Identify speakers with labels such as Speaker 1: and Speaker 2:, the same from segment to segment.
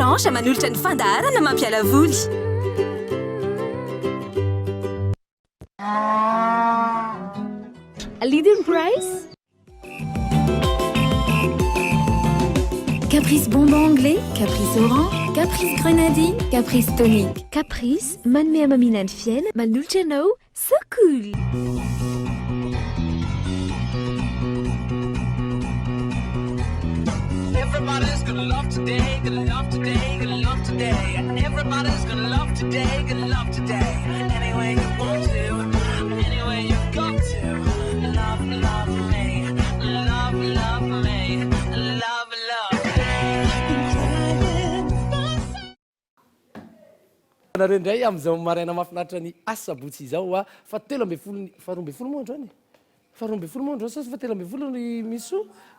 Speaker 1: Blanche manolotra ny fandaharana mampiala voly.
Speaker 2: A leading price?
Speaker 3: Caprice bonbon anglais, caprice orange, caprice grenadine, caprice tonique.
Speaker 2: Caprice, manome amaminany fiaina, manolotra anao, so cool!
Speaker 4: Everybody's gonna love today, gonna love today, gonna love today. Everybody's gonna love today, gonna love today. Any way you want to, any way you got to. Love, love me, love, love me, love, love me.
Speaker 5: Nareo ndray amin'izao maraina mahafinaritra ny asabotsy izao a fa 12 moa androany 12 moa andro sasy fa 13 ny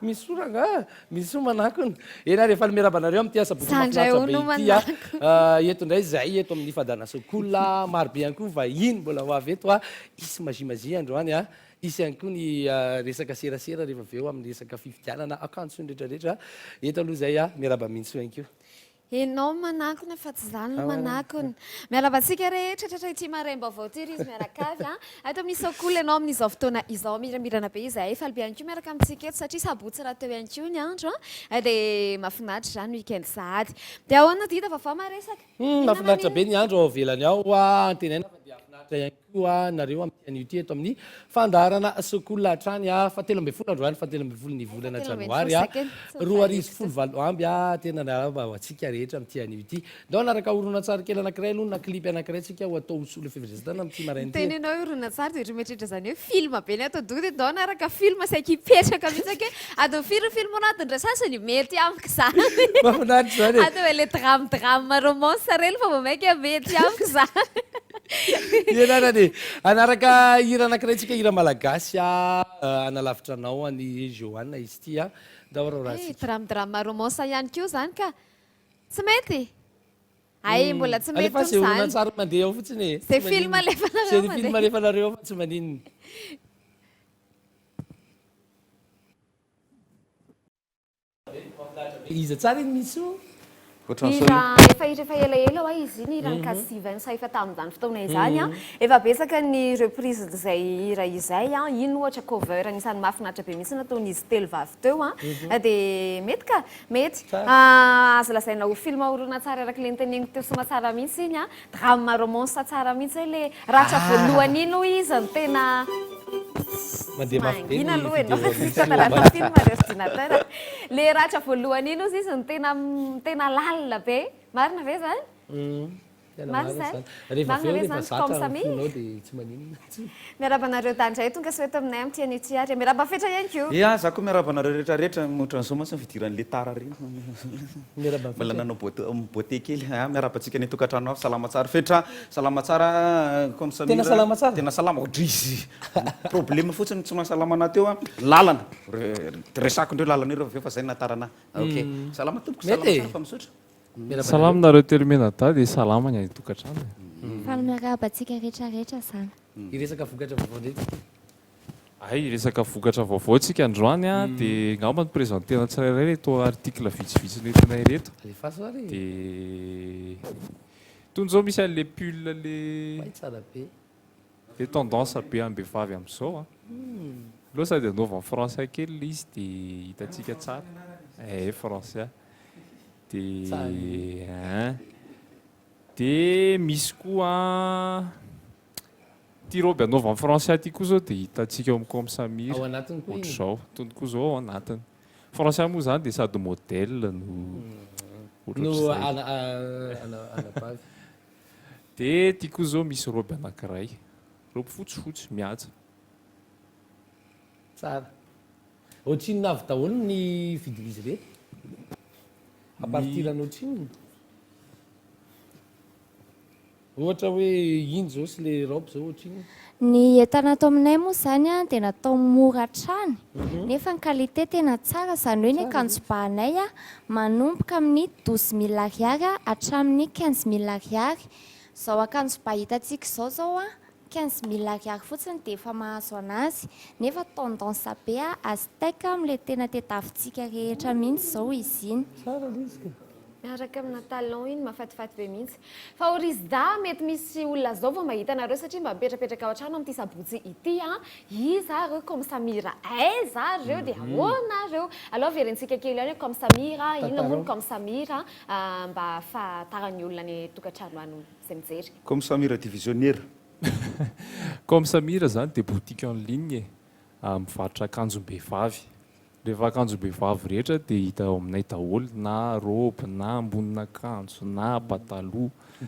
Speaker 5: miso ranga miso manakony ena rehefa miaraba nareo amin'ty asabotsy mahafinaritra be ity a eto ndray zay eto amin'ny fadana sokola maro be ihany koa vahiny mbola ho avy eto a isy mazimazi androany a isy ihany koa ny resaka serasera rehefa avy eo amin'ny resaka fifidianana akanjo rehetrarehetra eto aloha zay a miaraba minso ihany koa.
Speaker 6: Enao manakona fa tsy zany no manakona. Mialavantsika rehetra tratra ity maraim-baovao ty ry izy miaraka avy a. Ato amin'ny sokola enao amin'izao fotoana izao miramirana be izahay fa alby ihany koa miaraka amintsika eto satria sabotsy raha teo ihany koa ny andro a. Dia mahafinaritra zany weekend sady. Dia ahoana dita vaovao maresaka?
Speaker 5: Mahafinaritra be ny andro ao avelany ao a antenaina fa dia mahafinaritra ihany koa nareo amin'ny ity eto amin'ny fandaharana sokola hatrany a fa 13 androany fa 13 ny volana janoary a 2024 amby a tena naraba ho antsika rehetra amin'ity anio ity dao naraka horonan-tsary kely anankiray aloha na klipy anankiray tsika ho atao hosolo fivezitatana amin'ity maraina ty.
Speaker 6: Tenenao horonan-tsary dia remetrretra zany hoe film be ny atao doty dao naraka film saika hipetraka mihitsy ake atao firy film anatindra sasany mety amiko zany.
Speaker 5: Mahafinaritra zany e.
Speaker 6: Atao hoe le drame romance rely fa vao maika mety amiko zany.
Speaker 5: Ianarany anaraka hira anankiray tsika hira malagasy a analavitra anao any Joanna izy ity a dao raha
Speaker 6: drame romance ihany koa zany ka tsy mety ay mbola tsy mety
Speaker 5: alefa zay horonan-tsary mandeha ao fotsiny e.
Speaker 6: Zay film alefa nareo
Speaker 5: zay film alefa nareo fa tsy maninona. Iza tsara iny misy io
Speaker 6: efa elaela ao izy iny irany kasivany sa efa tamin'izany fotoana izany a efa betsaka ny reprise zay hira izay a ino ohatra cover anisan'ny mahafinaritra be mihitsy nataon'izy telo vavy teo a dia mety ka mety azo lazaina ho film horonan-tsary araka le nyteneniko teo sy mahatsara mihitsy iny a drame romance tsara mihitsy hoe le ratra voalohany iny ho izy no tena mangina aloha enao fa tsy fatalana film l'ordinateur le ratra voalohany iny ozy izy no tena lalina be marina ve zany
Speaker 5: rehefa aveo rehefa zatra fonao dia tsy maninona.
Speaker 6: miarabanareo tandray tonga sy eto aminay amin'ty anio ty ary miaraba fetra ihany koa
Speaker 7: ia za koa miarabanareo rehetrarehetra mohatran'izao mantsy ny fidiran'le tara reny mbola nanao bote kely miarabantsika ny tokantrano ao salama tsara fetra salama tsara comme ça
Speaker 5: tena salama tsara
Speaker 7: tena salama ohatry izy problème fotsiny tsy mahasalama ana teo a lalana resako indreo lalana ireo aveo fa zay natarana ok salama tompoko salama tsara fa misotra
Speaker 8: salama nareo terminata dia salama ny any tokantrano
Speaker 3: Fa miarabantsika rehetrarehetra zany.
Speaker 5: Iresaka vokatra vaovao ndraiky.
Speaker 8: Ay resaka vokatra vaovao tsika androany a dia ngamba ny présenténa tsirairay reto article vitsivitsy nentinay reto
Speaker 5: alefa soary
Speaker 8: dia tony zao misy an'le pull le
Speaker 5: tsara be
Speaker 8: le tendance be ambehivavy amin'izao a loha sady anaova ny français kely le izy dia hitantsika tsara français dia misy koa ty robe anaova ny français ty koa zao dia hitantsika eo amin'ny comme samir
Speaker 5: ao anatiny koa
Speaker 8: ohatr'izao tony koa zao ao anatiny français moa zany dia sady modèle no
Speaker 5: anapavy
Speaker 8: dia ty koa zao misy robe anankiray robe fotsifotsy mihaja
Speaker 5: tsara ohatriny navy daholo ny vidin'izy reto a partir any ohatriny ohatra hoe ino zao sy le robe zao ohatriny
Speaker 3: Ny entana atao aminay moa zany a dia natao mora hatrany nefa ny qualité tena tsara izany hoe ny akanjo banay a manomboka amin'ny 12 000 ariary hatramin'ny 15 000 ariary izao akanjo ba hitantsika izao a 15 000 ariary fotsiny dia efa mahazo anazy nefa tendance be a azteka amin'ilay tena tetavintsika rehetra mihitsy izao izy iny
Speaker 6: miaraka amina talon iny mafatifaty be mihitsy fa orizda mety misy olona zao vao mahita anareo satria mba mipetrapetraka ao an-trano amin'ity sabotsy ity a iza reo comme Samira aiza reo dia ahoana reo aloha verentsika kely ihany hoe comme Samira inona moa comme Samira mba ahafantarany olona ny tokantrano any izay mijery
Speaker 7: comme Samira divisionnaire
Speaker 8: comme Samira zany dia boutique en ligne mivarotra akanjom-behivavy rehefa akanjom-behivavy rehetra dia hita ao aminay daholo na robe na ambonin'akanjo na pataloha ny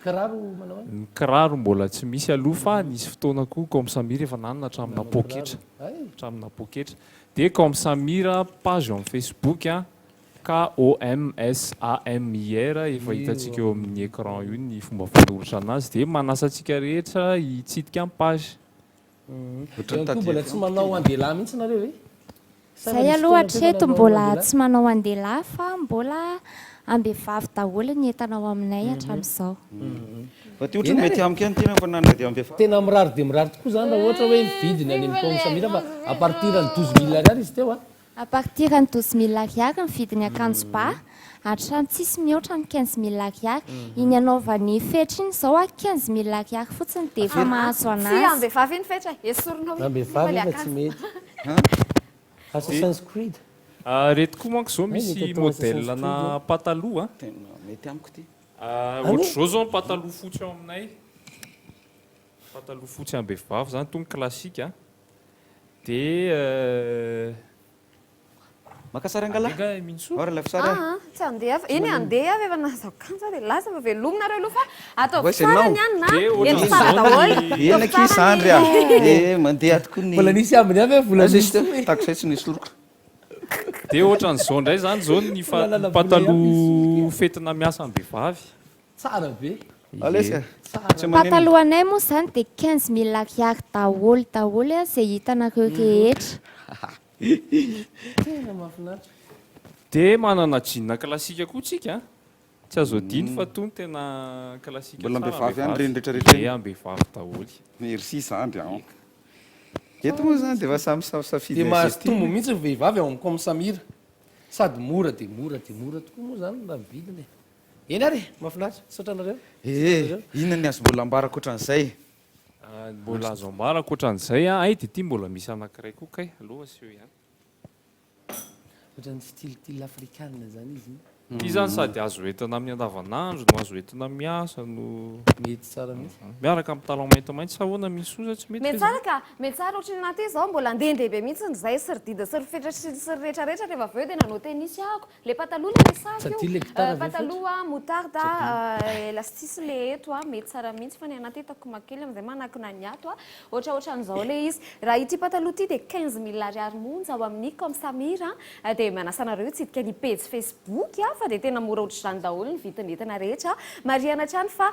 Speaker 8: kiraro mbola tsy misy aloha fa nisy fotoana koa comme Samira efa nanana hatramina poketra dia comme Samira page en Facebook KOMSAMIR efa hitantsika eo amin'ny écran io ny fomba fanoratra anazy dia manasa antsika rehetra hitsidika amin'ny page
Speaker 5: mbola tsy manao andelahy mihitsy nareo e
Speaker 3: zay aloha hatreto mbola tsy manao andelahy fa mbola ambehivavy daholo ny entanao aminay hatramin'izao
Speaker 7: fa ty ohatra mety amiko ihany tena fa nandra dia ambehivavy
Speaker 5: tena mirary dia mirary tokoa zany raha ohatra hoe mividiny any amin'ny comme Samira fa à partir ny 12 000 ariary izy teo
Speaker 3: à partir ny 12 000 ariary ny vidiny akanjo ba hatrany tsisy mihoatra ny 15 000 ariary iny anaovany fetra iny zao 15 000 ariary fotsiny dia efa mahazo
Speaker 6: tsy
Speaker 3: anazy
Speaker 6: ambehivavy iny fetra esorinao
Speaker 5: ambehivavy fa tsy mety Assassin's Creed
Speaker 8: reto koa manko zao misy modèle na pataloha
Speaker 7: tena mety amiko ty
Speaker 8: ohatr'izao zao ny pataloha fotsy ao aminay pataloha fotsy ambehivavy zany tony klasika dia
Speaker 7: makasary angala
Speaker 8: minso
Speaker 7: ora lafisara
Speaker 6: tsy andeha iny andeha avy efa nazao kanja dia lasa fa velomina reo aloha fa atao
Speaker 7: Voice
Speaker 6: farany
Speaker 7: now.
Speaker 6: ihany
Speaker 8: Eh,
Speaker 6: na
Speaker 8: ohatrany
Speaker 6: entsara daholo
Speaker 7: ena ki sandry mandeha tokoa ny
Speaker 5: mbola nisy ambiny avy vola
Speaker 7: tako zay tsy nisy loroko
Speaker 8: dia ohatran'izao ndray zany zao ny pataloha fetina miasa ambehivavy
Speaker 5: tsara be
Speaker 7: alesika tsy maneno
Speaker 3: patalohanay moa zany dia 15 000 ariary daholo izay hitanareo rehetra
Speaker 5: tena mahafinaritra
Speaker 8: dia manana jean klasika koa tsika tsy azo adiny fa tony tena klasika
Speaker 7: Mbola ambehivavy ihany
Speaker 8: tsara
Speaker 7: reny rehetrarehetra
Speaker 8: dia ambehivavy daholo
Speaker 7: merci sandry eto moa zany dia efa samy safidy
Speaker 5: dia mahatombo mihitsy ny vehivavy ao amin'ny comme Samira sady mora dia mora tokoa moa zany raha vidiny eny ary mahafinaritra saotranareo
Speaker 7: inona ny azo mbola ambarako ohatran'izay
Speaker 8: mbola azo ambara ankoatran'izay ay dia ity mbola misy anankiray koa kay aloha sy eo ihany
Speaker 5: ohatran'ny style africaine zany izy
Speaker 8: ity zany sady azo entina amin'ny andavanandro no azo entina miasa no
Speaker 5: mety tsara mihitsy
Speaker 8: miaraka amin'ny talon maintomainty sa ahoana misy oza tsy mety
Speaker 6: mety tsara ka mety tsara ohatrany naty zao mbola andehandehibe mihitsy zay serdida syrfetra sy rehetrarehetra rehefa avy eo dia nanao tenisy ako le pataloha le
Speaker 5: Satria le
Speaker 6: misako
Speaker 5: gitara ve
Speaker 6: pataloha moutarda elastisy le eto mety tsara mihitsy fa ny anaty hitako makely am'izay manakina ny ato ohatraohatran'izao le izy raha ity pataloha ity dia 15 000 ariary monja ao amin'ny comme Samira dia manasanareo itsidika ny page Facebook fa dia tena mora ohatr'izany daholo ny vitin'entana rehetra mariana trany fa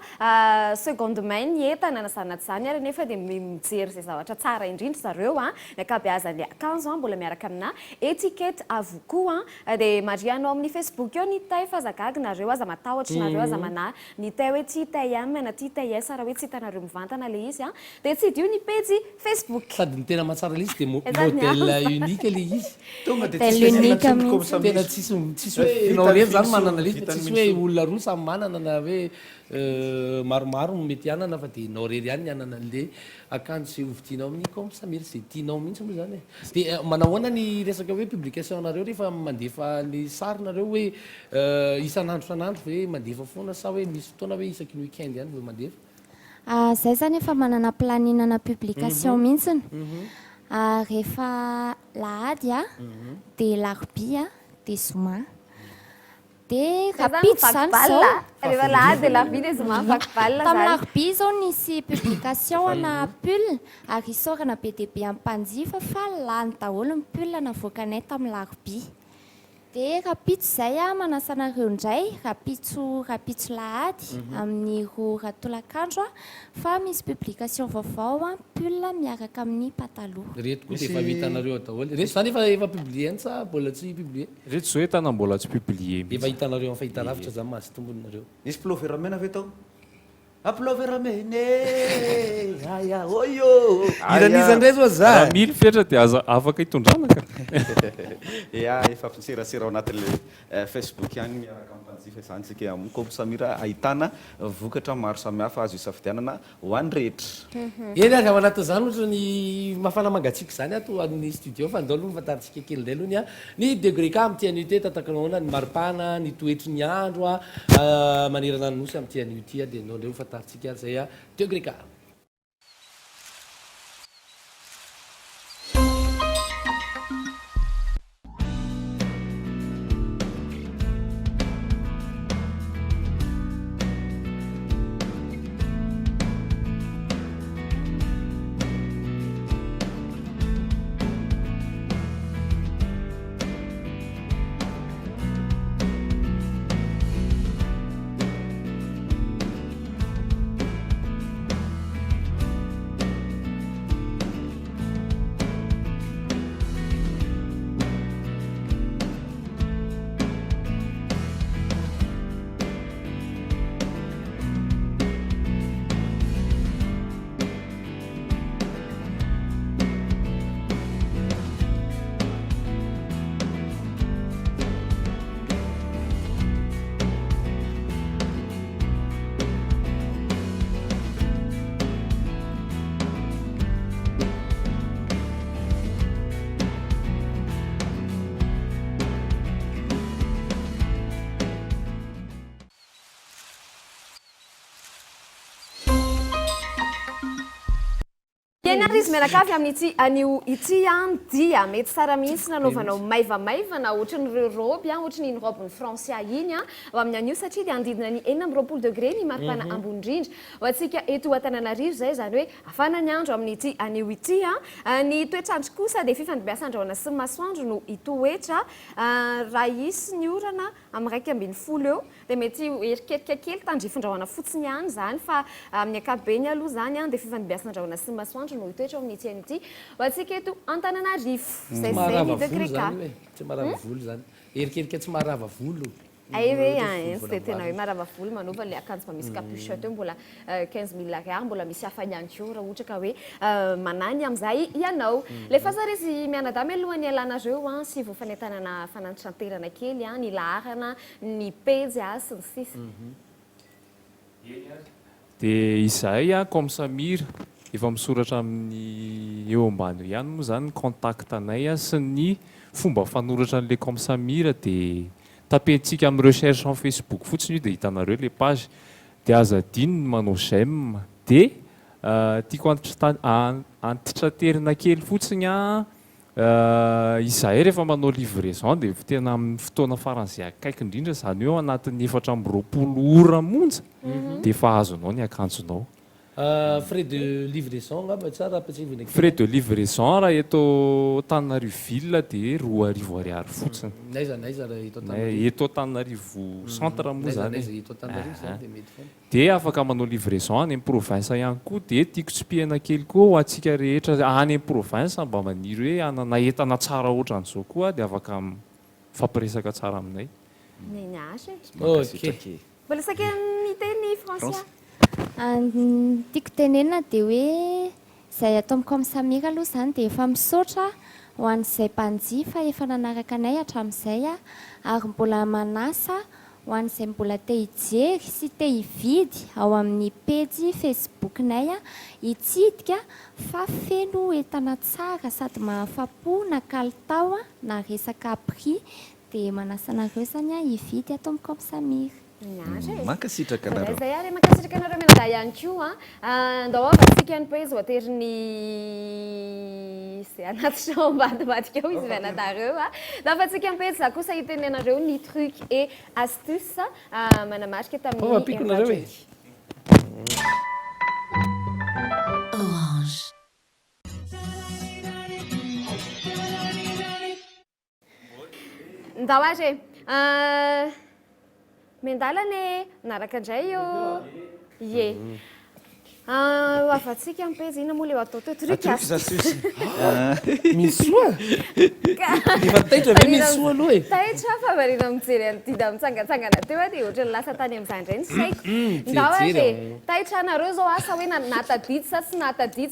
Speaker 6: seconde main ny entana na zanaty zany ary nefa dia mijery izay zavatra tsara indrindra zareo ny akabeazan'ny akanjo mbola miaraka amina étiquette avokoa dia marianao amin'ny Facebook eo ny tay fa zagagy nareo aza matahotra nareo aza mana ny tay hoe tsy tay M na ty tay S raha hoe tsy hitanareo mivantana le izy dia tsy dio ny page Facebook
Speaker 5: sady ny tena mahatsara le izy dia modèle unique le izy
Speaker 7: tonga dia
Speaker 3: Telle unique mihitsy.
Speaker 5: tena tsisy hoe ianao rery zany manana le izy fa tsisy hoe olona roa samy manana na hoe maromaro no mety hanana fa dia ianao rery ihany ny hanana an'le akanjo sy ovidianao amin'ny comme Samira zay tianao mihitsy moa zany dia manahoana ny resaka hoe publication nareo rehefa mandefa ny sarinareo hoe isan'andro san'andro ve mandefa foana sa hoe misy fotoana hoe isaky ny weekend ihany ve mandefa
Speaker 3: zay zany efa manana planinana publication mihitsiny rehefa lahady dia larobia dia zoma dia rapito zany zao
Speaker 6: rehefa lahady dia larobia zoma vakivalina
Speaker 3: tamin'ny larobia zao nisy publication ana pull ary isorana be dia be amin'ny mpanjifa fa lany daholo ny pull navoakanay tamin'ny larobia dia rapito izay manasanareo indray rapitso lahady amin'ny roa ratolakandro fa misy publication vaovao pull miaraka amin'ny pataloha
Speaker 5: reto koa dia efa hitanareo daholo reto zany efa publié any sa mbola tsy publié
Speaker 8: reto zao entana mbola tsy publié
Speaker 5: efa hitanareo amin'ny fahitalavitra zany mahazo tombony nareo
Speaker 7: nisy plover mena ve tao aploveramene aya oyo
Speaker 5: iran'izandray zoa za
Speaker 8: raha mily fetra dia aza afaka hitondrana ka
Speaker 7: ia efa serasera ao anatin'le Facebook ihany miaraka ampanjifa izany tsika amin'ny Comme Samira ahitana vokatra maro samihafa azo isafidianana ho an'ny rehetra.
Speaker 5: eny azy ao anatin'izany ohatra ny mafana mangatsiaka izany ato amin'ny studio fa andao aloha nyfantaritsika kely indray aloha ny degré ka amin'ny tian'io te tatakanaona ny maripana ny toetry ny andro manerana ny nosy amin'ny tian'io ty dia anao ndray ho fantaritsika zay degré ka.
Speaker 6: Ianary izy menakavy amin'ity anio ity dia mety tsara mihitsy nanaovanao maivamaivana ohatran'ireo roby ohatran'iny robe ny Francia iny ao amin'ny anio satria dia andidina ny 4 degré ny maripana ambony indrindra ho antsika eto Antananarivo zay zany hoe afana ny andro amin'ity anio ity ny toetrandro kosa dia fifandimbiasa andrahoana sy masoandro no hitoetra raha isy ny orana amin'ny 1:10 eo dia mety eriketika kely tandrifondrahoana fotsiny ihany zany fa amin'ny ankapobeny aloha zany dia fifandimbiasa andrahoana sy masoandro no hitoetra amin'ity an'ity ho antsika eto Antananarivo zay ny degré ka
Speaker 5: tsy marava volo zany erikerika tsy marava volo
Speaker 6: Tsy tena hoe marava volo manova le akanjo mba misy capuchette eo mbola 15 000 ariary mbola misy hafa ihany koa raha ohatra ka hoe manany amin'izay ianao. Le fahazaresy mianadamy alohan'ny alanareo sy voafanentanana fanantisanterana kely ny laharana ny pejy sy ny sisa.
Speaker 8: dia izahay Comme Samira efa misoratra amin'ny eo ambany ihany moa zany contact anay sy ny fomba fanoratra an'le Comme Samira dia tapentsika amin'ny recherche en Facebook fotsiny io dia hitanareo le page dia aza adino manao j'aime dia tiako antitraterina kely fotsiny izahay rehefa manao livraison dia tena amin'ny fotoana faran'izay akaiky indrindra zany eo anatin'ny 420 ora monja dia efa azonao ny akanjonao.
Speaker 5: Frais de livraison ngamba tsara apetsivina
Speaker 8: frais de livraison raha eto Antananarivo dia 2 ariary fotsiny.
Speaker 5: Naiza raha
Speaker 8: eto Antananarivo centre moa zany.
Speaker 5: eto Antananarivo zany dia mety foana.
Speaker 8: dia afaka manao livraison any amin'ny province ihany koa dia tiako tsipihana kely koa ho antsika rehetra any amin'ny province mba maniry hoe anana entana tsara ohatran'izao koa dia afaka fampiresaka tsara aminay.
Speaker 5: Ok.
Speaker 6: Mbola saky miteny Francia.
Speaker 3: Tiako tenenina dia hoe izay atao Comme Samira aloha zany dia efa misaotra ho an'izay mpanjifa efa nanaraka anay hatramin'izay ary mbola manasa ho an'izay mbola te hijery sy te hividy ao amin'ny pejy Facebook-nay hitsidika fa feno entana tsara sady mahafapo na kalitao na resaka prix dia manasa anareo zany hividy atao Comme Samira.
Speaker 7: Mankasitraka anareo.
Speaker 6: Zay ary mankasitraka anareo menada ihany koa andao avatsika ny pejy voatery izay anaty ambadibadika eo izy vanatareo da afatsika ny pejy za kosa hitenenareo ny truc et astuce manamarika tamin'ny
Speaker 1: Orange.
Speaker 6: ndao ary mendalane naraka indray io ye afatsika ampeza ina moa le atao teo
Speaker 7: Atroky zasosy
Speaker 5: misoa efa taitra ve misoa aloha e
Speaker 6: taitra fa marina mijery antida mitsangatsangana teo a dia ohatrany lasa tany amin'izany indray ny saiko ndao a
Speaker 5: jery,
Speaker 6: dia taitra anareo zao asa hoe natadity sa tsy natadity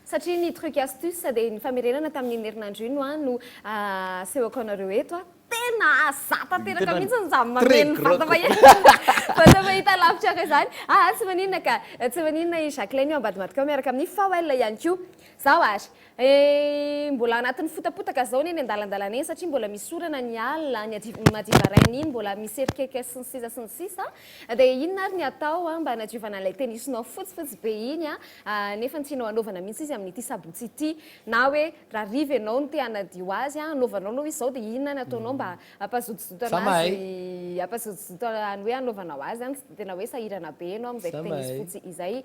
Speaker 6: satria ny truc astuce dia ny famerenana tamin'ny herinandro ino a no asehoko anareo eto a tena azata teraka mihitsy ny zamamameno vata mahita lavitra ka izany tsy maninona ka tsy maninona i Jacqueline io ambadimadika ao miaraka amin'ny Fawel ihany koa zao ary mbola anatin'ny fotapotaka zao neny andalandalana eny satria mbola misy orana ny alina ny madivarainy iny mbola misy erikeka sy ny sisa dia inona ary ny atao mba hanadiovana ilay tenisinao fotsifotsy be iny nefa ny tianao anaovana mihitsy izy amin'ity sabotsy ity na hoe raha riva ianao no te hanadio azy anaovanao aloha izy zao dia inona ny ataonao mba ampazotozoto anazy ampazotozoto any hoe anaovanao azy any tsy tena hoe sahirana be ianao amin'izay tenisy fotsy izay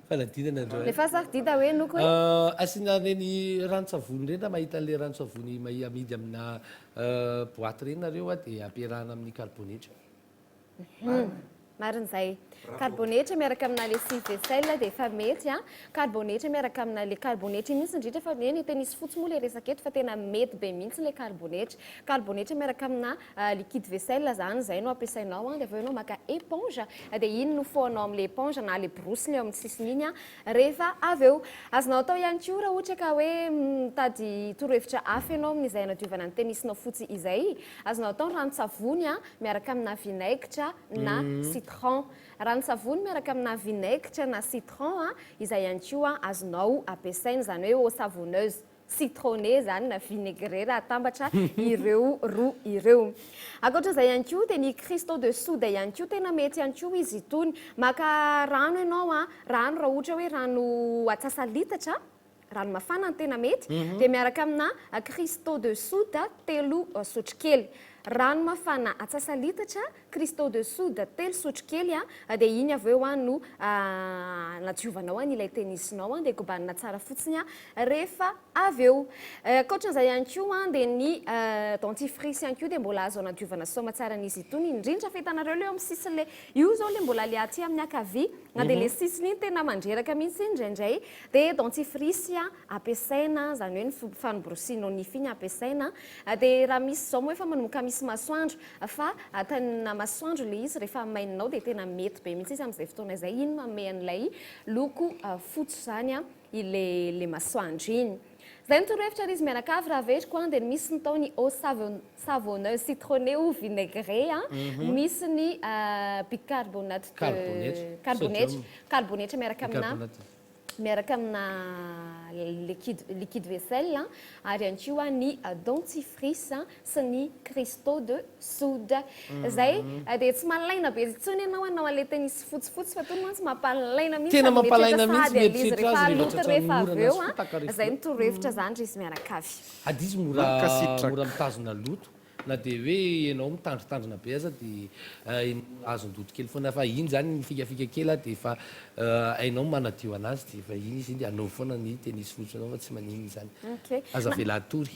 Speaker 5: faladidana andreo
Speaker 6: lefa sardida hoe noko
Speaker 5: asiana reny rano-tsavony reny raha mahita le rano-tsavony amidy amina boaty reny nareo a dia ampiarahana amin'ny carbonetra
Speaker 6: marin'izay carbonetra miaraka amina le six vaisselle dia efa mety carbonetra miaraka amina le carbonetra mihitsy indrindra fa eny tenisy fotsy moa le resaka eto fa tena mety be mihitsy le carbonetra miaraka amina liquide vaisselle zany zay no ampiasainao dia aveo ianao maka éponge dia iny no foanao amin'le éponge na le brosy le eo amin'ny sisiny iny rehefa aveo azonao atao ihany koa raha ohatra ka hoe mitady torohevitra hafa ianao amin'izay anadiovana ny tenisinao fotsy izay azonao atao rano-tsavony miaraka amina vinaigitra na citron rano-tsavony miaraka amina vinaigitra na citron izay ihany koa azonao ampiasaina zany hoe eau savonneuse citronné zany na vinaigré raha atambatra ireo roa ireo ankoatran'izay ihany koa dia ny cristaux de soude ihany koa tena mety ihany koa izy itony maka rano ianao rano raha ohatra hoe rano atsasalitatra rano mafana ny tena mety dia miaraka amina cristaux de soude 3 sotro kely rano mafana atsasalitatra cristaux de soude 3 sotro kely dia iny aveo no nadiovanao ilay tenisinao dia kobanina tsara fotsiny rehefa aveo ankoatran'izay ihany koa dia ny dentifrice ihany koa dia mbola azo nadiovana soma tsara n'izy itony indrindra fa hitanareo le eo amin'ny sisiny le io zao le mbola le aty amin'ny akavia dia le sisiny iny tena mandreraka mihitsy indraindray dia dentifrice ampiasaina zany hoe ny fanobrosianao nify iny ampiasaina dia raha misy zao moa efa manomboka misy masoandro fa atanina masoandro le izy rehefa maininao dia tena mety be mihitsy izy amin'izay fotoana izay iny manome an'ilay loko fotsy zany le masoandro iny zay ny torohevitra izy mianakavy raha vetriko dia misy ny tao ny eau savonneuse citronné ou vinaigré misy ny bicarbonate carbonetra miaraka amina liquide vaisselle ary ihany koa ny dentifrice sy ny cristaux de soude zay dia tsy malaina be intsony ianao anao tenisy fotsifotsy fa tony mantsy mampalaina mihitsy
Speaker 5: tena mampalaina mihitsy
Speaker 6: izy rehefa aloto rehefa aveo zay ny torohevitra zany ry izy mianakavy
Speaker 5: adizy mora mitazona loto na dia hoe ianao mitandritandrina be aza dia azon-doto kely foana fa iny zany ny fikafika kely dia efa ainao manadio anazy dia efa iny izy dia anao foana ny tenisy fotsy anao fa tsy manino zany aza vela atory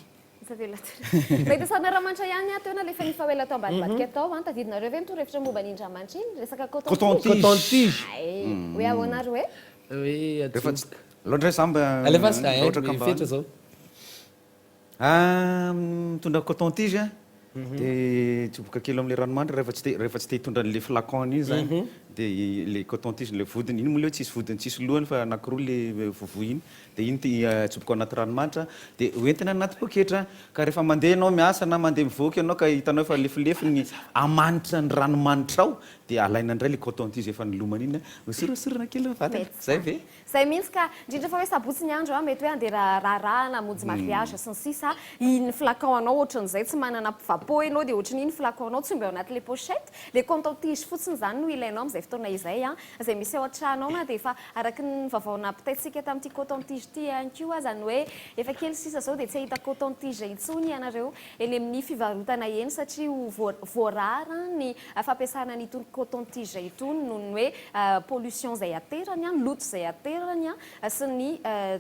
Speaker 6: mahita sanaramanitra ihany teona lefa ny Fawel atao ambadibadika atao tadidinareo ve mitorohevitra momba ny indramanitra iny resaka
Speaker 5: coton-tige
Speaker 6: hoe ahoanary hoe
Speaker 7: rehefa loatra zamba
Speaker 5: fetra zao
Speaker 7: mitondra coton-tige dia tsoboka kely amin'le ranomandry rehefa tsy te hitondra n'le flacon iny zany dia le coton-tige le vodiny iny moa le tsisy vodiny tsisy lohany fa anankiroa le vovo iny dia iny tsoboka anaty ranomanitra dia hoentina anaty poketra ka rehefa mandeha ianao miasa na mandeha mivoaka ianao ka hitanao efa lefilefiny amanitra ny ranomanitra ao dia alaina indray le coton-tige efa nilomany iny misorosorona kely vatana zay ve
Speaker 6: zay mihitsy ka indrindra fa hoe sabotsy ny andro mety hoe andeha raharaha na monjy mariage sy ny sisa iny flacon anao ohatran'izay tsy manana vapo ianao dia ohatran'iny flacon anao tsy mba ao anaty le pochette le coton-tige fotsiny zany no ilainao amin'izay fotoana izay zay misy ao an-tranao na dia efa araky ny vavaona pitaitsika tamin'ity coton-tige ity ihany koa zany hoe efa kely sisa zao dia tsy ahita coton-tige intsony ianareo eny amin'ny fivarotana eny satria voarara ny fampiasana n'itony coton-tige itony noho ny hoe pollution zay aterany loto zay aterany sy ny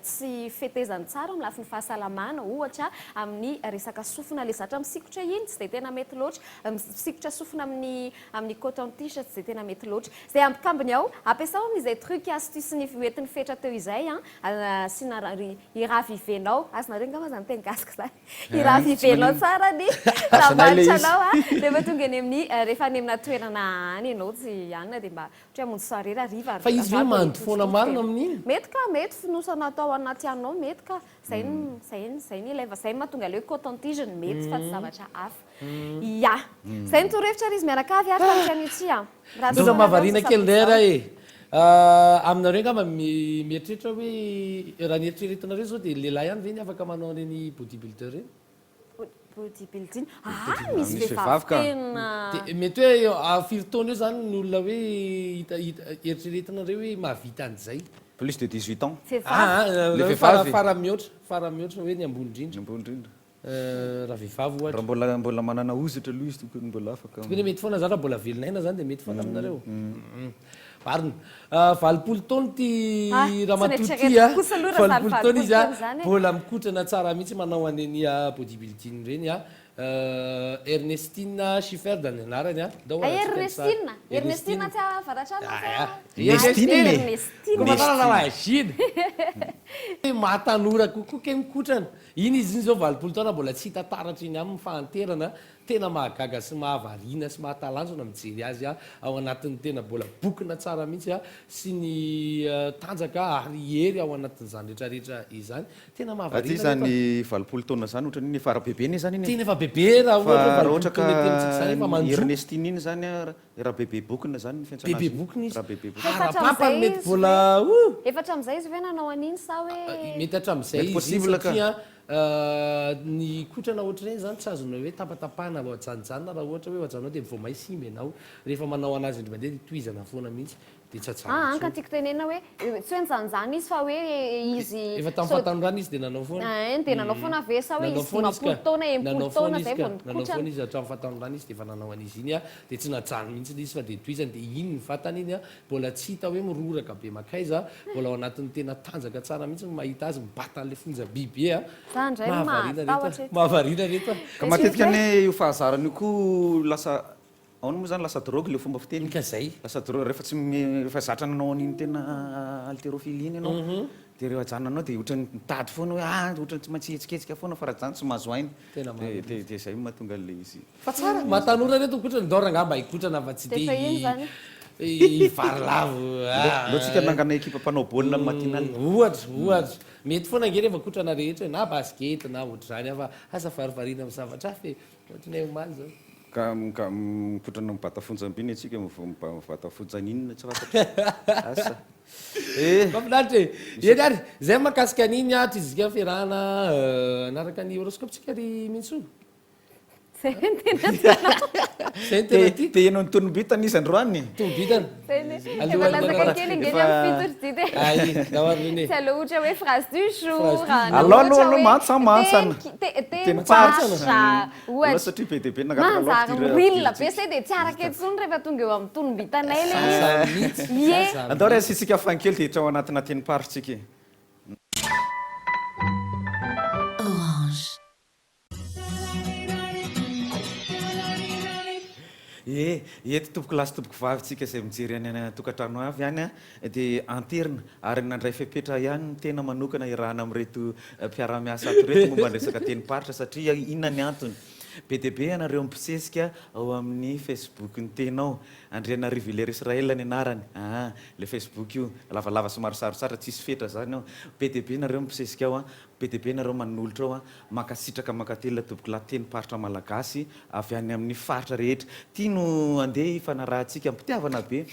Speaker 6: tsy fetezany tsara amin'ny lafiny fahasalamana ohatra amin'ny resaka sofina le zatra misikotra iny tsy dia tena mety loatra misikotra sofina amin'ny coton-tige tsy dia tena mety loatra ohatra zay ampikambiny ao ampiasao amin'izay truc astuce ny hoentin'ny fetra teo izay asiana i raha vivenao azonareo ngamba zany teny gasika zany i raha vivenao tsara ny rahamanitranao dia mba tonga any amin'ny rehefa any amina toerana any ianao tsy anina dia mba ohatra hamonjy soirée riva
Speaker 5: fa izy hoe mandofoana marina amin'iny
Speaker 6: mety ka mety finosana atao anaty anao mety ka zay ny ileva zay mahatonga le hoe coton-tige ny mety fa tsy zavatra hafa ya zay ny torohevitra ry izy miaraka avy ary famisian'io a
Speaker 5: ndoza mahavariana kely ndera aminareo ngamba mieritreretra hoe raha nieritreretinareo zao dia lehilahy ihany ve ny afaka manao reny bodybuilder reny
Speaker 6: bodybuilding misy vehivavy tena
Speaker 5: mety hoe firy taona eo zany ny olona hoe eritreretinareo hoe mahavita an'izay
Speaker 7: plus de 18 ans
Speaker 5: fara mihoatra hoe ny ambony indrindra raha vehivavy ohatra
Speaker 7: raha mbola manana ozatra aloha izy tokony mbola afaka
Speaker 5: tokony mety foana zany raha mbola velonaina zany dia mety foana aminareo marina valopolo taona ty ramatotia valopolo taona izy mbola mikotrana tsara mihitsy manao aneny bodybuilding reny Ernestine Schiffer ny anarany
Speaker 6: Ernestine tsy avaratra
Speaker 5: mahatanora kokoa ke mikotrana iny izy iny zao valopolo taona mbola tsy hita taratra iny amin'ny fahanterana tena mahagaga sy mahavariana sy mahatalanjona mijery azy ao anatin'ny tena mbola bokina tsara mihitsy sy ny tanjaka ary hery ao anatin'izany rehetrarehetra izany tena mahavariana
Speaker 7: zany valopolo taona zany ohatra ny efa rabebe iny zany
Speaker 5: tena efa bebe raha
Speaker 7: ohatra ka Ernestine iny zany raha bebe bokina zany
Speaker 5: bebe bokina izy harapapa mety mbola
Speaker 6: efatra amin'izay izy hoe nanao an'iny sa hoe
Speaker 5: mety hatramin'izay izy satria ny kotrana ohatrareny zany tsy azona hoe tapatapahana ajanjanona raha ohatra hoe ajanao dia mivao maisimby ianao rehefa manao anazy indry mandeha toizana foana mihitsy dia tsy
Speaker 6: anka tiako tenena hoe tsy hoe nijanjana izy fa hoe izy
Speaker 5: efa tamin'ny fahatanorana izy dia nanao foana
Speaker 6: dia nanao foana ve sa hoe izy dimapolo taona empolo taona zay vao
Speaker 5: nanao foana izy hatramin'ny fahatanorana izy dia efa nanao an'izy iny dia tsy najano mihitsy izy fa dia toizany dia iny ny vatany iny mbola tsy hita hoe miroraka be makaiza mbola ao anatin'ny tena tanjaka tsara mihitsy mahita azy mibata an'ilay fonja biby mahavariana reto
Speaker 7: ka matetika ane io fahazarana io koa lasa ao moa zany lasa drogue le fomba fiteny
Speaker 5: ka zay
Speaker 7: lasa drogue rehefa zatra nanao an'iny tena haltérophilie iny ianao dia rehefa ajanonanao dia ohatrany mitady foana hoe ohatrany tsy maintsy etsiketsika foana fa raha zany tsy mahazo ainy dia zay mahatonga le izy
Speaker 5: fa tsara mahatanora reto kotrany dorangamba ikotrana fa tsy dia varolavo
Speaker 7: loatsika nangana ekipa mpanao baolina matinal
Speaker 5: ohatra mety foana nge rehefa kotrana rehetra na basket na ohatra zany fa asa varivariana amin'ny zavatra fe ohatrany omaly zao
Speaker 7: ka mikotrana mibata fonjam-biny atsika mibata fonjaninina tsy fatatra asa
Speaker 5: mafinaritra eny ary zay mahakasika an'iny tizika fiarahana anaraka ny horoscope tsika ry mintso
Speaker 7: dia enao ny tonombitana izy androany
Speaker 6: tonombitana ohatra hoe phrase du jour
Speaker 7: aloha mantsana teny paritra
Speaker 6: satria
Speaker 7: be dia be
Speaker 6: manjary rila be say dia tsy araka etsony rehefa tonga eo amin'ny tonombitanay le
Speaker 7: andao re sisika fankely dia hitra ao anatina teny paritsika eto tompoko lasy tompoko vavitsika izay mijery any tokantrano avy any dia anterina ary nandray fepetra ihany tena manokana irahana amin'reto mpiara-miasa ato reto momba nresaka teny paritra satria inona ny antony be dia be anareo mpisesika ao amin'ny Facebook ny tenao Andriana Riviler Israel ny anarany le Facebook io lavalava somary sarosatra tsisy fetra zany ao be dia be nareo mpisesika ao be dia be nareo manolotra ao makasitraka makatela tompoko la teny paritra malagasy avy any amin'ny faritra rehetra tia no andeha ifanarahantsika ampitiavana be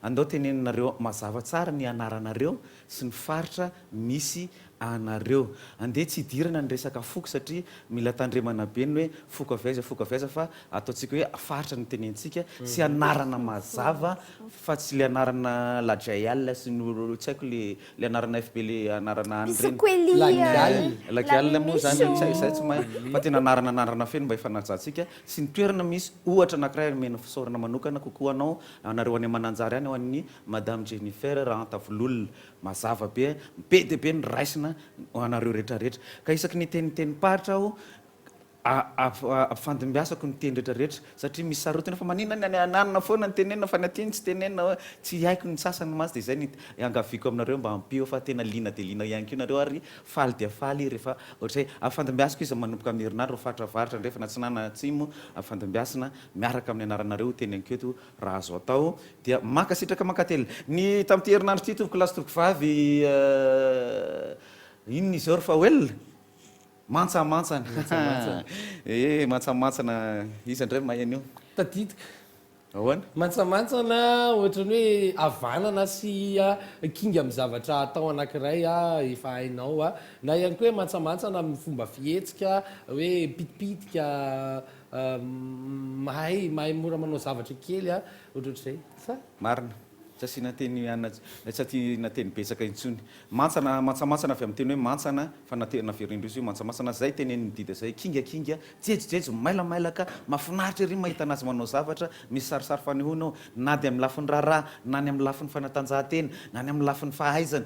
Speaker 7: andao teneninareo mazava tsara ny anaranareo sy ny faritra misy anareo andeha tsy idirana ny resaka foko satria mila tandremana be ny hoe foko avaiza fa ataontsika hoe faritra ny tenentsika sy anarana mazava fa tsy le anarana la Jayal sy ny tsy haiko le anarana FB le anarana any reny lakial moa zany zay tsy mahay fa tena anarana feno mba ifanajantsika sy ny toerana misy ohatra anankiray mena fisaorana manokana kokoa anao anareo any mananjary any ao an'ny Madame Jennifer Rantavololona mazava be be dia be ny raisina anareo rehetrarehetra ka isaky ny teniteny paritra aho Fandimbiasako ny teny rehetrarehetra satria misy sarotina fa maninona ny ananina foana ny tenenina fa ny ateny tsy tenenina tsy haiko ny sasany masy dia izay ny angaviko aminareo mba ampio fa tena lina dia lina ihany keo nareo ary faly dia faly rehefa ohatra hoe fandimbiasako izy manomboka amin'ny herinandro faravaratra ndrefa na tsinana tsimo fandimbiasana miaraka amin'ny anaranareo teny ihany keto raha azo atao dia makasitraka makately ny tamin'ity herinandro ty tovoko lasy tovoko vavy inona izy ao refa welona mantsamantsana mantsamantsana izy andray mahay an'io
Speaker 5: taditika
Speaker 7: ahoana
Speaker 5: mantsamantsana ohatrany hoe avanana sy kinga amin'ny zavatra atao anankiray efa hainao na ihany koa hoe mantsamantsana amin'ny fomba fihetsika hoe pitipitika mahay mora manao zavatra kely ohatrohatr'izay sa
Speaker 7: marina tsy ty nateny betsaka intsony mantsamantsana avy amin'ny teny hoe mantsana fa naverindro izy io mantsamantsana zay teneny midida zay kingakinga jejojejo mailamalaka mahafinaritra ery mahita anazy manao zavatra misy sarisary fanehoana ao na dia amin'ny lafin'ny raharaha na ny amin'ny lafin'ny fanatanjahantena na ny amin'ny lafin'ny fahaizana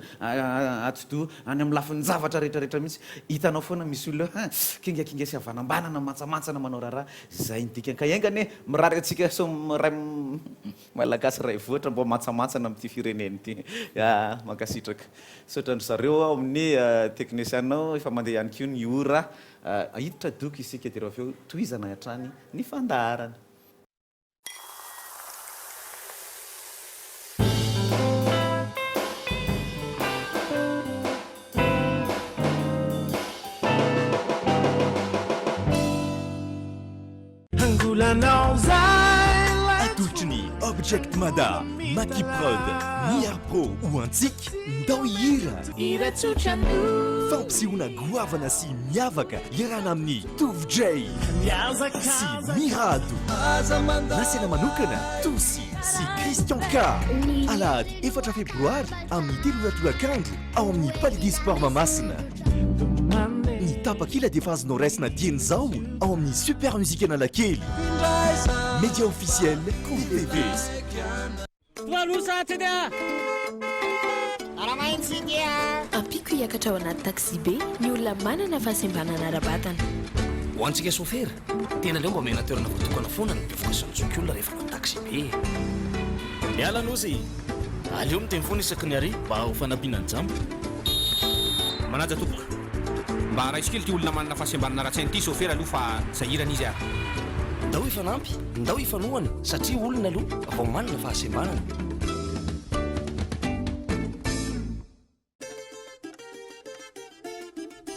Speaker 7: atodo any amin'ny lafin'ny zavatra rehetrarehetra mihitsy hitanao foana misy olona kingakinga sy havanambanana mantsamantsana manao raharaha zay nydika kaengany mirary atsika so ray malagasy ray voatra mba mantsamantsana amin'ity fireneny ty makasitraka sotrandry zareo ao amin'ny teknisianao efa mandeha ihany keo ny ora hiditra doky isika dia aveo tohizana hatrany ny fandaharana
Speaker 9: atolotry ny object mada makiprod miar pro ou antsik ndao ihira fampisehoana goavana sy miavaka iarana amin'ny tovj sy mirado nasena manokana tosy sy Christian K alahady 4 febroary amin'ny 3 ao amin'ny Palais des Sports Mamasina ny tapakila dia efa azonao raisina dieny zao ao amin'ny super musique analakely média officiel TV
Speaker 2: ampiko hiakatra ao anaty taxi be ny olona manana fahasembanana ara-batana
Speaker 10: ho antsika sofera tena leo mba mena toerana voatokana foana ny mpivokasan'ntsonky olona rehefa na taxi be miala nosy aleo miteny foana isaky ny ary mba ho fanampiana ny jambo manaja tompoka mba raisikely ty olona manana fahasembanana ra-tsainy ity sofera aloha fa sahirana izy ary ndao ifanampy ndao ifanohana satria olona aloha vao manana fahasembanana.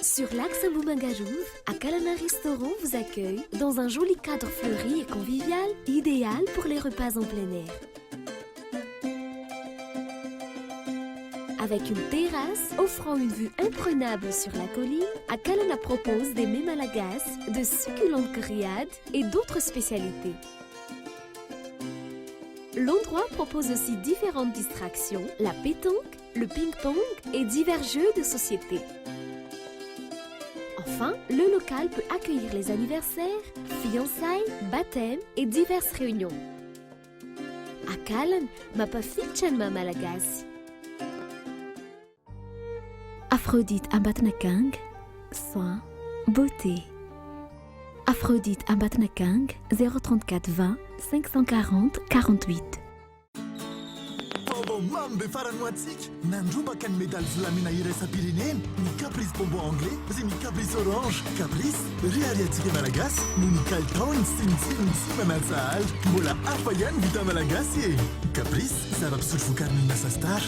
Speaker 2: Sur l'axe Mbumangarouve, Akalana Restaurant vous accueille dans un joli cadre fleuri et convivial, idéal pour les repas en plein air. Avec une terrasse offrant une vue imprenable sur la colline, Akalana propose des mets malagas, de succulentes grillades et d'autres spécialités. L'endroit propose aussi différentes distractions, la pétanque, le ping-pong et divers jeux de société. Enfin, le local peut accueillir les anniversaires, fiançailles, baptêmes et diverses réunions. Akalan, Mapafichan Mamalagas. Aphrodite Ambatnakang, soins, beauté. Aphrodite Ambatnakang, 034 20 540 48.
Speaker 11: Mambe farany atsika nandrobaka ny medaly volamena iraisam-pirenena ny caprice bonbon anglais sy ny caprice orange caprice riary atsika malagasy no ny kalitaony sy ny tsirony sy manatsahala mbola hafa ihany vita malagasy caprice zava-pisotro vokariny nasastar.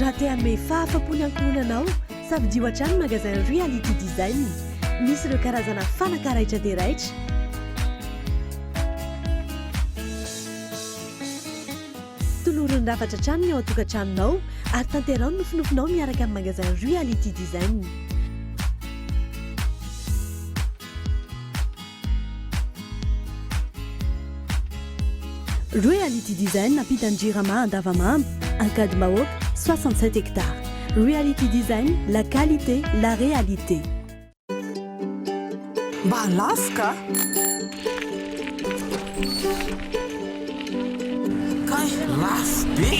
Speaker 12: raha te hanome fahafapony ankohonanao samy dio hatrany magasin Reality Design misy ireo karazana fanaka raitra dia raitra toloro solondrafatra trano ny ao atokantranonao ary tanterao ny nofinofinao miaraka amin'ny magasin Reality Design. Reality Design nampita ny Jirama Andavamamba, un cas de Mahoc, 67 hectares. Reality Design, la qualité, la réalité.
Speaker 4: Balaska? Kay, lafo be.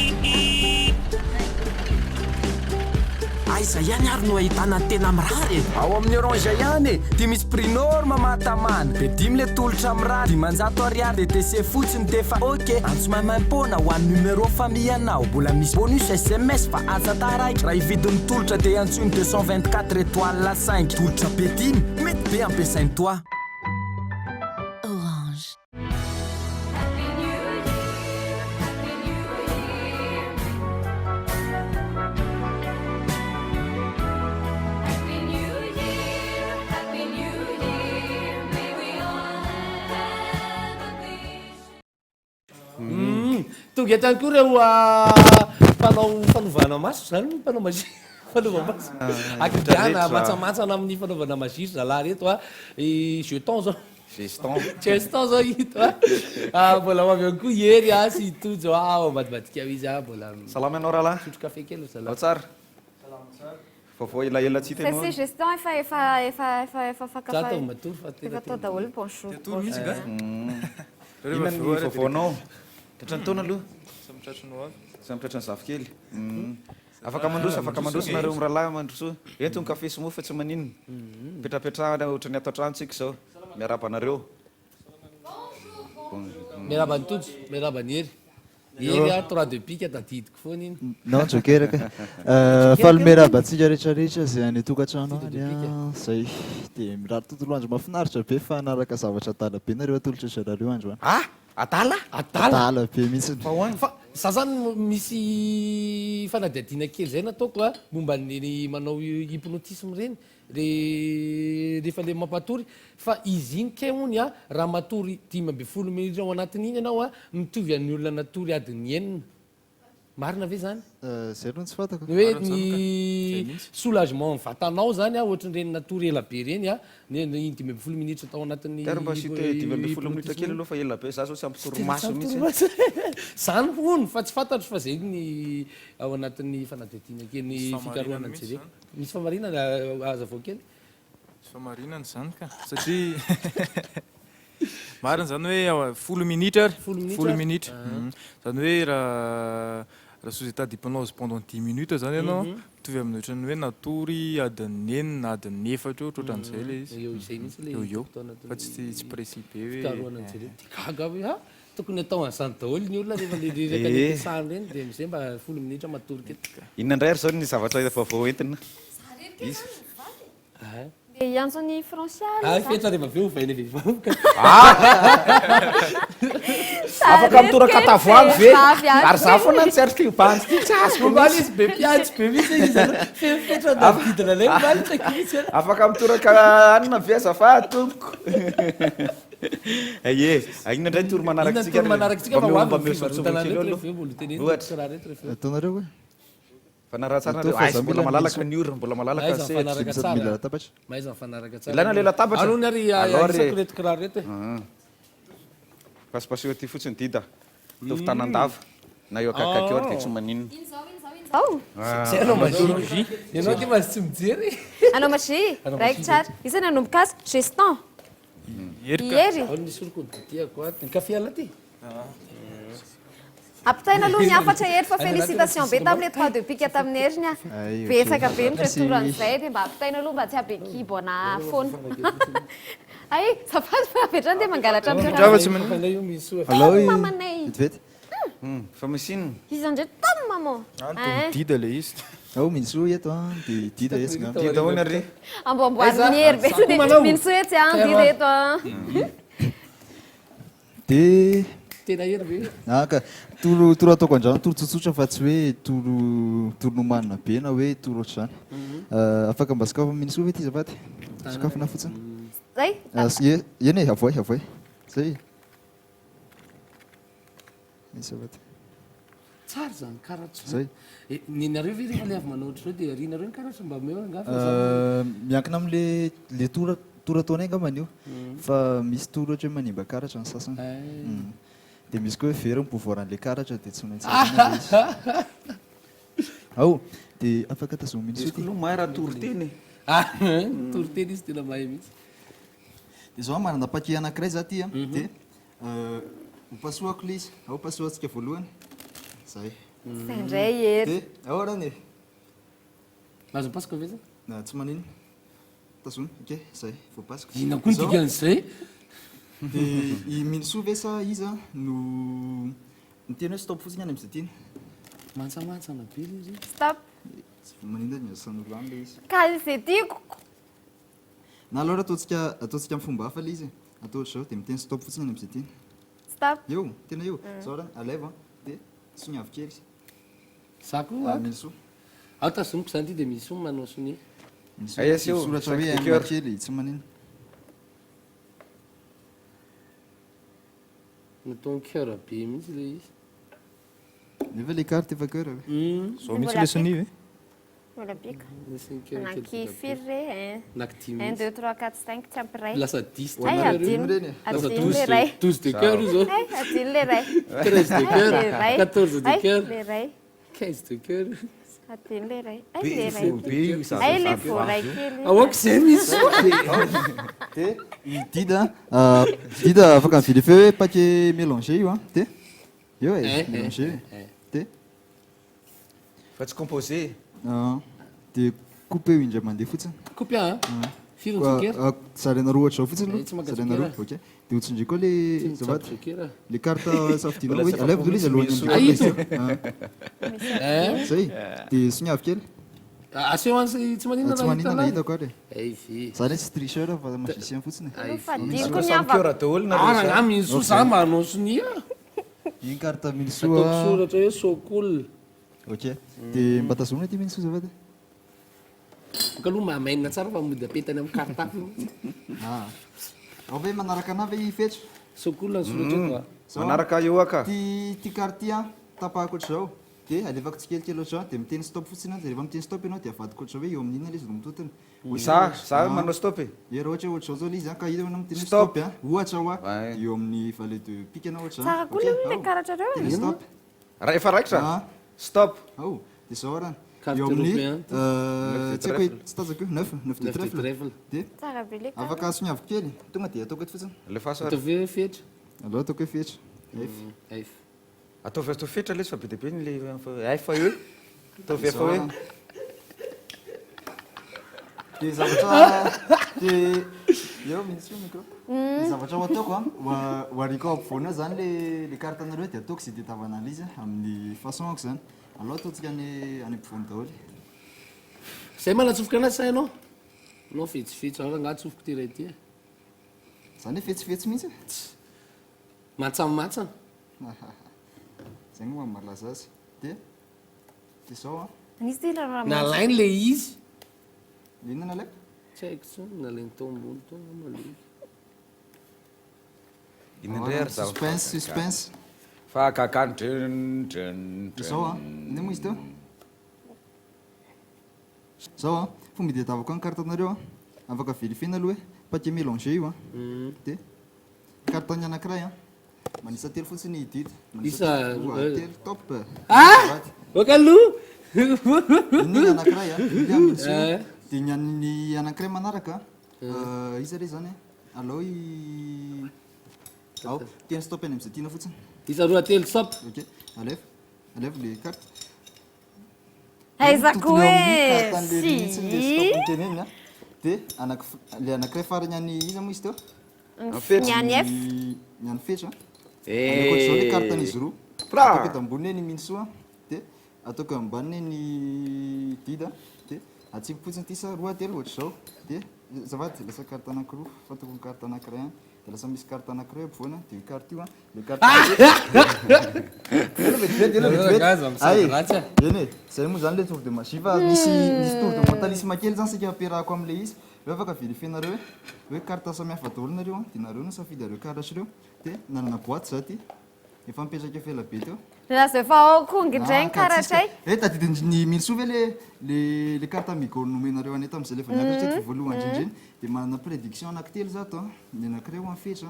Speaker 4: Aiza ihany ary no ahitana tena mirary. Ao amin'ny orange ihany dia misy prix norme mahatamana. Dia dimy le tolotra mirary 500 ariary. Dia TC fotsiny dia fa ok. Antso maimaim-poana ho an'ny numéro familianao. Mbola misy bonus SMS fa aza taraiky. Raha hividin'ny tolotra dia antsony 224 étoiles 5. Tolotra be dimy mety be ampiasainy toa. Orange.
Speaker 5: Tonga eto koa ireo mpanao fanovana maso zany mpanao magie fanaovana maso akidiana matsamantsana amin'ny fanaovana magie zalahy reto jeton zao geston zao hito mbola avy ihany koa hery sy tojo ambadibadika izy mbola
Speaker 7: salama ianao rahalahy
Speaker 5: sotro kafe kely
Speaker 7: ao tsara vaovao elaela tsy
Speaker 6: C'est ces gestions efa
Speaker 5: fatao matory fa
Speaker 6: efa tao daholo bonjour.
Speaker 7: inona ny vaovaonao tratrany taona aloha samitratrany zavokely afaka mandroso nareo mirahalahy mandroso ento ny kafe sy mofa tsy maninona petrapetrahana ohatrany atao trantsika zao miarabanareo
Speaker 5: miarabany tojo miarabany hery hery 3 de pique tadidiko foana iny
Speaker 13: non jokeraka faly miarabantsika rehetrarehetra zay any tokantrano any zay dia mirary tontolo andro mahafinaritra be fa naraka zavatra adala be nareo atolotra zarareo andro any adala be mihitsy
Speaker 5: fa za zany misy fanadihadiana kely zay nataoko momba ny manao hypnotisme reny rehefa le mampatory fa izy iny ke hony raha matory 10 minitra ao anatin'iny ianao mitovy amin'ny olona natory adiny enina marina ve zany
Speaker 13: zay aloha tsy fantako
Speaker 5: hoe ny soulagement vatanao zany ohatran'ireny natory ela be reny ny 10 minitra tao anatin'ny
Speaker 7: tero mba sy te 10 minitra kely aloha fa ela be za zao tsy ampitoromaso mihitsy
Speaker 5: zany hony fa tsy fantatro fa zay ny ao anatin'ny fanadihadiana kely ny fikarohana ny jereko misy famarinana aza vao kely
Speaker 14: tsy famarinana zany ka satria marina zany hoe 10 minitra zany hoe raha sous état d'hypnose pendant 10 minutes zany ianao mitovy amin'ny ohatrany hoe natory adiny enina adiny efatra ohatran'izay le izy eo fa tsy précis be hoe
Speaker 5: fikarohana ny jereko gaga hoe tokony atao an'izany daholo ny olona rehefa le reraka lesany reny dia amizay mba 10 minitra matory ketika
Speaker 7: inona indray ary zao ny zavatra vaovao entina izy
Speaker 6: Dia Anthony Franciale.
Speaker 5: Fetra rehefa avy eo vaina vehivavy.
Speaker 7: Afaka mitoraka tavoahangy ve? Ary za foana tsy ary kibantsy ty tsy azoko
Speaker 5: mihitsy. Izy be piatsy be mihitsy izy. Fetra Davidina lay mbaly tsy mihitsy.
Speaker 7: Afaka mitoraka anina ve azafady tompoko. Aye, inona indray toro manarakatsika
Speaker 5: mba mihosotsovona kely aloha.
Speaker 13: Ataonareo hoe?
Speaker 7: Fanaratsara mbola malalaka ny ora mbola malalaka
Speaker 5: mila latabatra maiza mifanaraka tsara
Speaker 7: ilana le latabatra
Speaker 5: alony ary isako reto kiraro reto
Speaker 7: pasipasio ty fotsiny dida tovy tanandava na eo akakaka eo dia tsy maninona
Speaker 6: zay
Speaker 5: anao magie ianao ty mazy tsy mijery
Speaker 6: anao magie raiky tsara isany anomboka azy geston hery
Speaker 5: nisy oloko nydidiako ny kafe ala ty
Speaker 6: apitaina aloha ny afatra hery fa félicitation be tamin'ny 3 de pique tamin'ny heriny betsaka be ny retoran'izay dia mba apitaina aloha mba tsy aby kibo ana foana ay safady fa avetrany dia mangalatra mamanay
Speaker 7: fa misinona
Speaker 6: izy andray tam maman
Speaker 14: dida le izy
Speaker 13: ao minso eto dia dida esika
Speaker 7: dida hoana ry
Speaker 6: amboamboariny hery be dia minso etsy dida eto
Speaker 13: dia
Speaker 5: tena hery be
Speaker 13: aka toro ataoko andrano toro tsotsotra fa tsy hoe toro nomanina be na hoe toro ohatr'izany afaka mba sakafa minso ve ty zafady sakafona fotsiny
Speaker 6: zay
Speaker 13: eny e avoay zay zafady
Speaker 5: tsara zany karatra
Speaker 13: Zay.
Speaker 5: ninareo ve rehefa le avy manaotry reo dia rinareo ny karatra mba meo angafa
Speaker 13: miankina am'le tora ataony angambany io fa misy tora ohatra hoe manimba karatra ny sasany dia misy koa hoe very mipovoaran'le karatra dia tsy maintsy izy ao dia afaka tazominy
Speaker 7: izy koa mahay raha toriteny
Speaker 5: toriteny izy tena mahay mihitsy
Speaker 13: dia zao manana paquet anankiray za ty a dia hopasohako le izy ao pasohantsika voalohany zay
Speaker 6: Zay indray ery
Speaker 13: dia ao arany
Speaker 5: azo mipasika ve zany
Speaker 13: na tsy manino tazony ok zay voapasika
Speaker 5: ina koa dikan'izay
Speaker 13: dia i minisoa ve sa iza no niteny hoe stop fotsiny any am'izay tiany
Speaker 5: mantsamantsana be le izy
Speaker 6: stop
Speaker 13: tsy manindra miasan'olo any le izy
Speaker 6: ka izay tiako
Speaker 13: na aloha ataontsika amin'ny fomba hafa le izy atao ohatr' zao dia miteny stop fotsiny any am'izay tiany
Speaker 6: stop
Speaker 13: eo tena eo zao rany aleva dia soniavy kely izy
Speaker 5: za koa
Speaker 13: minisoa
Speaker 5: ao tazomiko zany ty dia misy o manao sony
Speaker 13: soratra hoe aima kely tsy manino
Speaker 5: natao cœur be mihitsy le izy
Speaker 13: nefa le carte efa cœur
Speaker 14: zao mihitsy lesony ve
Speaker 6: mbola bika
Speaker 5: Lesson
Speaker 6: anankifiry re
Speaker 5: nakdimy
Speaker 6: 1 2 3 4 5 tsy ampy ray
Speaker 5: lasa 10
Speaker 6: ay adino le ray
Speaker 5: 12 de cœur io zao
Speaker 6: ay adino le ray
Speaker 5: 13 de cœur
Speaker 6: le ray
Speaker 5: 14 de
Speaker 6: ay
Speaker 5: cœur
Speaker 6: le ray
Speaker 5: 15 de cœur
Speaker 6: adino le ray ay le ray ay le fo ray kely
Speaker 5: aoako zay misy
Speaker 13: dia dida afaka mividy feo hoe paquet mélangé io a dia eo e mélangé dia
Speaker 7: fa tsy composé
Speaker 13: dia coupe eo indray mandeha fotsiny
Speaker 5: coupe fironjekera
Speaker 13: zarena roa ohatra zao fotsiny
Speaker 5: tsy maka
Speaker 13: zarena roa ok dia hotsindray koa le zavatra
Speaker 5: jokera
Speaker 13: le carte safidinao hoe aleva dolo izy alohan'ny zay dia soniavy kely
Speaker 5: aseo ansy tsy manina
Speaker 13: tsy manina na hitako ary
Speaker 5: ay
Speaker 13: zany hoe tsy tricheur fa magicien fotsiny
Speaker 6: fadiko miavaka
Speaker 5: na minso za manao sonia
Speaker 13: iny carte
Speaker 5: ataoko
Speaker 13: minisoa
Speaker 5: soratra hoe sokol
Speaker 13: ok dia mba tazomina ty minisoa zavady
Speaker 5: ka aloha mahamainina tsara fa mody apetany amin'ny kartafy
Speaker 13: ao ve manaraka ana ve ifetra
Speaker 5: sokol ny soratra
Speaker 7: manaraka eo aka
Speaker 13: ty carte ty a tapahako ohatr' zao dia alevako tsikelikely ohatr' zao dia miteny stop fotsiny dia rehefa miteny stop ianao dia avadiko ohatr' zao hoe eo amin'inona le izy no mitotony
Speaker 7: za manao stop e
Speaker 13: raha ohatra ohatr' zao zao le izy ka hita hoe miteny stop a ohatra ao a eo amin'ny valet de pique anao ohatr'
Speaker 6: tsara koa le karatra reo
Speaker 13: stop
Speaker 7: raha efa raikitra stop
Speaker 13: ao dia zao arany eo amin'ny tsy haiko hoe tsy tazako io 9 de trèfle dia
Speaker 6: tsara be le
Speaker 13: afaka soniaviko kely tonga dia ataoko eto fotsiny
Speaker 5: ataovy hoe fetra
Speaker 13: aloha ataoko hoe fetra
Speaker 5: f
Speaker 7: ataovy atao fetra le izy fa be dia be le ay fa eo ataovy efa hoe
Speaker 13: dia zavatra dia eo minisy micro dia zavatra ho ataoko ho ariko ao ampovoana zany le carte anareo dia ataoko zay tadiavana an'le izy amin'ny façon ako zany aloha ataontsika any ampovoany daholo
Speaker 5: zay manatsofoka anazy sa ianao anao fetsifetsy ao nga tsofoko ty ray ty
Speaker 13: zany hoe fetsifetsy mihitsy
Speaker 5: matsamatsana
Speaker 13: zay moa malaza azy dia zao a
Speaker 6: nisy ty raha
Speaker 5: nalainy le izy
Speaker 13: inona nalaiko
Speaker 5: tsy haiko tsony nalainy tao ambony tao maley
Speaker 7: inindray ary
Speaker 13: suspense
Speaker 7: fa kakany
Speaker 13: zao a ine moa izy teo zao a fomba idetavako any carte anareo a afaka vérifina aloha hoe paquet mélangé io a dia carte any anankiray a manisa telo fotsiny dita
Speaker 5: isa
Speaker 13: telo top
Speaker 5: oka aloha
Speaker 13: ininy anankiray a amin'inso dia ny an'ny anankiray manaraka iza re zany alao ao teny stop any am'izay tiana fotsiny
Speaker 5: isa roa telo stop
Speaker 13: ok aleva le carte
Speaker 6: aizako hoe
Speaker 13: teneny a dia le anankiray farany any iza moa izy teo
Speaker 6: nyany f
Speaker 13: ny any fetra anaoko ohatr'zao le carte an'izy roa ataoko eto ambony eny minisoa dia ataoko ambaniny eny dida dia atsiko fotsiny ty sa roa telo ohatr' zao dia zavady lasa carte anankiroa fataoko ny carte anankiray any dia lasa misy carte anankiray ampovoana dia carte io a le carte eny e zay moa zany le tour de magie fa misy tour de mentalisme kely zany sika ampiarahako am'le izy eo afaka vérifienareo hoe carte samihafa daholo nareo a dia nareo no safidy areo karatra ireo dia nanana boîte za ty efa mipetraka efela be teo
Speaker 6: Raha efa kongidrainy karatray.
Speaker 13: Tadidiny ny Minso ve le carte amigo nomenareo any eto am'izay le niakatra voalohany indrindriny dia manana prédiction anankitelo za to ny anankiray ho anfetra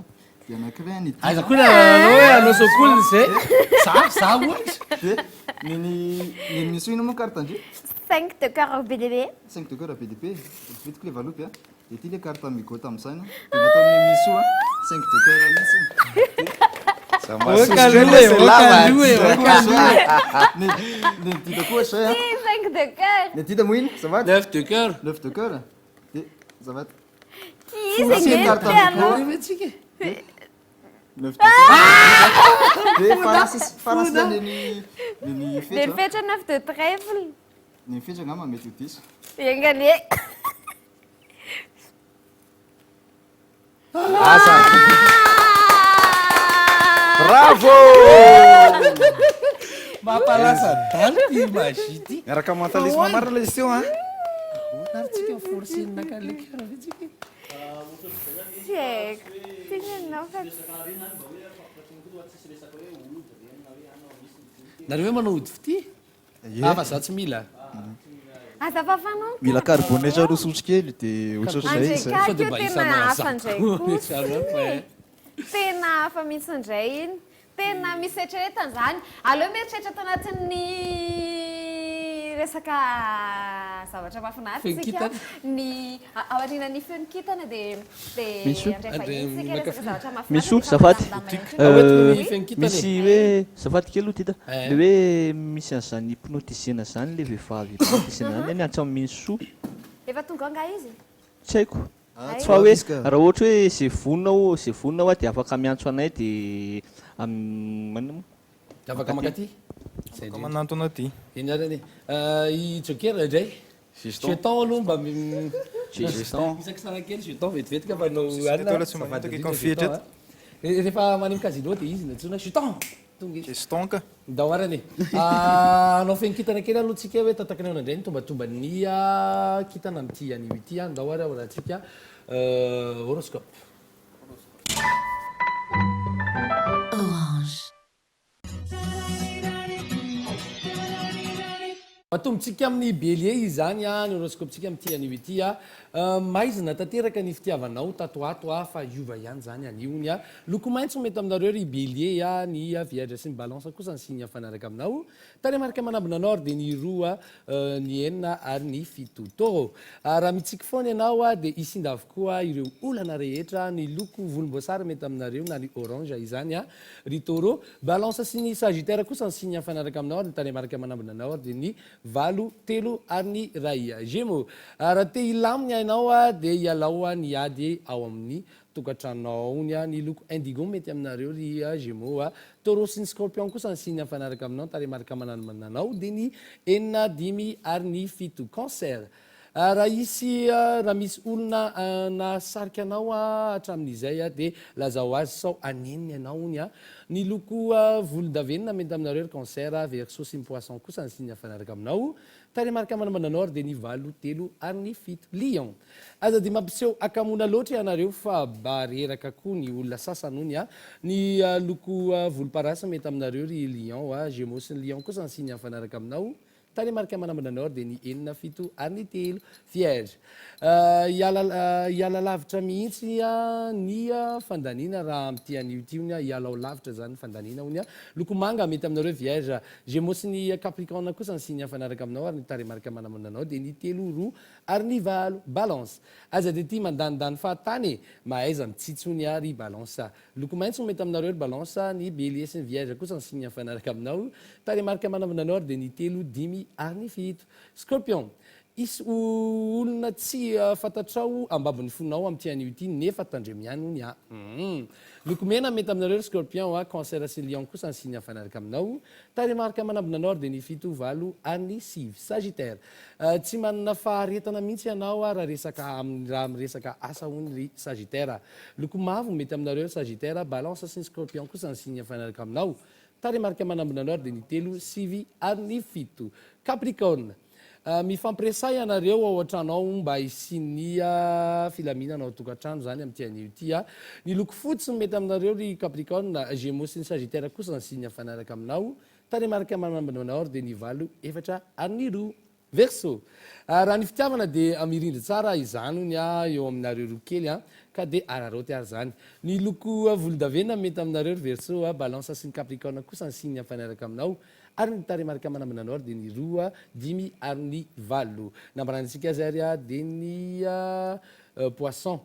Speaker 13: dia anankiray ny
Speaker 5: aiza koa nanao hoe anao sokoliny zay za ohatra
Speaker 13: dia ny Minso ino moa carte andry
Speaker 6: 5 de cœur BDP
Speaker 13: 5 de cœur BDP vitiko le valopy a dia ty le carte amigo tamin'izany dia natao amin'ny Minso a 5 de cœur mihitsy ny dita koa zay a
Speaker 6: 5 de cœur
Speaker 13: ny dita moa ino zavaty
Speaker 5: 9 de cœur
Speaker 13: 9 de cœur dia zavaty
Speaker 6: carte amigo
Speaker 5: tsika
Speaker 13: 9 de cœur dia farasy ny
Speaker 6: le fetra 9 de trèfle
Speaker 13: ny fetra ngamba mety ho diso
Speaker 6: engane
Speaker 7: Bravo!
Speaker 5: Mampalaza daly ty magie ty.
Speaker 7: Miaraka mentalisme marina ilay izy teo a.
Speaker 5: Naritsika forcé nakale kara ve tsika.
Speaker 6: Tsy haiko. Tinanao fa
Speaker 5: nareo hoe manao ody fity? Fa za tsy mila.
Speaker 6: azafafanao
Speaker 13: mila carbonetra ro sotro kely dia ohatr'ohatr'izay izy
Speaker 6: Andreka io tena hafa indray kosa tena hafa mihitsy indray iny tena misy eritreretana zany aleo mieritreritra tao anatin'ny resaka zavatra mahafinaritsika ny ao aorianan'ny feon-kintana dia
Speaker 15: Miso zafady misy hoe zafady kely ity le hoe misy an'izany hypnotisena zany le vehivavy hypnotisena zany antsoina Miso
Speaker 6: efa tonga anga izy
Speaker 15: tsy haiko fa hoe raha ohatra hoe zay vonona dia afaka miantso anay dia
Speaker 5: afaka makaty
Speaker 14: mananto anaty
Speaker 5: iny arany i joker indray jeton aloha mba isaky sarakely jeton vetivetika fa nao rehefa manim casino dia izy natsona jeton
Speaker 14: gestonka
Speaker 5: daoarany anao fenkitana kely aloha tsika hoe tatakany ao indray ny tombatomba nia kitana amity anio ity a daoary ao raha tsika horoscope matombotsika amin'ny bélier izany a ny horoscope-tsika amin'ity anio ity a maizina tanteraka ny fitiavanao tatoato a fa iova ihany zany aniony a loko maintso mety aminareo ry bélier a ny vierge sy ny balance kosa ny signe fanaraka aminao tany marika manambina nord dia ny roa ny enina ary ny fito taureau raha mitsiky foana ianao a dia isinda avokoa ireo olana rehetra ny loko volomboasary mety aminareo na ny orange izany a ry taureau balance sy ny sagittaire kosa ny signe fanaraka aminao ny tany marika manambina nord dia ny valo telo ary ny ray gémeaux raha te hilaminy ainao a dia ialao a ny ady ao amin'ny tokantranao ony a ny loko indigo mety aminareo ry gémeaux a taureau sy ny scorpion kosa ny signe fanaraka aminao tany marika mananao dia ny enina dimy ary ny fito cancer raha misy olona nasarika anao hatramin'izay a dia lazao azy sao aneniny ianao ony a ny loko volondavenina mety aminareo ry cancer verseau sy ny poisson kosa ny signe fanaraka aminao tany marika manambana nord dia ny valo telo ary ny fito lion aza dia mampiseho akamona loatra ianareo fa bareraka koa ny olona sasany ony a ny loko volomparasy mety aminareo ry lion gémeaux sy ny lion kosa ny signe fanaraka aminao tany marika manambana nord dia ny enina fito ary ny telo vierge hiala lavitra mihitsy ny fandanina raha amity anio ty ony hialao lavitra zany fandanina ony a loko manga mety aminareo vierge gémeaux sy ny capricorne kosa ny signe fanaraka aminao ary ny tany marika manamananao dia ny telo roa ary ny valo balance aza dia ty mandanindany fahatany mahaiza mitsitsy ony ary balance loko maintso mety aminareo ry balance ny bélier sy ny vierge kosa ny signe fanaraka aminao tany marika manamananao dia ny telo dimy ary ny fito scorpion isy olona tsy fantatrao ambabon'ny fonao amin'ity anio ity nefa tandremiany ony a loko mena mety aminareo ry scorpion cancer sy lion kosa ny signe fanaraka aminao tany marika manambina nord dia ny fito valo ary ny sivy sagittaire tsy manana faharetana mihitsy ianao raha miresaka asa ony ry sagittaire loko mavo mety aminareo sagittaire balance sy ny scorpion kosa ny signe fanaraka aminao tany marika manambina nord dia ny telo sivy ary ny fito capricorne mifampiresay ianareo ao an-tranao mba hisinia filaminana ao tokantrano zany amin'ity anio ity ny loko fotsy mety aminareo ry capricorne gémeaux sy ny sagittaire kosa ny signe fanaraka aminao taremarika manambana or dia ny valo efatra ary ny roa verso raha ny fitiavana dia amirindry tsara izany ony a eo aminareo roa kely a ka dia araroty ary zany ny loko volondavenona mety aminareo verso a balance sy ny capricorne kosa ny signe mifanaraka aminao ary ny taremarika manambana anao dia ny roa dimy ary ny valo nambarantsika azy ary a dia ny poisson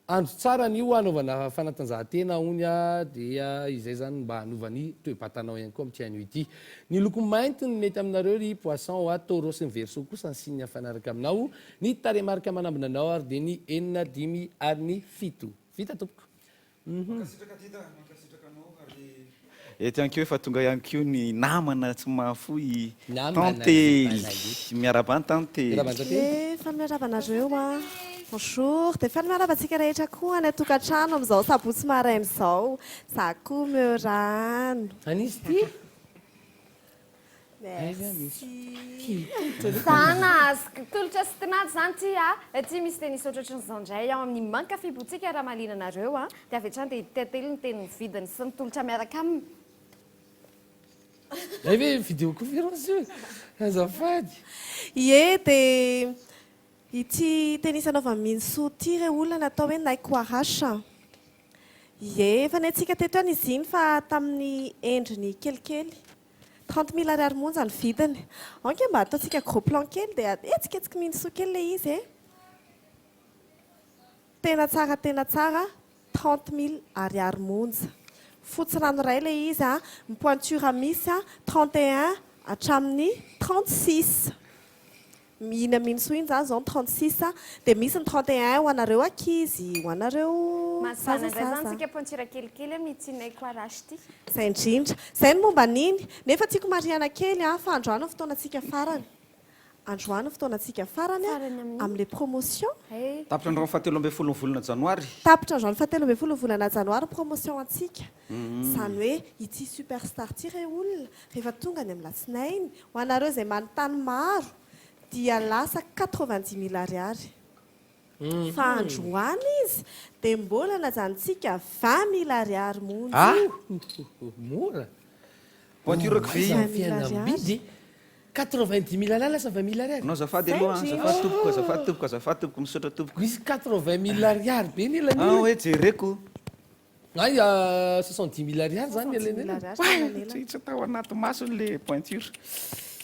Speaker 5: andro tsara ny io anaovana fanatanjahantena ony a dia izay zany mba hanovany toe-batanao ihany koa amitianio ity ny loko mainty ny mety aminareo ny poisson a taureau sy ny verso kosa ny signe mifanaraka aminao ny taremarika manambana anao ary dia ny enina dimy ary ny fito vita tompoko
Speaker 7: ety ihany keo efa tonga ihany keo ny namana tsy mahafoy tantely miarabany tantely
Speaker 12: fa miarabanareo a bonjour dia fa miarabantsika rehetra koa ny tokantrano amin'izao sabotsy maraina izao za koa meo rano
Speaker 5: anisy ty
Speaker 6: sana tolotra sy tinaty zany ty a ty misy tenisy ohatratran'izao indray ao amin'ny mankafy botsika raha malina anareo a dia avy hatrany dia tetely ny teny ny vidiny sy ny tolotra miaraka aminy
Speaker 5: ve vidéo conférence io azafady
Speaker 12: ie dia ity tenisy anaova minso ty re olona natao hoe naikoarasha ie efa ny antsika teto any izy iny fa tamin'ny endriny kelikely 30 000 ariary monja ny vidiny anke mba ataontsika gros plan kely dia etsiketsika minso kely le izy e tena tsara 30 000 ariary monja fotsy rano ray le izy a mipointure misy a 31 hatramin'ny 36 mihina minso iny zany zao ny 36 dia misy ny 31 ho anareo ankizy ho anareo
Speaker 6: mazana indray zany tsika pointure kelikely mitsinayko arasy ty
Speaker 12: zay indrindra zay ny momba an'iny nefa tiako mariana kely a fa androany ny fotoanantsika farany androany ny fotoanantsika farany amin'le promotion
Speaker 7: tapitra androany fahatelo ambe folo volana janoary
Speaker 12: tapitra androany fahatelo ambe folo volana janoary promotion antsika zany hoe ity superstar ty re olona rehefa tonga ny amin'ny latsinainy ho anareo izay manontany maro dia lasa 90 000 ariary fa androany izy dia mbola najanontsika 20 000 ariary monja
Speaker 5: mora
Speaker 7: pointure
Speaker 5: fianambidy 90 000 ala lasa 20 000 ariary
Speaker 7: anao zafady aloha zafady tompoko misaotra tompoko
Speaker 5: misy 80 000 ariary be ny elany
Speaker 7: hoe jereko
Speaker 5: ay 70 000 ariary zany
Speaker 7: tsy atao anaty masony le pointure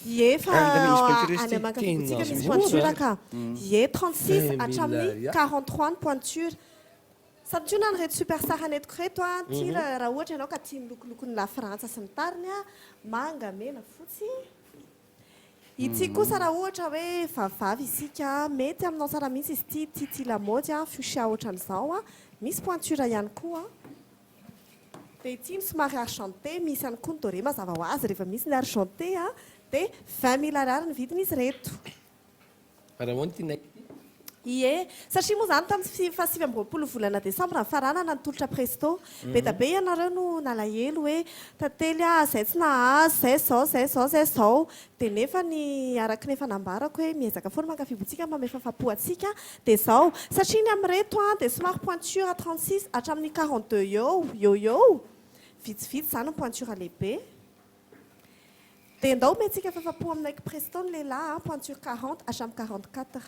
Speaker 12: ie fa any amankafibotsika misy pointure ka ie 36 hatramin'ny 43 ny pointure satria na ny reto superstar anetiko reto a ty raha ohatra ianao ka tia milokolokon'ny la frantsa sy ny tariny a manga mena fotsy ity kosa raha ohatra hoe vavavy isika mety aminao tsara mihitsy izy ty tity lamody a fuchsia ohatran'izao a misy pointure ihany koa dia ity ny somary argenté misy ihany koa ny doré mazava ho azy rehefa misy ny argenté a dia 20 000 ariary ny vidiny izy reto
Speaker 5: raha hoany tinay
Speaker 12: ie satria moa zany tamin'ny fa 7 volana desambra ny faranana ny tolotra presto be da be ianareo no nalahelo hoe tantely a zay tsy nahazo zay zao dia nefa ny araky nefa nambarako hoe miezaka foana mankafibotsika mba mefafapo atsika dia zao satria ny amin'ny reto a dia somary pointure 36 hatramin'ny 42 eo vitsivitsy zany ny pointure lehibe dia ndao metsika fafapo aminaiky presto ny lehilahy pointure 40 hatramin'ny 44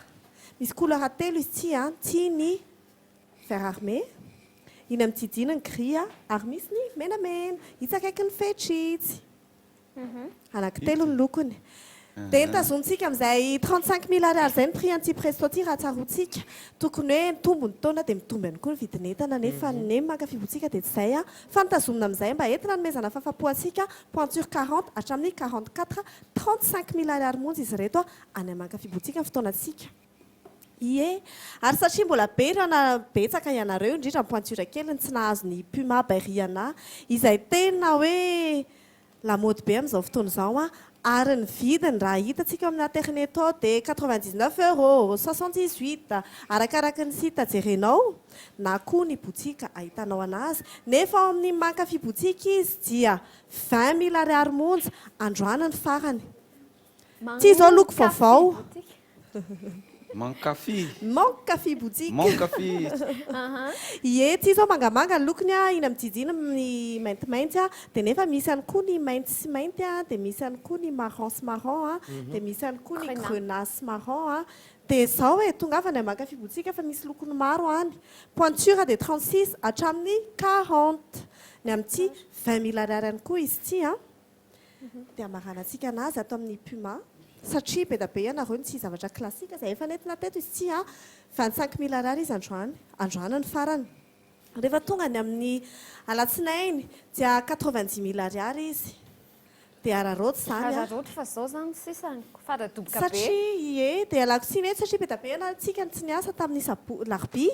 Speaker 12: misy couleur telo izy ty a ty ny vert armé iny amitidina ny gris ary misy ny menamena itsakaiky ny fetritsy anankitelo ny lokony dia nitazontsika amin'izay 35 000 ariary zay ny prix anty presto ty raha tsarotsika tokony hoe mitombo ny taona dia mitombo ihany koa ny vidinentana nefa ny mankafibotsika dia tsy zay a fa nitazomina amin'izay mba entina nomezana fahafapoantsika pointure 40 hatramin'ny 44 35 000 ariary monja izy reto a any mankafibotsika ny fotoanatsika ie ary satria mbola be rana betsaka ianareo indrindra ny pointure kely ny tsy nahazo ny puma bariana izay tena hoe lamody be amin'izao fotoana izao a ary ny vidiny raha hitatsika amin'ny internet ao dia 99 € 78 arakaraka ny sita jerenao na koa ny botsika ahitanao anazy nefa ao amin'ny mankafy botsika izy dia 20 000 ariary monja androany ny farany ty izao loko vaovao
Speaker 7: mankafy
Speaker 12: botsika
Speaker 7: mankafy
Speaker 12: ie ty zao mangamanga ny lokony a iny amijijina ny maintimainty a dia nefa misy ihany koa ny mainty sy mainty a dia misy ihany koa ny marron sy marron a dia misy ihany koa ny grenat sy marron a dia zao hoe tonga avany mankafy botsika fa misy lokony maro any pointure de 36 hatramin'ny 40 ny amin'ity 20 000 ariary ihany koa izy ty a dia amaranantsika anazy atao amin'ny puma satria be da be ianareo ny tsy zavatra klasika izay efa nentina teto izy ty a 25 000 ariary izy androany ny farany rehefa tonga ny amin'ny alatsinainy dia 90 000 ariary izy dia araroty zany
Speaker 6: araroty fa zao zany sisany faradoboka be
Speaker 12: satria dia alakotsiny ety satria be da be ianaretsika ny tsy niasa tamin'ny larbi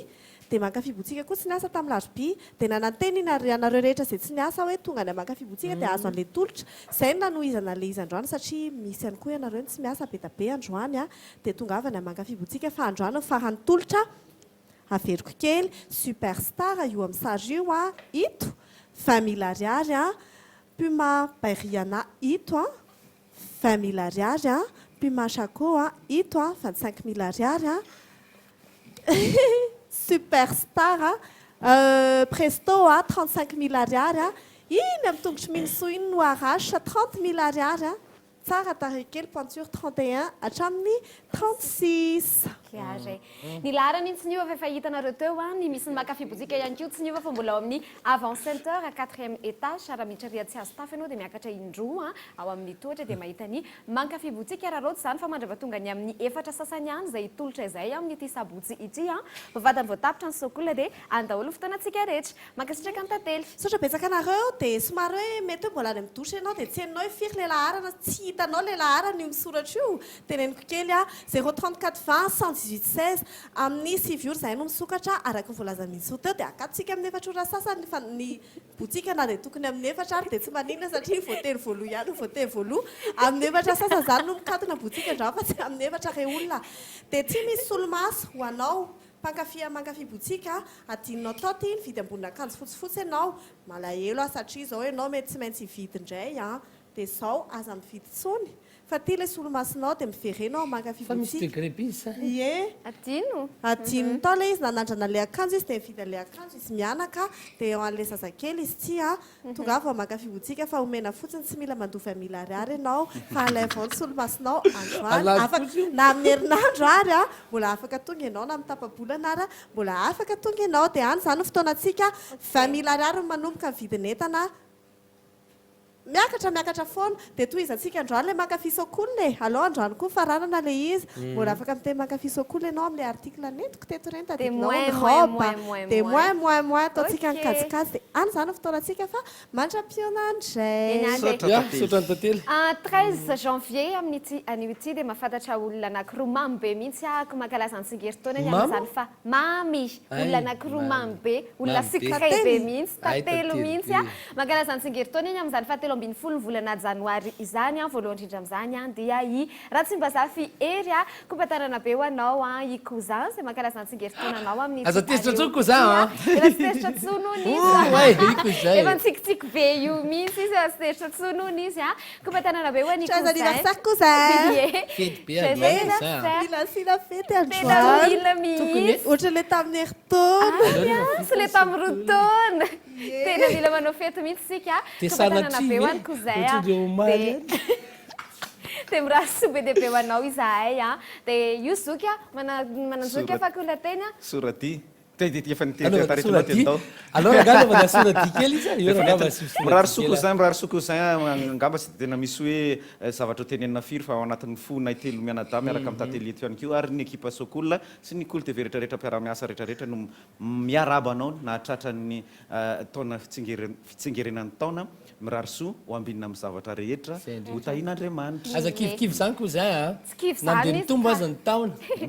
Speaker 12: dia mankafy botsika koa tsy niasa tamin'ny larbi dia nananteny ianareo rehetra izay tsy niasa hoe tonga ny mankafy botsika dia azo an'ilay tolotra izay no nanohizana le izy androany satria misy ihany koa ianareo ny tsy miasa be da be androany a dia tonga avany mankafy botsika fa androany ny farany tolotra averiko kely superstar io amin'ny sary io a ito 20 000 ariary a Puma Bairiana ito a 20 000 ariary a Puma Chaco a ito a 25 000 ariary a Superstar a Presto a 35 000 ariary a iny amin'ny tongotry miniso iny no arasha 30 000 ariary a tsara tarekely pointure 31 hatramin'ny 36
Speaker 6: ny lahara mintsy niova fa efa hitanareo teo a ny misy ny mankafy botsika ihany koa tsy niova fa mbola ao amin'ny avant center 4e étage raha miditra riatsy azo tafy ianao dia miakatra indroa ao amin'ny tohatra dia mahita ny mankafy botsika araroty zany fa mandrava tonga ny amin'ny efatra sasany any izay tolotra izay amin'ity sabotsy ity a vavadany voatapitra ny sokola dia andaholo fotoanantsika rehetra mankasitraka ny tantely
Speaker 12: sotra betsaka anareo dia somary hoe mety hoe mbola any amin'ny dosy ianao dia tsy hainao hoe firy le laharana tsy hitanao le laharana io misoratra io teneniko kely a 034 20 118 16 amin'ny 7 ora izay no misokatra araky ny voalazany mihitsy ho teo dia akatsika amin'ny efatra ora sasany fa ny botsika na dia tokony amin'ny efatra ary dia tsy maninona satria voatery voaloha ihany voatery voaloha amin'ny efatra sasany zany no mikatona botsika andra fa tsy amin'ny efatra re olona dia tsy misy solomaso ho anao mankafy botsika adinonao tao ty ny vidy ambonina akanjo fotsifotsy ianao malahelo a satria zao ianao mety tsy maintsy hividy indray a dia zao aza mividy tsony fa ty le solomasonao dia miverenao mankafy
Speaker 5: fa misy degré bis
Speaker 12: ie adino tao le izy nanandrana le akanjo izy dia mividy le akanjo izy mianaka dia eo an'le zazakely izy ty a tonga avy mankafy botsika fa omena fotsiny tsy mila mandoa 20 000 ariary ianao fa alaivao ny solomasonao androany na amin'ny herinandro ary a mbola afaka tonga ianao na amin'ny tapabolana ary mbola afaka tonga ianao dia any zany fotoanantsika 20 000 ariary manomboka ny vidin'entana miakatra foana dia toy izy antsika androany le mankafy sokolina e aloha androany koa faranana le izy mbola afaka miteny mankafy sokola ianao amin'le article netiko teto reny tadidinao ny robe dia moins ataontsika ny kajikajy dia any zany fotoanantsika fa mandra-pionandray
Speaker 5: sotra ny tantely
Speaker 6: 13 janvier amin'ity anio ity dia mahafantatra olona anankiroa mamy be mihitsy ako mankalaza ny tsingeritaona ny amin'izany fa mamy olona anankiroa mamy be olona secret be mihitsy tatelo mihitsy a mankalaza ny tsingeritaona iny amin'izany fa 17 volana janoary izany a voalohany indrindra amin'izany a dia i raha tsy mba zafy ery a kompatarana be ho anao a i cousin izay mankalaza ny tsingeritaona anao amin'ny
Speaker 5: aza tezitra tsony cousin a
Speaker 6: efa tsy tezitra tsonono izy efa ntsikitsiky be io mihitsy izy efa tsy tezitra tsonono izy a kompatarana be ho any
Speaker 12: cousin fety androany
Speaker 6: mihitsy
Speaker 12: ohatra le tamin'ny heritaona
Speaker 6: sy le tamin'ny rotaona tena mila manao fety mihitsy sika kompatanana be ho any cousin a dia miraso be dia be ho anao izahay a dia io zoky a mananjoky afaka ola teny a
Speaker 7: sorati efa nitetarehetra tao
Speaker 5: alors angamba sorati kely izy
Speaker 7: mirary sokouzin angamba tsy tena misy hoe zavatra tenenina firy fa ao anatin'ny fona telo mianada miaraka amin'ny tantely eto ihany keo ary ny ekipa sokolina sy ny kolite rehetrarehetra mpiara-miasa rehetrarehetra no miarabanao na tratrany taona fitsengerenan'ny taona mirary soa ho ambinina amin'ny zavatra rehetra ho tahin'andriamanitra
Speaker 5: aza kivikivy zany cousin
Speaker 6: tsy kivy
Speaker 5: nandeha mitombo aza ny taona
Speaker 6: tsy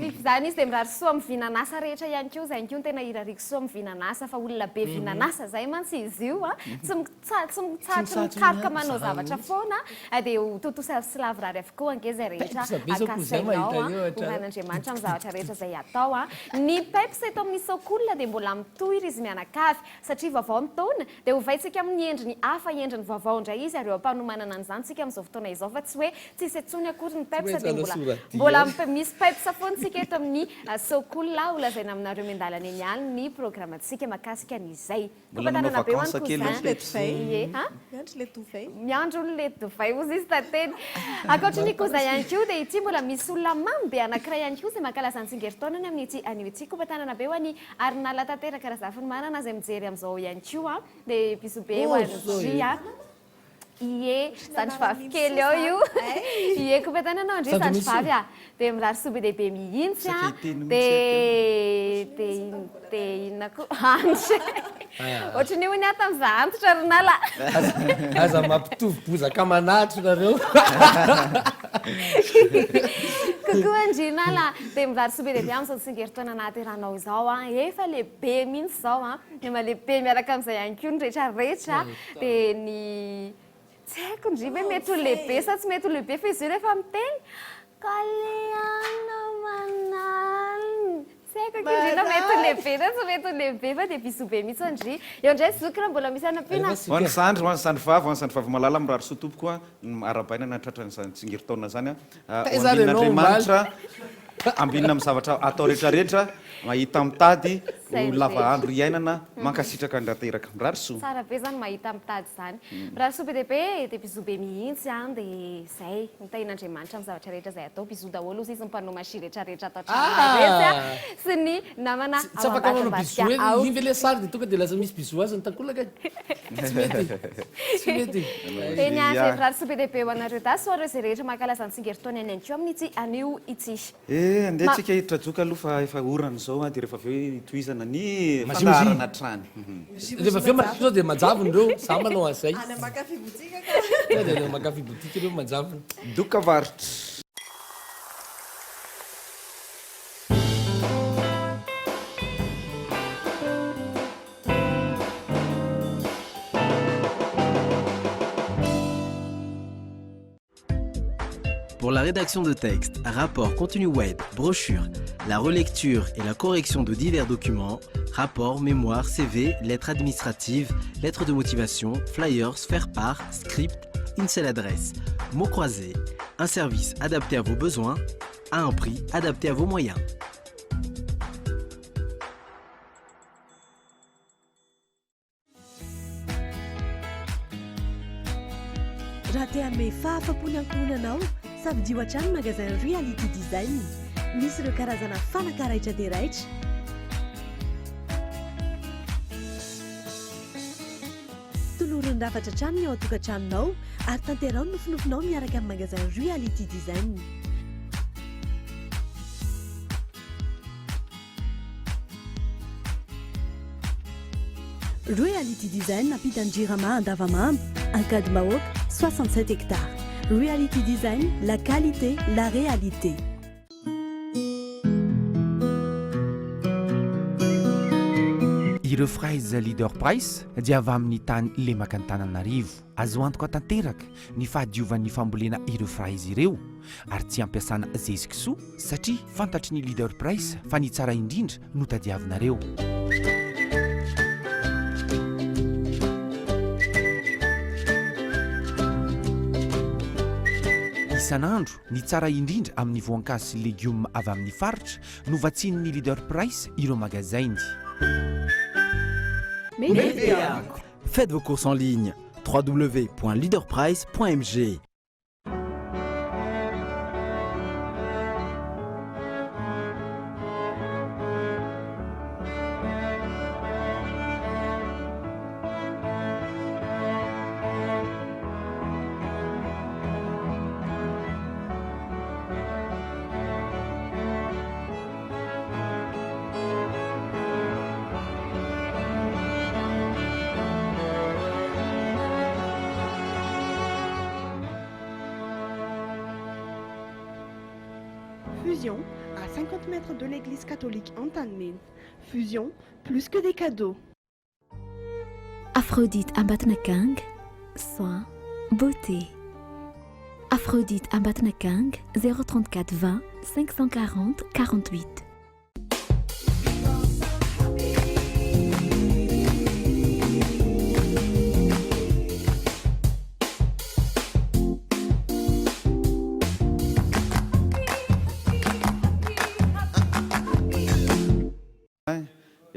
Speaker 6: kivy zany izy dia mirary soa amin'ny vinanasa rehetra ihany ko zay ko tena irarikso mivinanasa fa olona be vinanasa zay mantsy izy io a tsy mitsarika manao zavatra foana dia totosa slavrary avokoa ange zay rehetra akasainao ohan'andriamanitra amin'ny zavatra rehetra zay atao a ny pepsa eto amin'ny sokolona dia mbola mitohiry izy mianakavy satria vaovao mitona dia hovaitsika amin'ny endriny hafa endriny vaovao indray izy ary eo ampanomanana an'izany tsika amin'izao fotoana izao fa tsy hoe tsisy antsony akory ny pepsa dia mbola misy pepsa foana tsika eto amin'ny sokolona holazaina aminareo miandalana eny any ny programantsika mahakasika an'izay kompatanana be hoany miandro olo le dovay ozy izy tateny ankoatrany koza ihany ko dia ity mbola misy olona mamy be anankiray ihany ko zay mankalaza ny tsingeritaonany amin'ity anio ity kompatanana be ho any arinala tanteraka raha zafiny manana zay mijery amin'izao ihany ko a dia piso be ho an'zy a ie zandry vavy kely ao io ie kompatananao andry zandry vavy a dia mirary sobe lehibe mihintsy a dia inona koa antitra ohatrany ho ny ato amin'za antitra rinala
Speaker 5: aza mampitovy bozaka manatry nareo
Speaker 6: kokoa andrinala dia mirary sobe lehibe amin'izao tsingeritaona nahateranao izao a efa lehibe mihitsy izao a dia malehibe miaraka amin'izay ihany koa ny rehetrarehetra dia ny tsy haiko ndribe mety ho lehibe sa tsy mety ho lehibe fa izy io rehefa miteny kaleana manaliny tsy haiko akindrina mety ho lehibe na tsy mety ho lehibe fa dia bisobe mihitsy andry eo indray zoky raha mbola misy anam-pina
Speaker 7: hoany sandry vavy malala mirary sotopo koa arabaina na tratran'izany tsingeritaona zany a ambin'andriamanitra ambinina amin'ny zavatra atao rehetrarehetra mahita mitady lava andro iainana mankasitraka ndrateraka mirary soa
Speaker 6: tsara be zany mahita mitady zany mirary soa be dehibe dia bizobe mihitsy a dia zay mitahin'andriamanitra amin'ny zavatra rehetra zay atao bizo daholo ozy izy mpanao masi rehetrarehetra atao traretsy sy ny namana
Speaker 5: tsy afaka manao bizo hoe iny ve le sary dia tonga dia laza misy bizo azy ny tankolaka tsy mety
Speaker 6: eny a zay mirary soa be dehibe ho anareo da soareo zay rehetra mankalaza ny tsingeritaona any ko amin'ity anio ity
Speaker 7: andeha tsika hiditra joka aloha fa efa orana izao a dia rehefa avy hoe tohizana ny fandaharana trany
Speaker 5: rehefa avy eo mazao dia manjavony reo za manao azay dia makafy botika reo manjavony
Speaker 7: doka varitra
Speaker 16: Pour la rédaction de texte, rapport, contenu web, brochure, la relecture et la correction de divers documents, rapports, mémoires, CV, lettres administratives, lettres de motivation, flyers, faire-part, script, une seule adresse, mots croisés, un service adapté à vos besoins, à un prix adapté à vos moyens.
Speaker 17: Samedi Wachan magasin Reality Design. Misy ireo karazana fanaka-raitra dia raitra. Toloron'ny rafatra trano ny ao an-tokantranonao ary tanterao ny nofinofinao miaraka amin'ny magasin Reality Design. Reality Design napita ny Jirama Andavamamba, Ankady Mahoaka, 67 hectares. Reality Design, la qualité, la réalité.
Speaker 18: Ireo fraiza leader price dia avy amin'ny tany lemaka ny Tananarivo. Azo antoka tanteraka ny fahadiovan'ny fambolena ireo fraizy ireo ary tsy ampiasana zezikisoa satria fantatry ny leader price fa ny tsara indrindra no tadiavinareo. Isan'andro ny tsara indrindra amin'ny voankazo sy légumes avy amin'ny faritra no vatsinin'ny leader price ireo magazainy.
Speaker 16: Faites vos courses en ligne www.leaderprice.mg.
Speaker 17: Fusion, à 50 mètres de l'église catholique Antanmin. Fusion, plus que des cadeaux.
Speaker 2: Aphrodite Ambatnakang, soin, beauté. Aphrodite Ambatnakang, 034 20 540 48.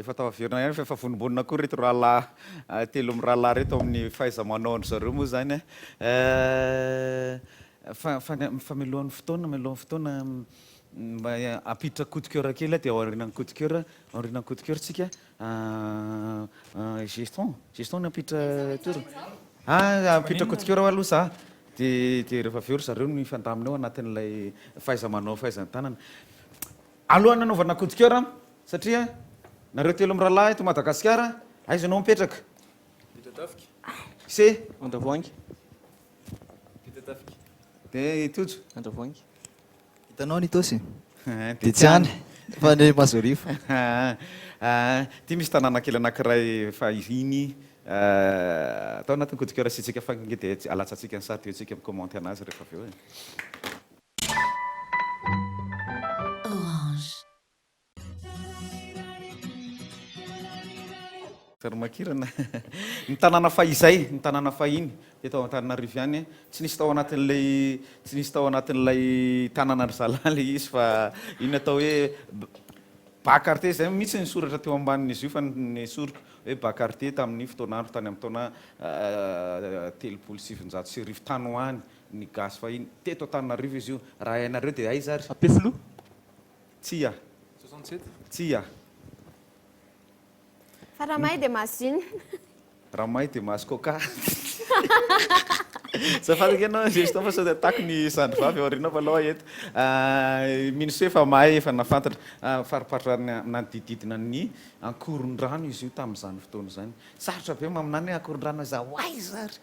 Speaker 7: Efa taverina ihany fa efa vonombonina koa reto rahalahy telo amin'ny rahalahy reto amin'ny fahaiza-manaony zareo moa zany famelohan'ny fotoana mba ampiditra coup de cœur kely dia aorianan'ny coup de cœur tsika geston ampiditra tory ampiditra coup de cœur aloha za dia rehefa avy eo ry zareo mifandamina eo anatin'ilay fahaiza-manao fahaizan-tanana alohan'ny nanaovana coup de cœur satria nareo telo amin'ny rahalahy eto Madagasikara aizanao mipetraka se
Speaker 15: Andravoahangy
Speaker 7: dia tojo
Speaker 15: Andravoahangy
Speaker 13: hitanao ny tosy dia tsy any fa ny mazorifa
Speaker 7: ty misy tanàna kely anankiray fa iny atao anatin'ny coup de cœur sitsika fa nge dia alatsatsika ny sary teo tsika micommente anazy rehefa avy eo Saromakirana ny tanàna fahizay ny tanàna fahiny eto Antananarivo ihany tsy nisy tao anatin'ilay tanàna ry zalahy izy fa iny atao hoe Bacarte zay mihitsy ny soratra teo ambanin'izy io fa ny soroko hoe Bacarte tamin'ny fotoanandro tany amin'ny taona 1700 tany ho any ny gasy fahiny teto Antananarivo izy io raha hainareo dia aiza ary
Speaker 15: Apefilo
Speaker 7: tsia
Speaker 14: 67
Speaker 7: tsia
Speaker 6: Ramay dia masina.
Speaker 7: Ramay dia masy coca. Zafadika ianao gestion fa sao dia atako ny zandrivavy aoriana fa aloha eto. Minso efa mahay efa nafantatra fariparitra nanodididina ny ankoron-drano izy io tamin'izany fotoana izany. Sarotra be maminany hoe ankoron-drano za hoay zary.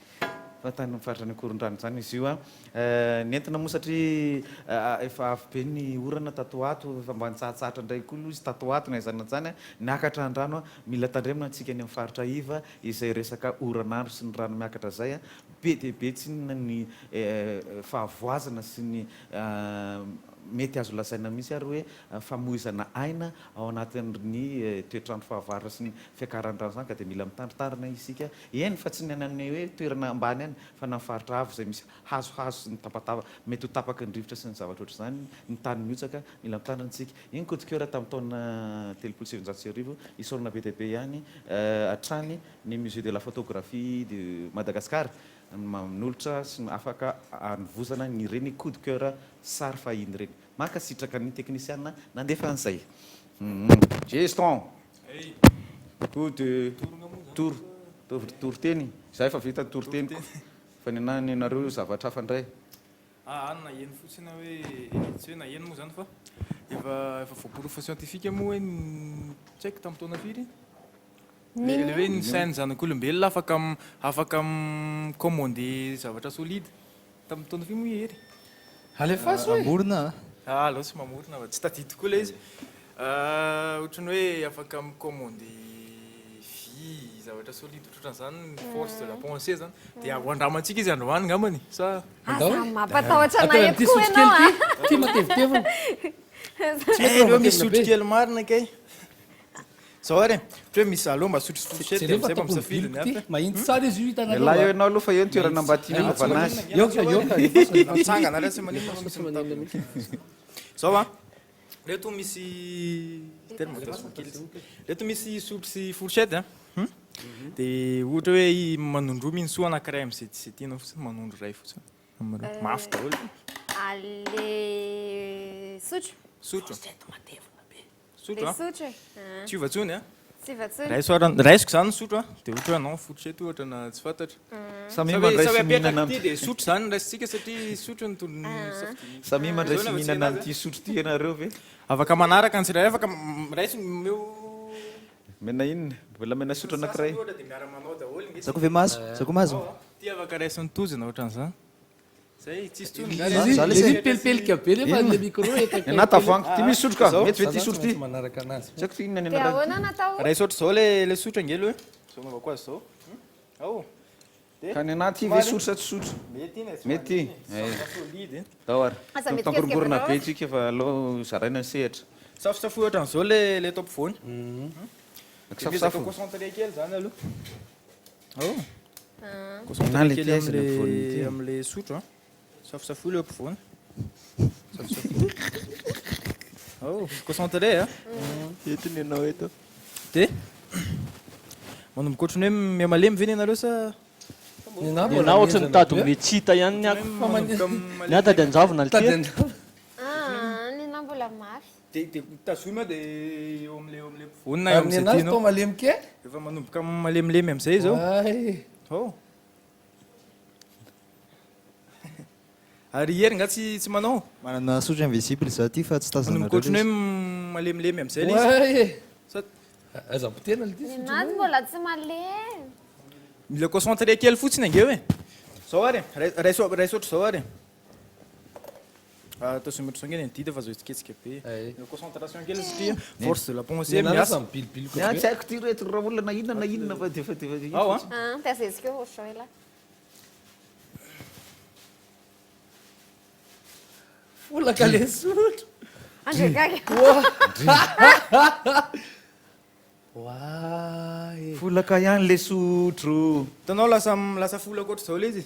Speaker 7: Fa tany mifaritra ny ankoron-drano izany izy io nentina moa satria efa avy be ny orana tato ato efa mba nitsahatsahatra indray koa aloha izy tato ato na izany zany miakatra an-drano mila tandremina antsika ny amin'ny faritra iva izay resaka oranandro sy ny rano miakatra zay be dia be tsinona ny fahavoazana sy ny mety azo lazaina mihitsy ary hoe famoizana aina ao anatin'ny toetrandro fahavaratra sy ny fiakaran-drano zany ka dia mila mitandritandrina isika eny fa tsy ny anan'ny hoe toerana ambany any fa na mifaritra avo izay misy hazohazo sy ny tapatapa mety ho tapaka ny rivotra sy ny zavatra ohatr' izany ny tany miotsaka mila mitandrina antsika iny coup de cœur tamin'ny taona 1700 isaorana be dia be ihany hatrany ny musée de la photographie de Madagascar manolotra sy afaka anovozana ny reny coup de cœur sary fahiny reny mankasitraka ny teknisiana nandefa an'izay geston coup de tour-teny zay efa vita tour-teny fa ny anany nareo zavatra hafa indray
Speaker 14: any na eny fotsiny hoe tsy hoe na eny moa zany fa efa voaporo fa scientifique moa hoe tsy haiko tamin'ny taona firy le hoe ny sainy zanak'olombelona afaka commandé zavatra solide tamin'ny taona firy moa hery
Speaker 5: alefaso
Speaker 13: amorona
Speaker 14: aloha tsy mamorona fa tsy tadidiko koa le izy ohatrany hoe afaka micommandé vy zavatra solide ohatran'izany force de la pensée zany dia hoandramantsika izy androany ngambany sa
Speaker 6: mampatahotra ana eto koa ianao
Speaker 5: ty matevitevina
Speaker 14: eo misy sotro kely marina kay zao ary ohatra hoe misy aloha mba sotro fourchette dia amizay mba misafily ny
Speaker 5: mahitsy tsara izy io hitanareo
Speaker 7: lahy eo ianao aloha fa eo ny toerana mba tia naovana azy
Speaker 14: tsangana ary zao a reto misy reto misy sotro sy fourchette a dia ohatra hoe manondro minsoa anankiray am'izay tsy tianao fotsiny manondro ray fotsiny mafy daholo
Speaker 6: ale sotro
Speaker 14: sotro
Speaker 6: le sotro
Speaker 14: tsy ovatsony a
Speaker 6: tsy vatsony
Speaker 14: raisiko zany sotro a dia ohatra hoe anao fourchette ohatra na tsy fantatra
Speaker 7: samy mandraisy mihinana
Speaker 14: dia sotro zany raisitsika satria sotro ny tolony
Speaker 7: samy mandraisy mihinana n'ity sotro ty ianareo ve
Speaker 14: afaka manaraka ny tsirairay afaka raisy meo
Speaker 7: mena inona mbola mena sotro anankiray
Speaker 14: dia miara-manao daholo
Speaker 13: zako ve mazo zako mazo
Speaker 14: ty afaka raisin'ny tozina ohatran'izany zay tsisy
Speaker 5: izy pelipelika be nefa le micro
Speaker 7: na tavango ty misy sotro ka mety ve ty sotro ty
Speaker 5: manaraka anazy
Speaker 7: tsy haiko ty inona
Speaker 6: Dia ahoana natao?
Speaker 14: raha isotro zao le sotro angelo hoe zao nova koa azy zao ao
Speaker 7: ka ny anaty ve sotro sa tsy sotro mety
Speaker 14: solide
Speaker 7: daoary
Speaker 6: Asa mety
Speaker 7: tankorokorona
Speaker 6: kesika
Speaker 7: be tsika fa aloha zaraina ny sehatra
Speaker 14: safosafoy ohatran'izao le top voany
Speaker 7: safosafo
Speaker 14: concentré kely zany aloha ao
Speaker 7: Na
Speaker 14: concentré
Speaker 7: le
Speaker 14: kely
Speaker 7: pièce le voany
Speaker 14: am'le sotro a safosafoy le ampovoany ao concentré a
Speaker 15: entiny ianao eto
Speaker 14: de manomboka ohatrany hoe miamalemy ve ny anareo sa
Speaker 15: na ohatry ny tady omle tsita ihany ny ako ny a tady anjavona le ty
Speaker 6: Ny na mbola mafy.
Speaker 14: de tazomy a de eo am'le ampovoany na eo am'zay
Speaker 5: anazy
Speaker 14: tianao
Speaker 5: to malemy ke
Speaker 14: efa manomboka malemilemy am'izay zao ao ary hery nga tsy manao
Speaker 13: manana sotro invisible za ty fa tsy
Speaker 14: manomboka ohatrany hoe malemilemy am'izay le izy
Speaker 5: azam-potena le
Speaker 6: Ny nazy mbola tsy malemy.
Speaker 14: mila concentré kely fotsiny angeo e zao ary ray sotro zao ary atao sometro sangeny ny dida fa zao itsiketsika be mila concentration kely satria force de la pensée miasa
Speaker 7: tsy haiko ty reto raha olona na inona fa defa
Speaker 14: ao a
Speaker 6: Tiazezika eo ohatro ela.
Speaker 5: folaka le sotro
Speaker 6: Andrekaka.
Speaker 7: folaka ihany le sotro
Speaker 14: hitanao lasa folaka ohatry zao le izy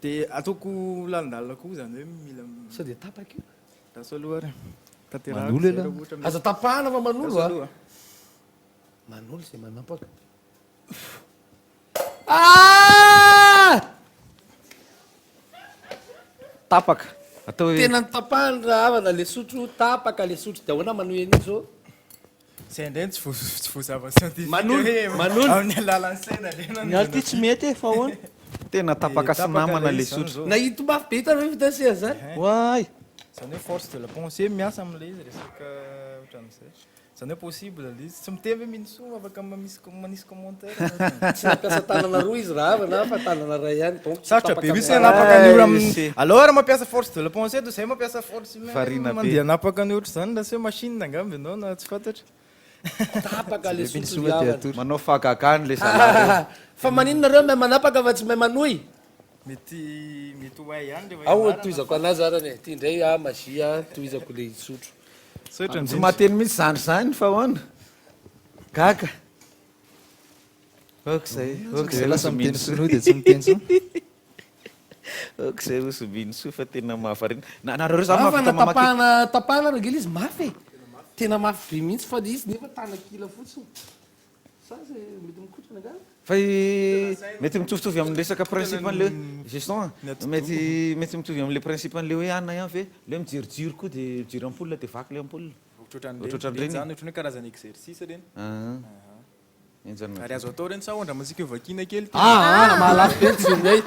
Speaker 14: de ataoko lalindalina koa zany hoe mila
Speaker 5: sao de tapaka io
Speaker 14: raso aloha ary
Speaker 13: Manolo ela
Speaker 5: aza tapahana fa manolo a manolo zay manampaka
Speaker 7: tapaka atao hoe
Speaker 5: tena nytapahany raha avana le sotro tapaka le sotro de ahoana manohy an'io zao
Speaker 14: zay indray tsy voazava scientifique
Speaker 5: manolo
Speaker 14: amin'ny alalan'ny saina
Speaker 15: ny aly ty tsy mety e fa ahoana
Speaker 7: tena tapaka sy namana le sotro
Speaker 5: na hito mafy be hitanao fitasia zany
Speaker 15: way
Speaker 14: zany hoe force de la pensée miasa am'le izy resaka ohatran'izay zany hoe possible le izy tsy miteny hoe minosoa afaka manisy commentaire
Speaker 5: tsy nampiasa tanana roa izy raha avana fa tanana ray ihany donc
Speaker 14: sarotra be mihitsy anapaka ny ora amin'ny alors raha mampiasa force de la pensée to zay mampiasa force
Speaker 7: Farina be.
Speaker 14: mandeha anapaka ny ohatry zany raha sy hoe machine angamby ianao na tsy fantatra
Speaker 5: tapaka le sotro avana
Speaker 7: manao fagagany le salary
Speaker 5: fa maninona reo mahay manapaka fa tsy mahay manohy
Speaker 14: mety hoay ihany
Speaker 5: ao toizako anazy arany e ty indray a magia toizako le sotro
Speaker 7: tsy mateny mihitsy zany fa hoana gaga okzay okzay
Speaker 13: lasa miteny sinoa de tsy miteny so
Speaker 7: okzay osominy so fa tena mahafarina nareo za mafita
Speaker 5: tapahana rangely izy mafy tena mafy be mihitsy fa izy nefa tanakila fotsiny sa zay mety mikotrana angana
Speaker 7: fa mety mitovitovy amin'ny resaka principe an'le gestion mety mitovy amin'le principe an'le hoe anna ihany ve le mijerijiry koa de mijery ampola de vaky le ampola
Speaker 14: ohatrany zany ohatrany hoe karazana exercice reny ary azo atao reny sa ondra masika io vakina kely
Speaker 5: mahalafo be tsy zay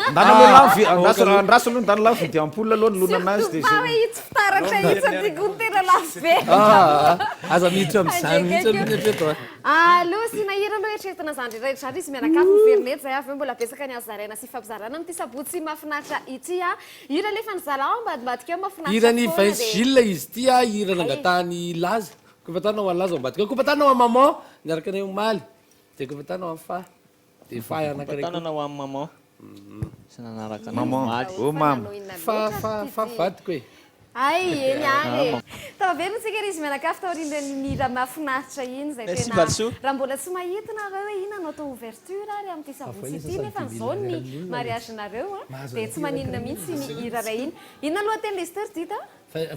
Speaker 7: andraso aloha ndany lafo vidy ampola aloha ny lona anazy de
Speaker 6: Fa hoe itsy fitaratra itsy adikony tena lafo be.
Speaker 5: aza miditra am'izany mihitsy amin'eto
Speaker 6: Allo sy nahira aloha eritreretina zany rehetra izy mianakafo miverinety zay avy hoe mbola betsaka ny azaraina sy fampizarana amin'ity sabotsy mahafinaritra ity a hira lefa ny zala ambadibadika eo mahafinaritra
Speaker 5: irany vince gille izy ty a hira nangatany laza kofa tanao alaza ambadika kofa tanao a maman niaraka anay omaly de kofa tanao am fa de fa
Speaker 15: tananao amin'ny maman sy nanaraka
Speaker 7: maman o mama
Speaker 5: fa vadiko e
Speaker 6: ay eny any taveritsika ry izy mianakafo taorindany raha mahafinaritra iny zay tena raha mbola tsy mahita nareo hoe ina anao tao ouverture ary amin'ity sabotsy ity nefa nizao ny mariage nareo a de tsy maninona mihitsy ny hira ray iny inona lohateny lester dita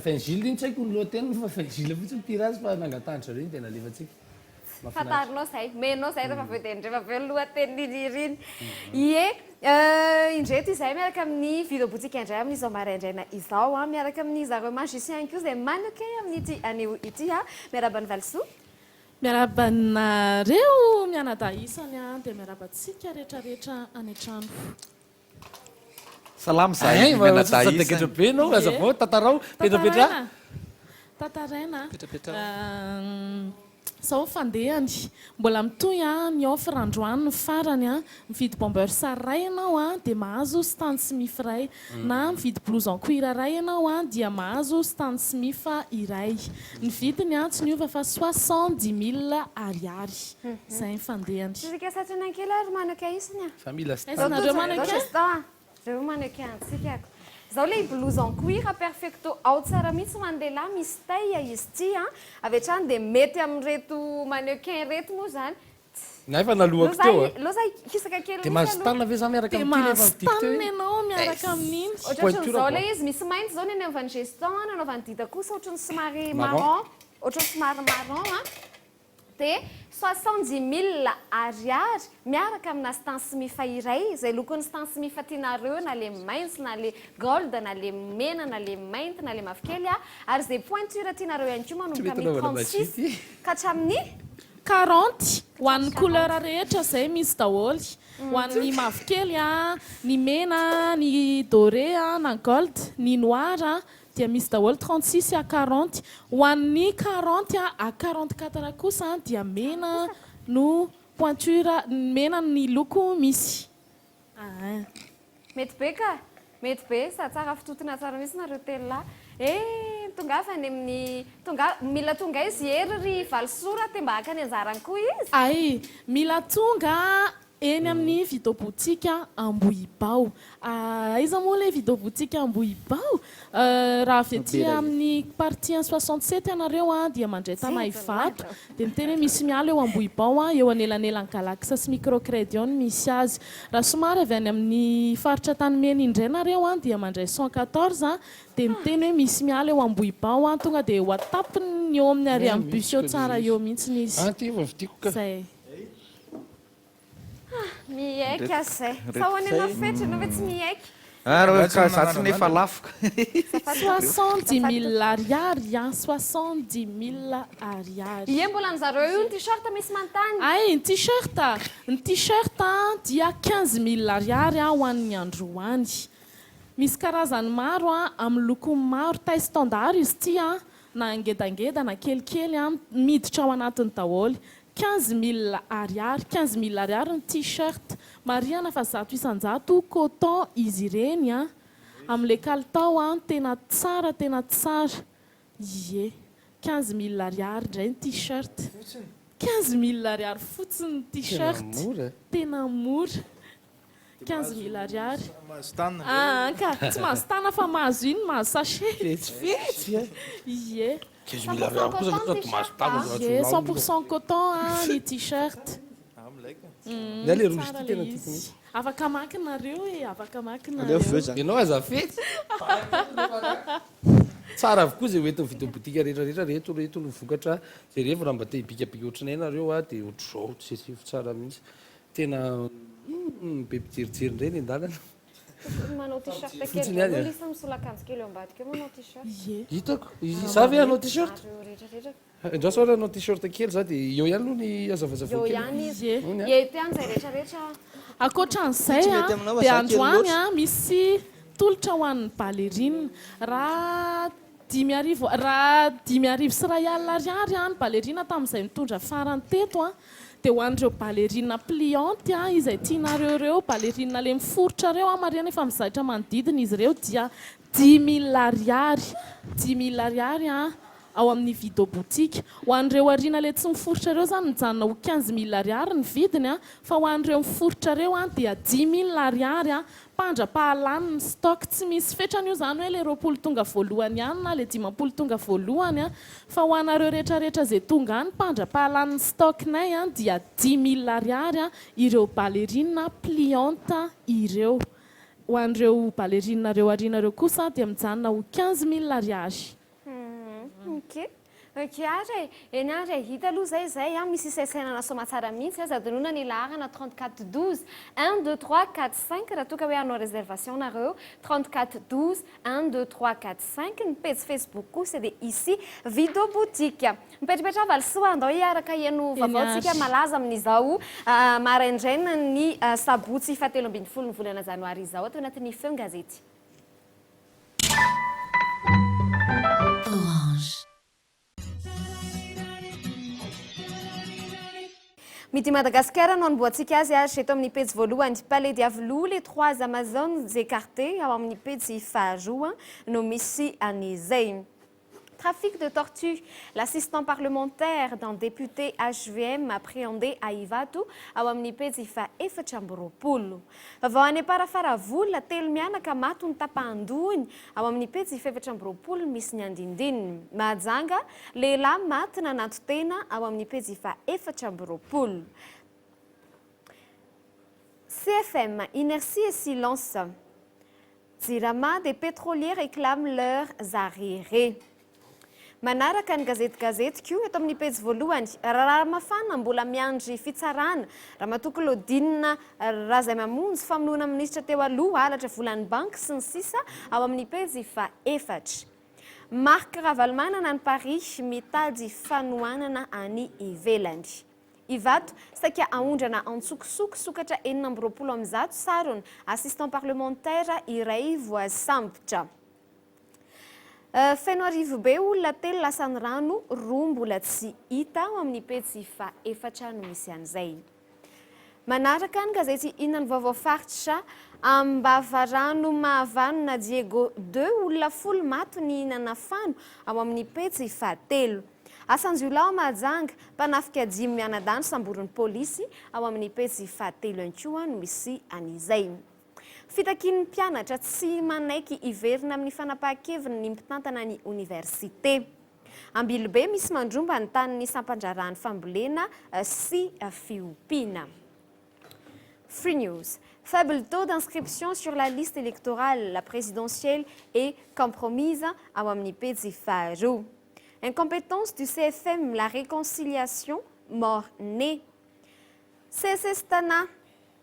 Speaker 5: fingile iny tsy haiko ny lohateny fa fingile fotsiny pirazy fa nangatanitra reny tena lefatsika
Speaker 6: fatarinao zay menao zay rehefa vedeny rehefa ve lohateny iriny ie indreto izay miaraka amin'ny videobotsika indray amin'izao maraindraina izao a miaraka amin'ny zareo magicien ko zay manaka amin'ity anio ity a miarabany valisoa
Speaker 19: miarabanareo mianadaisany a dia miarabantsika rehetrarehetra any an-trano
Speaker 7: salama zahay
Speaker 5: menadaisa be anao azavao tatarao petrapetra
Speaker 19: tataraina sao fandehany mbola mitoy ny offre androany ny farany mividy bomber saray ianao dia mahazo Stan Smith iray na mividy blouson cuir iray ianao dia mahazo Stan Smith iray ny vidiny tsy niova fa 70,000 ariary zay fandehany
Speaker 6: zao le blouson cuir perfecto ao tsara mihitsy mandehilahy misy taille izy ty avy hatrany dia mety amin'reto mannequin reto moa zany
Speaker 5: nefa nalohako teo
Speaker 6: loza kisaka kely
Speaker 5: dia mahazotana ave za miaraka
Speaker 19: mahazotana ianao miaraka amin'iny
Speaker 6: ohatrany zao le izy misy mainty zao ny anaovany geston nanaovany dita kosa ohatrany somary marron ohatrany somary marron dia 70,000 ariary miaraka amina Stan Smith iray izay lokon'ny Stan Smith tianareo na le maintso na le gold na le mena na le mainty na le mavokely ary izay pointure tianareo ihany koa manomboka amin'ny 36 ka hatramin'ny
Speaker 19: 40 ho an'ny couleur rehetra zay misy daholy ho an'ny mavokely ny mena ny doré na gold ny noir dia misy daholo 36 à 40 ho an'ny 40 à 44 kosa dia mena no pointure mena ny loko misy
Speaker 6: mety be ka mety be sa tsara fitotona tsara misy nareo telo tonga fa any amin'ny mila tonga izy hery ry valosora te mba haka ny anjarany koa izy
Speaker 19: ay mila tonga eny amin'ny vidéo boutique Ambohibao aiza moa le vidéo boutique Ambohibao raha avy aty amin'ny partie 67 ianareo dia mandray Tanaivato dia miteny hoe misy miala eo Ambohibao eo anelanelan'ny Galaxy sy microcrédit misy azy raha somary avy any amin'ny faritra Tanimena indray nareo dia mandray 114 dia miteny hoe misy miala eo Ambohibao tonga dia ho atapiny eo amin'ny ary amin'ny bus eo tsara eo mihitsy izy zay
Speaker 6: mieky azay sa hoany anao fetra anao ve tsy mieky
Speaker 7: za tsy nefa lafoka
Speaker 19: 70,000 ariary 70,000 ariary
Speaker 6: ie mbola an'zareo io ny t-shirt misy mantany
Speaker 19: ay ny t-shirt dia 15,000 ariary ho an'ny androany misy karazany maro amin'ny loko maro taille standard izy ty na ngedangeda na kelikely miditra ao anatiny daholo 15,000 ariary 15,000 ariary ny t-shirt mariana fa 100 coton izy ireny amin'le kalitao tena tsara ie 15,000 ariary indray ny t-shirt 15,000 ariary fotsiny ny t-shirt tena mora 15,000 ariary ka tsy mahazo tana fa mahazo iny mahazo sachet ie 100% coton ny t-shirt afaka makinareo afaka makinareo
Speaker 5: ianao azafety tsara avokoa zay hoentin'ny vidéo boutique rehetrarehetra reto no vokatra zay rehefa raha mba te hibikabika ohatranay nareo dia ohatr'izao tsesifo tsara mihitsy tena be mpijerijery indray ny an-dalana
Speaker 6: manao t-shirt kely lisa misolakanjo kely eo ambadika manao t-shirt
Speaker 5: hitako za ve anao t-shirt indraso ara anao t-shirt kely za dia eo ihany aloha ny azavazava
Speaker 19: akoatran'izay dia androany misy tolotra ho an'ny balerine raha 5,000 sy ray alina ariary ny balerina tamin'izay mitondra farany teto dia ho an'ireo balerina pliante izay tianareo reo balerina le miforotra reo mariana efa mizaitra manodidina izy ireo dia 10,000 ariary 10,000 ariary ao amin'ny vidéo boutique ho an'ireo arina le tsy miforotra reo zany mijanona ho 15,000 ariary ny vidiny fa ho an'ireo miforotra reo dia 10,000 ariary mpandrapahalany ny stock tsy misy fetrany io zany hoe le 20 tonga voalohany ihany na le 50 tonga voalohany fa ho anareo rehetrarehetra zay tonga any mpandrapahalany ny stocknay dia 10,000 ariary ireo balerina pliante ireo ho an'ireo balerina reo arinareo kosa dia mijanona ho 15,000 ariary
Speaker 6: ary eny ary hita aloha zay misy isasainana somatsara mihitsy zadinona ny laharana 34 12 1 2 3 4 5 raha toka hoe anao réservation nareo 34 12 1 2 3 4 5 ny page Facebook kosa dia ici vidéo boutique mipetrapetra valisoa andao hiaraka hiano vaovaotsika malaza amin'izao maraindraina ny sabotsy fahatelo ambin'ny folo ny volana janoary izao atao anatin'ny feo gazety Midi Madagascar no amboantsika azy eto amin'ny pejy voalohany palais diavolo les 3 amazones écartés ao amin'ny pejy faharoa no misy an'izay. Trafic de tortues. L'assistant parlementaire d'un député HVM appréhendé à Ivato ao amin'ny pejy faefatra amby roapolo. Vao any Parafaravola telo mianaka maty ny tapahan-dohony ao amin'ny pejy faefatra amby roapolo misy ny andindininy. Mahajanga lehilahy maty nanato tena ao amin'ny pejy faefatra amby roapolo. CFM, inertie et silence. Jirama des pétroliers réclament leurs arriérés. Manaraka ny gazety eto amin'ny pejy voalohany raha mafana mbola miandry fitsarana raha matoky Lodinina Razay Mamonjy famonoana ministra teo aloha halatra volan'ny banky sy ny sisa ao amin'ny pejy faefatra. Marc Ravalomanana ny Paris mitady fanohanana any ivelany. Ivato saika aondrana antsokosoko sokatra 420 sarony assistant parlementaire iray voasambotra. Feno arivo be olona telo lasany rano roa mbola tsy hita ao amin'ny pejy faefatra no misy an'izay. Manaraka ny gazety Inona no Vaovao faritra Ambavarano Mahavanona Diego 2 olona folo maty nihinana fano ao amin'ny pejy fahatelo. Asanjolao Mahajanga mpanafika 5 mianadano samborin'ny polisy ao amin'ny pejy fahatelo ankoa no misy an'izay. Fitakin'ny mpianatra tsy manaiky iverina amin'ny fanapahan-keviny ny mpitantana ny université. Ambilobe misy mandromba ny tanin'ny sampandrarany fambolena sy fiompiana. Free News. Faible taux d'inscription sur la liste électorale, la présidentielle est compromise ao amin'ny pejy faharoa. Incompétence du CFM, la réconciliation mort-née. CSS Tana.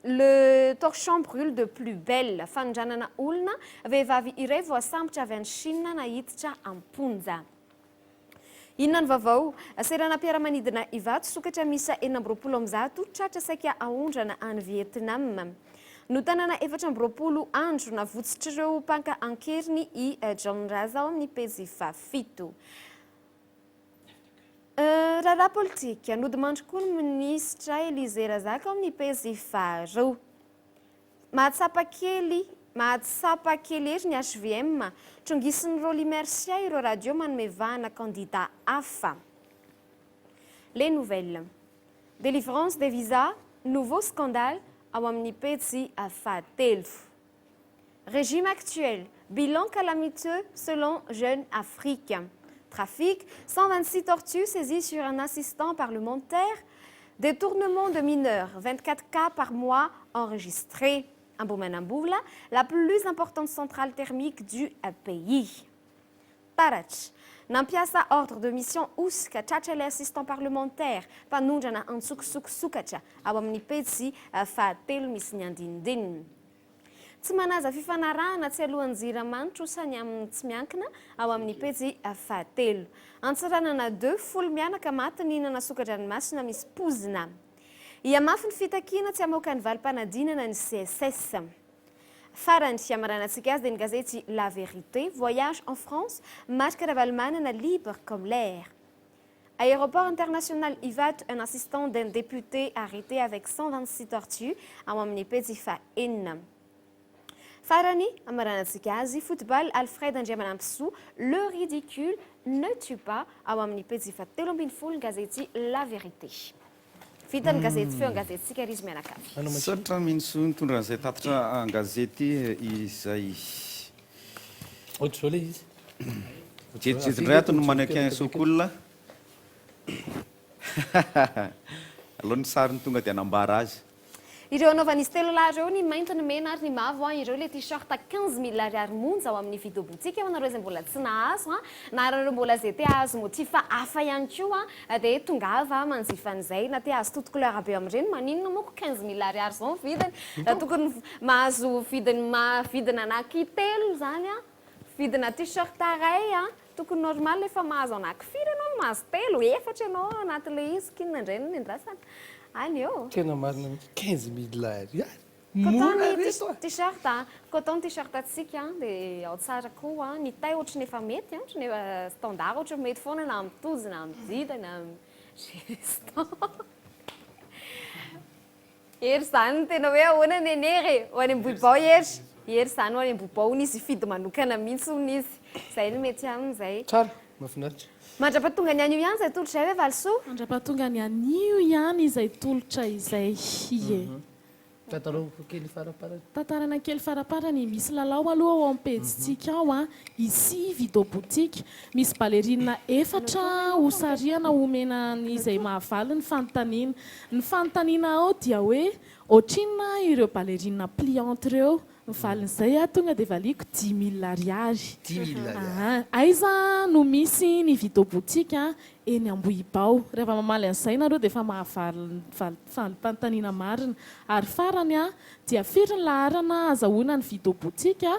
Speaker 6: Le torchon brûle de plus belle. Fanjanana olona vehivavy iray voasambotra avy any Chine nahititra amponja. Inona ny vaovao? Seranam-piaramanidina Ivato sokatra misa 420 tratra saika aondrana any Vietnam. No tanana 420 andro navotsitra ireo mpanka ankeriny i John Raza ao amin'ny pejy fafito. Raharaha politika nodimandry koa ny ministra Élisée Razaka ao amin'ny pejy faharoa. Mahatsapa kely ery ny HVM trongisiny Roly Mercia ireo radio manome vahana candidat hafa. Les nouvelles. Délivrance des visas, nouveau scandale ao amin'ny pejy fahatelo. Régime actuel, bilan calamiteux selon Jeune Afrique. Trafic, 126 tortues saisies sur un assistant parlementaire. Détournement de mineurs, 24 cas par mois enregistrés. Ambomanamboula, la plus importante centrale thermique du pays. Tarach, nampiasa ordre de mission Ouska, tchatchale assistant parlementaire, panondrana antsokosokosokatra, ao amin'ny pejy fahatelo misy ny andindininy. Tsy manaza fifanarahana tsy alohan'ny Jiramanitra osany amin'ny tsy miankina ao amin'ny pejy fahatelo. Antsaranana 2 mianaka maty nihinana sokadranomasina misy pozina. Iamafy ny fitakiana tsy hamoaka ny valim-panadinana ny CSS. Farany fiamaranantsika azy dia ny gazety La Vérité, voyage en France, Marc Ravalomanana libre comme l'air. Aéroport international Ivato, un assistant d'un député arrêté avec 126 tortues ao amin'ny pejy fahaenina. Farani, amaranantsika azy, football, Alfred Andriamanampisoa, le ridicule ne tue pas ao amin'ny pejy fahatelo ambin'ny folo ny gazety La Vérité. Vita ny gazety feo gazetitsika rizy mianakavy.
Speaker 7: Saotra mihitsy mitondra an'izay tatitra gazety izay.
Speaker 5: Ohatry zao le izy.
Speaker 7: Jejindray ato no manaiky an sokolona. Aloha ny sary ny tonga dia nambara azy.
Speaker 6: Ireo anaovan'izy telo lahy ireo ny mainty ny mena ary ny mavo ireo le t-shirt 15,000 ariary monja ao amin'ny vidobontsika nareo izay mbola tsy nahazo na ireo mbola zay te hahazo motif hafa ihany koa dia tongava manjifa an'izay na te hahazo toute couleur be amin'ireny maninona moko 15,000 ariary zao ny vidiny tokony mahazo vidina anankitelo zany vidina t-shirt ray tokony normal efa mahazo anankifiry ianao no mahazo telo efatra ianao anatin'le izy kinona indray ny andrasana.
Speaker 5: Tena marina 15,000 ariary.
Speaker 6: Coton t-shirt, coton t-shirt atsika dia ao tsara koa ny tay ohatry nefa mety ohatry nefa standard ohatry mety foana na amin'ny tozy na amin'ny dida na amin'ny geston. Ery zany tena hoe ahoana ny enery ho any ambobao ery zany ho any ambobao hono izy fidy manokana mihitsy hono izy zay no mety aminy zay
Speaker 5: tsara mahafinaritra
Speaker 6: mandrapatonga ny anio ihany zay tolotra zay hoe Valsoa
Speaker 19: mandrapatonga ny anio ihany izay tolotra izay ie
Speaker 5: tantarao kely faraparany
Speaker 19: tantarana kely faraparany misy lalao aloha ao amin'ny pejitsika ao a ici vidéo boutique misy ballerina efatra hosariana omena izay mahavaly ny fanontaniana ao dia hoe ohatrinona ireo ballerina pliante ireo mivalin'izay a tonga dia valiko 10 000 ariary aiza no misy ny vidéo boutique a eny Ambohibao rehefa mamaly an'izay nareo dia efa mahavaly fanontaniana marina ary farany a dia firy ny laharana azahoana ny vidéo boutique a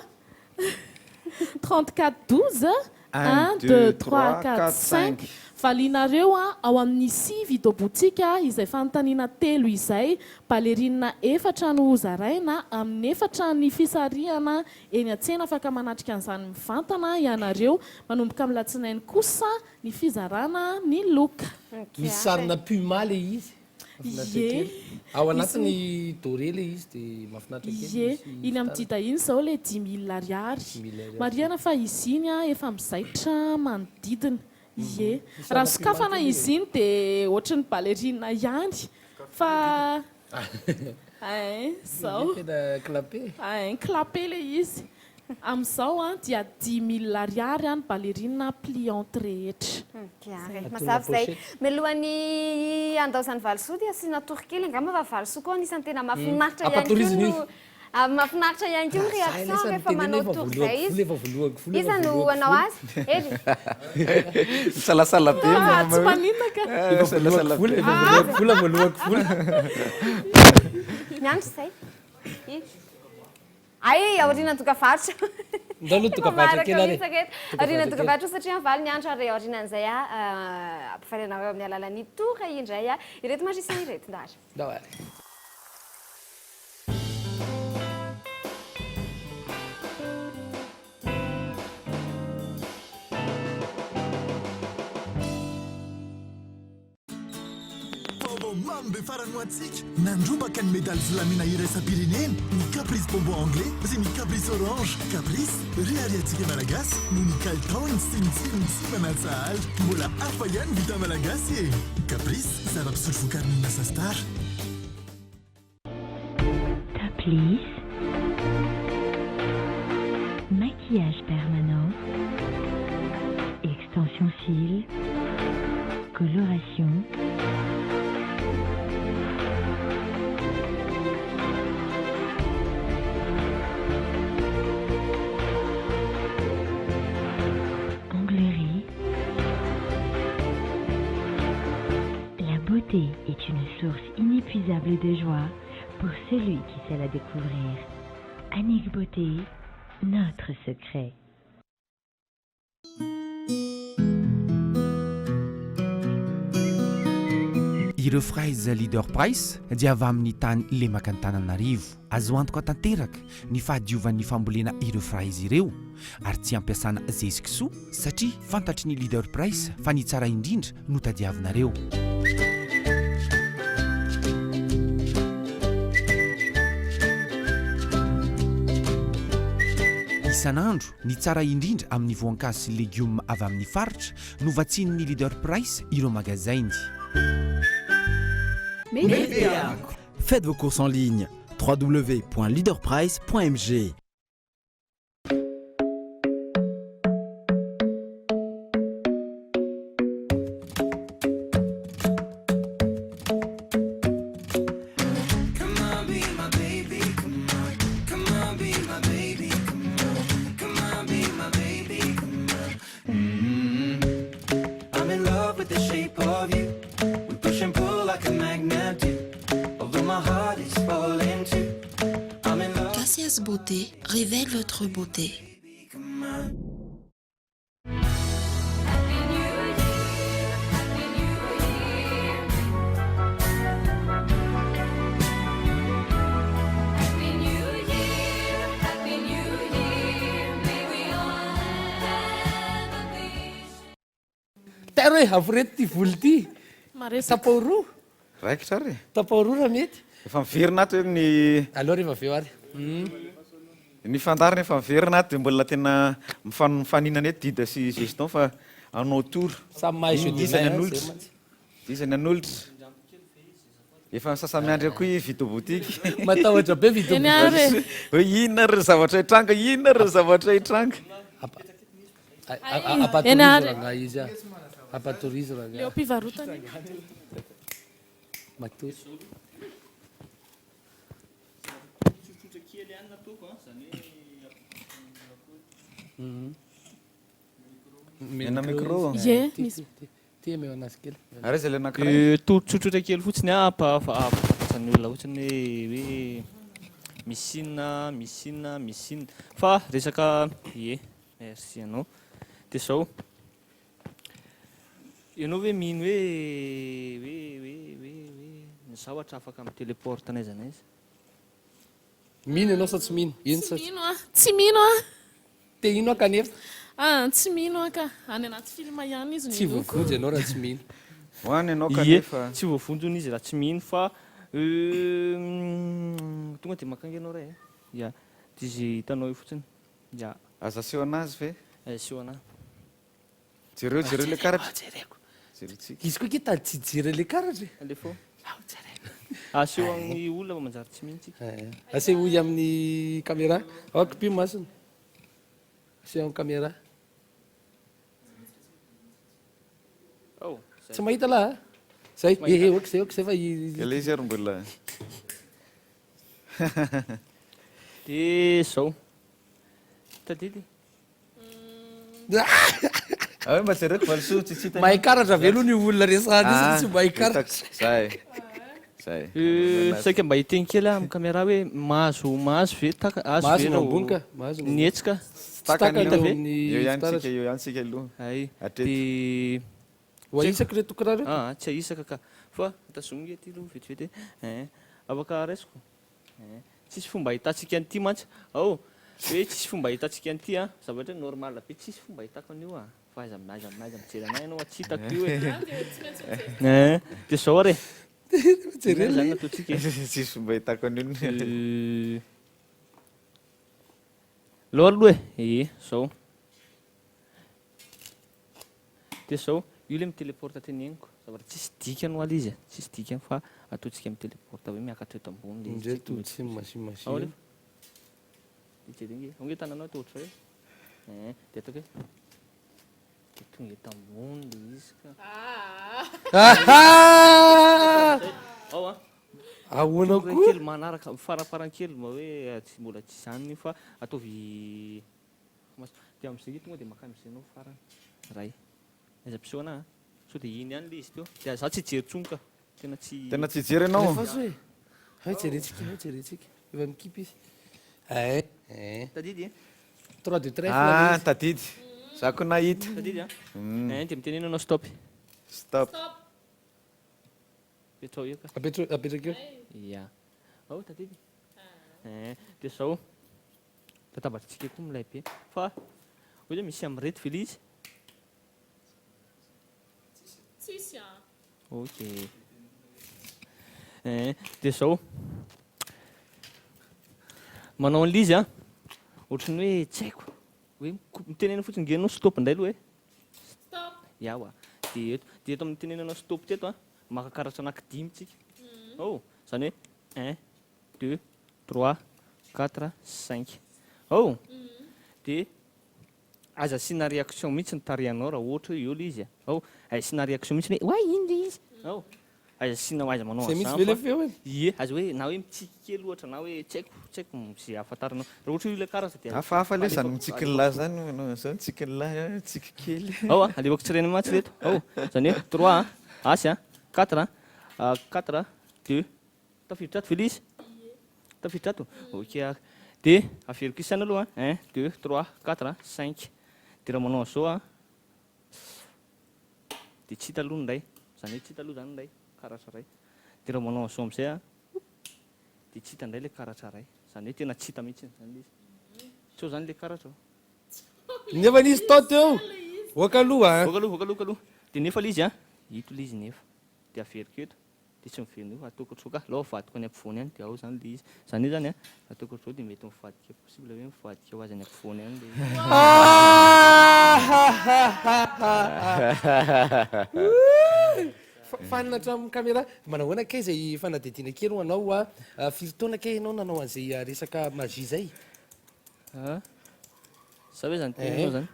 Speaker 19: 34 12 1 2 3 4 5 valinareo a ao amin'ny si vidéo boutique izay fanontaniana telo izay ballerina efatra no zaraina amin'ny efatra ny fisarihana eny an-tsena afaka manatrika an'izany mivantana ianareo manomboka amin'ny latsinainy kosa ny fizarana ny loka
Speaker 5: misy sarina puma le izy ao anatiny doré le izy dia mahafinaritra kely
Speaker 19: iny amin'ny dida iny zao le 10 000 ariary mariana fa izy iny a efa mizaitra manodidina raha sokafana izy iny dia ohatran'ny ballerina ihany fa zao clapé le izy amin'izao a dia 10 000 ariary any ballerina pliante rehetra
Speaker 6: mazavy zay mialohan'ny andaozany Valsoa dia asiana torokely angamba fa Valsoa koa anisany tena mahafinaritra ihany koa mahafinaritra ihany koa réaction rehefa manao tory zay izy iza no anao azy ery
Speaker 7: misalasala be
Speaker 19: tsy maninona ka
Speaker 5: vola voalohako vola
Speaker 6: miandry zay ay aoriana tokavaritra
Speaker 5: ndaloha tokavaritra kely ary
Speaker 6: aoriana tokavaritra satria mivaly ny andro ary aorianan'izay a ampifarinareo amin'ny alalan'ny tora indray a ireto marisany ireto ndary
Speaker 11: Mambe farany ho antsika nandrobaka ny medaly volamena iraisam-pirenena ny caprice bonbon anglais sy ny caprice orange caprice realiantsika malagasy no ny kalitaony tsinotsino sy manatsahala mbola hafa ihany vita malagasy e caprice zava-pisotro vokariny nasastar
Speaker 20: Caprice maquillage permanent extension cils coloration est une source inépuisable de joie pour celui qui sait la découvrir. Annick Beauté, notre secret.
Speaker 18: ireo fraize leader price dia avy amin'ny tany lemaka ny tananarivo azo antoka tanteraka ny fahadiovan'ny fambolena ireo fraize ireo ary tsy ampiasana zezikisoa satria fantatry ny leader price fa ny tsara indrindra no tadiavinareo isan'andro ny tsara indrindra amin'ny voankazo sy légume avy amin'ny faritra no vatsinin'ny leader price ireo magazainy
Speaker 21: Faites vos courses en ligne www.leaderprice.mg.
Speaker 22: Beauté révèle votre beauté.
Speaker 5: Taro hoe avo reto ty voly ty tapao roa
Speaker 7: raikitra ary
Speaker 5: tapao roa raha mety
Speaker 7: efa miverina ato ny
Speaker 5: aloha rehefa aveo ary
Speaker 7: ny fandarina efa miverina ato de mbola tena mifaninana eto dida sy gestion fa anao tour
Speaker 5: samy mahay jeu de
Speaker 7: disany
Speaker 5: main,
Speaker 7: an'olotra
Speaker 5: zay mantsy.
Speaker 7: disany an'olotra efa sasamiandry akoa i vito botiky
Speaker 5: matahotra be vito
Speaker 19: Eny ary.
Speaker 7: hoe inona ry zavatra hitranga inona ry zavatra hitranga
Speaker 19: Eny ary.
Speaker 5: nga izy apatorizy
Speaker 19: Leo
Speaker 5: raha
Speaker 19: mpivarotana.
Speaker 5: matoy
Speaker 7: mena micro
Speaker 19: Ye, misy.
Speaker 5: ty meo anazy kely
Speaker 7: ary izy le anankiray
Speaker 15: Tsotsotra kely fotsiny ampafantatsany olona ohatrany hoe misinna fa resaka merci anao de zao ianao hoe mino hoe ny zavatra afaka amin'ny téléporte anaiza anaiza
Speaker 5: mino ianao sa tsy mino ino
Speaker 19: Tsy mino ah. Tsy mino ah.
Speaker 5: te ino akanefa
Speaker 19: Tsy mino aka. Any anaty film ihany izy
Speaker 5: tsy
Speaker 19: niloko.
Speaker 5: voavonjy ianao raha tsy mino
Speaker 7: hoany ianao
Speaker 15: Ie,
Speaker 7: kanefa
Speaker 15: tsy voavonjony izy raha tsy mino fa tonga de makanga ianao ray ya de izy hitanao io fotsiny ya
Speaker 7: aza seho anazy ve
Speaker 15: seho anahy
Speaker 7: jereo le karatra
Speaker 5: jereko
Speaker 7: jerentsika
Speaker 5: izy koa ke tady tsy jere le karatra
Speaker 15: le fo aseho amin'ny olona fa manjary tsy mino tsika
Speaker 5: aseho i amin'ny caméra aokipio masina aseho amin'ny caméra tsy mahita laha zay okzay fa
Speaker 7: ele izy ary mbola
Speaker 15: de zao tadidy
Speaker 7: hoe mba jereko valisoa tsy hita
Speaker 5: mahay karatra ve aloha ny olona resahany izy tsy mahay karatra
Speaker 7: zay
Speaker 15: saika mba hiteny kely amin'ny caméra hoe mahazo ve azo ve
Speaker 5: ambony ka
Speaker 15: nietsika
Speaker 7: eo ihanytsika aloha
Speaker 15: ay
Speaker 7: Hatreto.
Speaker 15: de
Speaker 5: Waisaka reto karaha reto?
Speaker 15: Tsy aisaka ka fa tazomina ety aloha vetivety afaka raisiko tsisy fomba ahitantsika an'ity mantsy ao hoe tsisy fomba ahitantsika an'ity a zavatra hoe normal be tsisy fomba ahitako an'io a fa aiza mijery anay ianao tsy hitako io hoe de zao are zany ataotsika
Speaker 7: tsisy fomba ahitako an'io
Speaker 15: aloha zao de zao io le miteleporte teneniko zavatra tsisy dikany oaly izy tsisy dikany fa ataotsika miteleporte hoe miakatra eto ambony le
Speaker 5: Ndray to tsy machine.
Speaker 15: onge tananao to ohatra hoe de ataoko hoe de tonga eto ambony le izy ka
Speaker 5: ahoana koa
Speaker 15: kely manaraka farafaran-kely mba hoe tsy mbola tsy zany fa ataovy de am'izay tonga de makany am'izay farany ray aiza mpiseho anahy so de iny ihany le izy teo de za tsy jery tsonka tena
Speaker 7: tsy jery ianao
Speaker 5: jerentsika efa mikipy izy
Speaker 15: tadidy
Speaker 5: 3 2 3
Speaker 7: tadidy za koa nahita
Speaker 15: tadidy de mitenena anao stop petrao io ka
Speaker 5: apetraka eo
Speaker 15: ya ao tadidy de zao tatabatritsika koa milay be fa hoe misy amin'ny rety vele izy
Speaker 19: Tsisy ah.
Speaker 15: ok de zao manao an'le izy a ohatrany hoe tsy haiko hoe mitenena fotsiny ngenao stop indray aloha
Speaker 19: Stop.
Speaker 15: yawa de eto amin'ny tenenanao stop teto a makakaratra anaky 10 tsika zany hoe 1 2 3 4 5 de aza asina réaction mihitsy ny tarihanao raha ohatra hoe eo le izy asina réaction mihitsy hoe oa ino le izy aza asina aiza manao ie aza hoe na hoe mitsiky kely ohatra na hoe tsy haiko zay ahafantaranao raha ohatra hoe ile karatra de
Speaker 7: hafahafa le zany mitsikin'lahy zany manao zany tsikin'lahy tsiky kely
Speaker 15: alevako tsirena matsy reto zany hoe 3 asy 4 4 2 tafiditra ato vele izy tafiditra ato ok de averiko isana aloha 1 2 3 4 5 de raha manao an'izao de tsy hita aloha nray zany hoe tsy hita aloha zany nray karatra ray de raha manao an'izao am'izay de tsy hita ndray le karatra ray zany hoe tena tsy hita mihitsy zany le izy tsao zany le karatra
Speaker 5: nefa nisy tao teo voaka aloha
Speaker 15: voaka aloha de nefa le izy hito le izy nefa de averiko eto dia tsy miveno io ataoko ohatrao ka lao vadiko any ampovoany any dia ao zany le izy zany io zany a ataoko ohatrao dia mety mivadika possible hoe mivadika ho azy any ampovoany any le
Speaker 5: fanatra amin'ny caméra manao hoana kay zay fanadidina kely ho anao a firy taona kay ianao nanao an'izay resaka magie zay
Speaker 15: za hoe zany tenanao zany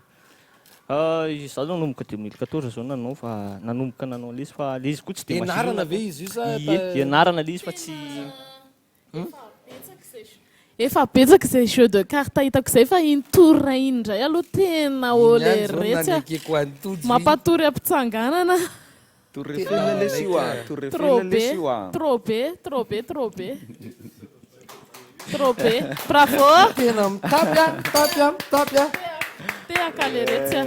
Speaker 15: za nanomboka 2014 zao nanao fa nanomboka nanao le izy fa le izy koa tsy de
Speaker 5: ianarana ve izy io sa
Speaker 15: ianarana le izy fa tsy
Speaker 19: efa betsaka zay jeu de carte hitako zay fa iny tour iny ndray aloha tena ole retsy mampatory ampitsanganana trop be bravo
Speaker 5: tena mitapya
Speaker 19: tehaka le retsy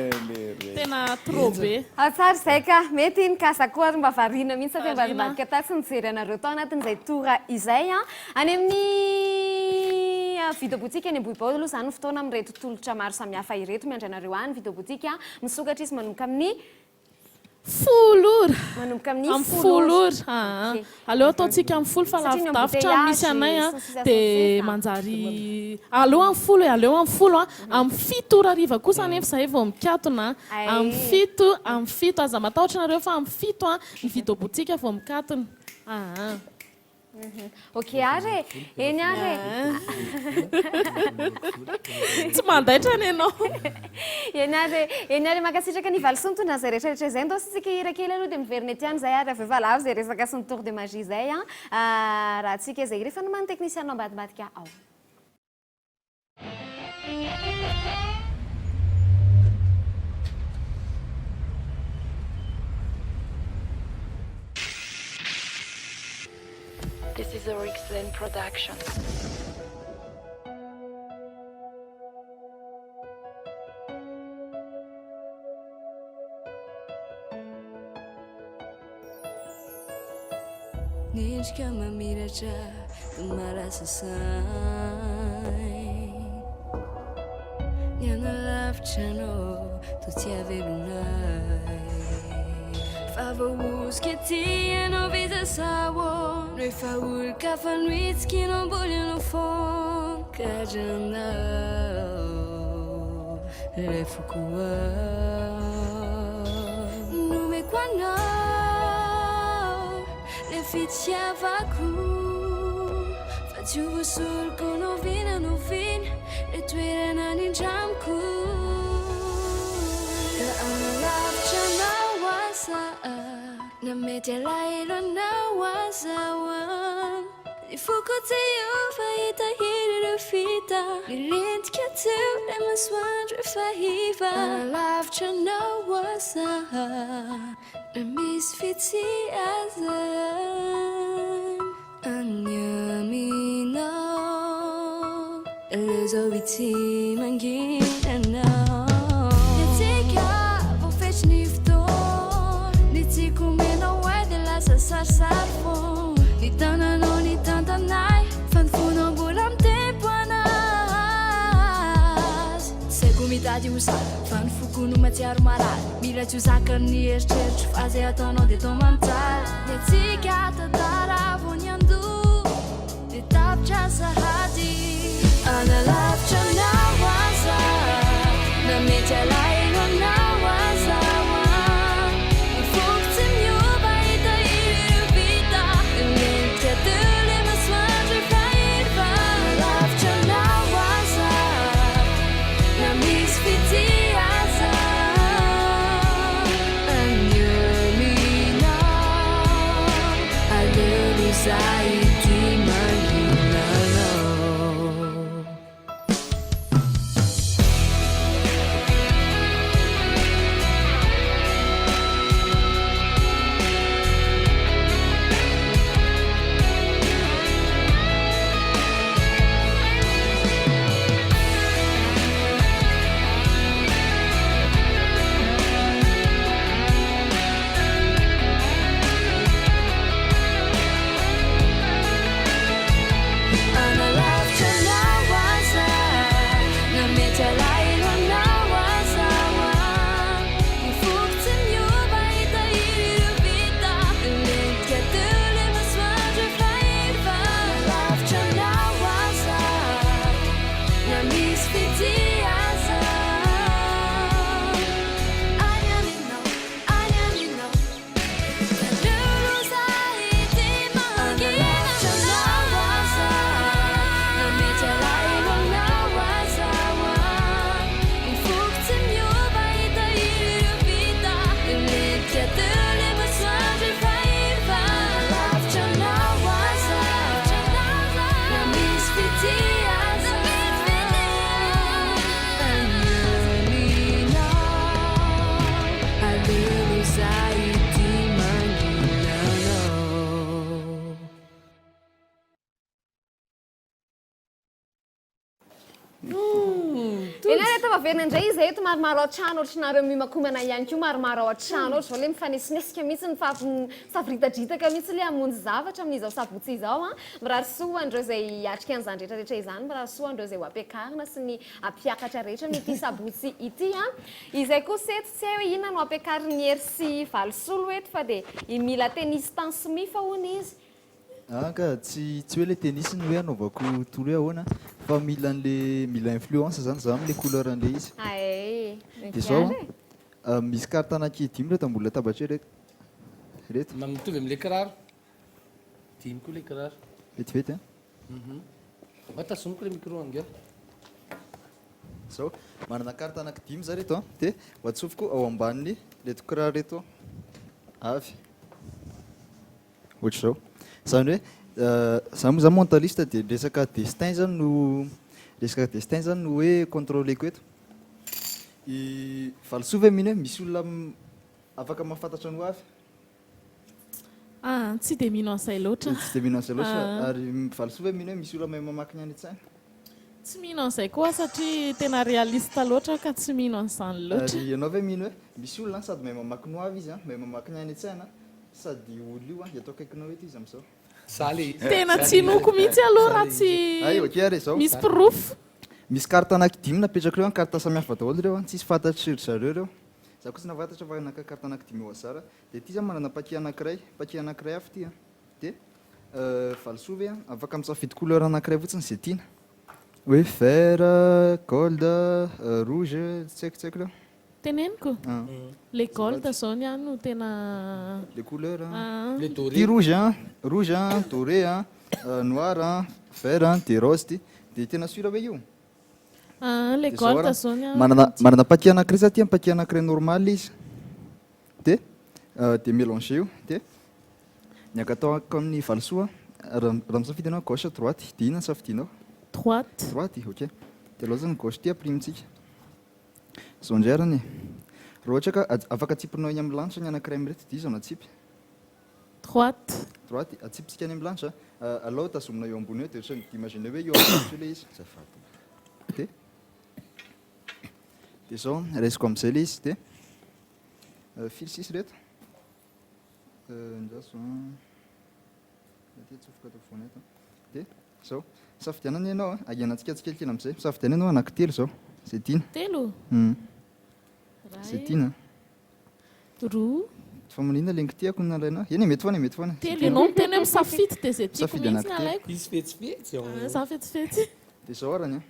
Speaker 19: tena trop be
Speaker 6: tsara zay ka mety iny kasakoa mba variana mihitsy satria mbadibadika tasy nijery anareo tao anatin'izay tora izay any amin'ny vidéoboutique any ambohibao aloha zany fotoana amin'ireto tolotra maro samihafa ireto miandry anareo any vidéoboutique misokatra izy manomboka amin'ny
Speaker 19: folora
Speaker 6: manomboka amin'ny
Speaker 19: amin'ny folora aleo ataontsika amin'ny folo fa lavidavitra misy anay dia manjary aleo amin'ny folo aleo amin'ny folo amin'ny fito ora ariva kosa nefa zahay vao mikatona amin'ny fito aza matahotra nareo fa amin'ny fito ny vidéoboutique vao mikatona
Speaker 6: ok ary eny ary
Speaker 19: tsy mandaitra ny ianao
Speaker 6: eny ary makasitraka ny valisoa mitondra zay rehetrarehetra zay ndao sitsika hira kely aloha dia miverina ety any zay ary avy valavo zay resaka sy ny tour de magie zay raha tsika zay rehefa nomany technicien ambadibadika ao
Speaker 3: This is a Rixlen production.
Speaker 8: Nindrika mamiratra marasa sainy ny analavitranao to tsy avelonay fa voaosika ty ianao vizasaho rehefa olika fanohitsika ianao mboly anao fon kadranao lefokoa nomeko anao le fitiavako fa tsy ho voasoloko novina novina le toerana nindramiko ka analavitranao aza na mety alahelo anao azahoan ny foko tsy io fa hitahiry ireo fita nilentika teo le masoandro efa hiva analavitranao aza na misy fitsy aza anyaminao lezao itsy manginanao netsika voafetry ny fotoana ny tsiko menao e de lasa sarisary fo ny tananao ny tantanay fa ny fonao mbola amy tempo anazy saiko mitady ho sa fa ny foko no matsiaro marary mila tsy ho zakany eritreritro fa zay ataonao de tao mantsara netsika tantara vo ny ando de tapitra sahady analavitranao aza na mety alahelo anao azahoan ny foko tsy miova hitahiry ireo vita lentika teo le masoandro efa hiva analavitranao aza na misy fitsy aza anyaminao alelo zay ty manginanao
Speaker 19: lelo zay ty manginanao.
Speaker 6: Rehefa maverina indray izy eto maromaro ao trano ohatranareo mimakomana ihany koa maromaro ao trano ohatra zao le mifanesinesika mihitsy mifafiritadritaka mihitsy le hamonjy zavatra amin'izao sabotsy izao a mirary soa andreo zay atrika an'izany rehetrarehetra izany mirary soa andreo zay ho ampiakarina sy ny ampiakatra rehetra n'ity sabotsy ity a izay kosa eto tsy hay hoe inona no ampiakariny hery sy valosolo eto fa dia mila tennis tansmi fa hono izy
Speaker 13: ka tsy hoe le tennis ny hoe anaovako tolo hoe ahoana fa mila influence zany za am'le couleur an'le izy dia zao misy carte anaky 10 reto ambony latabatra reto
Speaker 5: mitovy amin'le kiraro 10 koa le kiraro
Speaker 13: vetivety
Speaker 5: tasomiko le micro anga
Speaker 13: zao manana carte anaky 10 za reto dia hoatsofiko ao ambaniny reto kiraro reto avy ohatra zao zany hoe za mentaliste dia resaka destin zany no hoe contrôleko eto valosoa ve mino hoe misy olona afaka mahafantatra ny ho avy
Speaker 19: tsy dia mino an'izay loatra
Speaker 13: tsy dia mino an'izay loatra ary valosoa ve mino hoe misy olona mahay mamaky ny any an-tsaina
Speaker 19: tsy mino an'izay koa satria tena realiste loatra ka tsy mino an'izany loatra
Speaker 13: ary ianao ve mino hoe misy olona sady mahay mamaky ny ho avy izy mahay mamaky ny any an-tsaina sady olo io atao akaikinao eto izy amin'izao
Speaker 19: tena tsy noko mihitsy aloha raha tsy misy proof
Speaker 13: misy carte anaky 10 napetraka reo carte samihafa daholo reo tsisy fantatry zareo reo za koa tsy nafantatra fa naka carte anaky 10 oazara dia ty zany manana paquet anakiray avy ty dia valosovy afaka misafidy couleur anakiray fotsiny zay tiana hoe vert gold rouge tsy haiko reo
Speaker 19: teneniko le gold zao ny any no tena
Speaker 13: les couleurs ty rouge doré noir vert dia rose ty dia tena sura hoe io
Speaker 19: le gold zao ny
Speaker 13: manana paquet anakiray za ty paquet anakiray normal izy dia mélange io dia ny akataoko amin'ny valosoa raha misafidy anao gauche droite dia inona ny safidinao droite ok dia aloha zany gauche ty aprimitsika zao indray arany raha ohatra ka afaka atsipinao iny amin'ny lanitra ny anakiray amin'reto dia izy atsipy droite atsipitsika any amin'ny lanitra alao tazominao eo ambony eo dia ohatra d'imagine hoe eo ambony le izy dia zao raisiko amin'izay le izy dia fil 6 reto ndraso tsofoka atao foana eto dia zao safidianana ianao agianantsika tsikelikely amin'izay misafidiana ianao anaky telo zao zay tiana zay tiana
Speaker 19: roa
Speaker 13: fa manina lengy tiako nalainao eny mety foana
Speaker 19: telo ianao miteny hoe misafidy dia zay tiako mihitsy ny alaiko
Speaker 5: izy fetsifetsy
Speaker 19: za fetsifetsy
Speaker 13: dia zao arany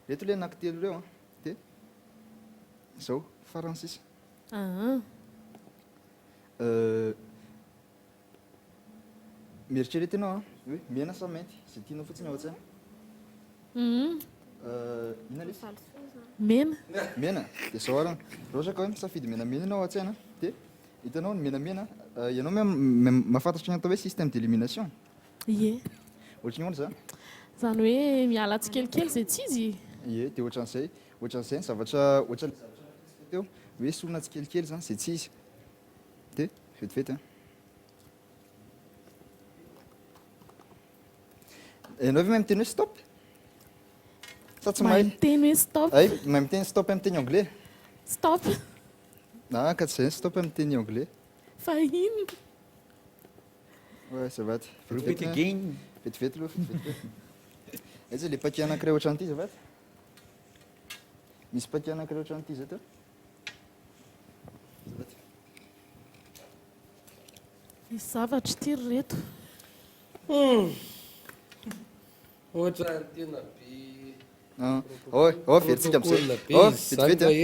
Speaker 13: reto le anaky telo reo dia zao farany sisa mieritrereto ianao hoe mena sa mainty zay tianao fotsiny ao an-tsaina ina le mena dia zao arany raha ohatra ka hoe misafidy menamena ianao an-tsaina dia hitanao ny menamena ianao mahafantatra ny atao hoe système d'élimination ohatra ny hoana za
Speaker 19: zany hoe miala tsikelikely zay tsy izy
Speaker 13: ie dia ohatran'izay zavatra teo hoe solona tsikelikely zany zay tsy izy dia vetivety ianao ve mahay miteny hoe stop sa tsy mahay
Speaker 19: miteny hoe stop
Speaker 13: mahay miteny stop amin'ny teny anglais
Speaker 19: stop
Speaker 13: ka tsy zay stop amin'ny teny anglais
Speaker 19: fa ino
Speaker 13: ouais ça va vetivety aloha aiza le paquet anakiray ohatran'ity zavaty misy paquet anakiray ohatran'ity zay teo
Speaker 19: misy zavatra ty reto
Speaker 5: ohatra tena be
Speaker 13: veritsika amin'izay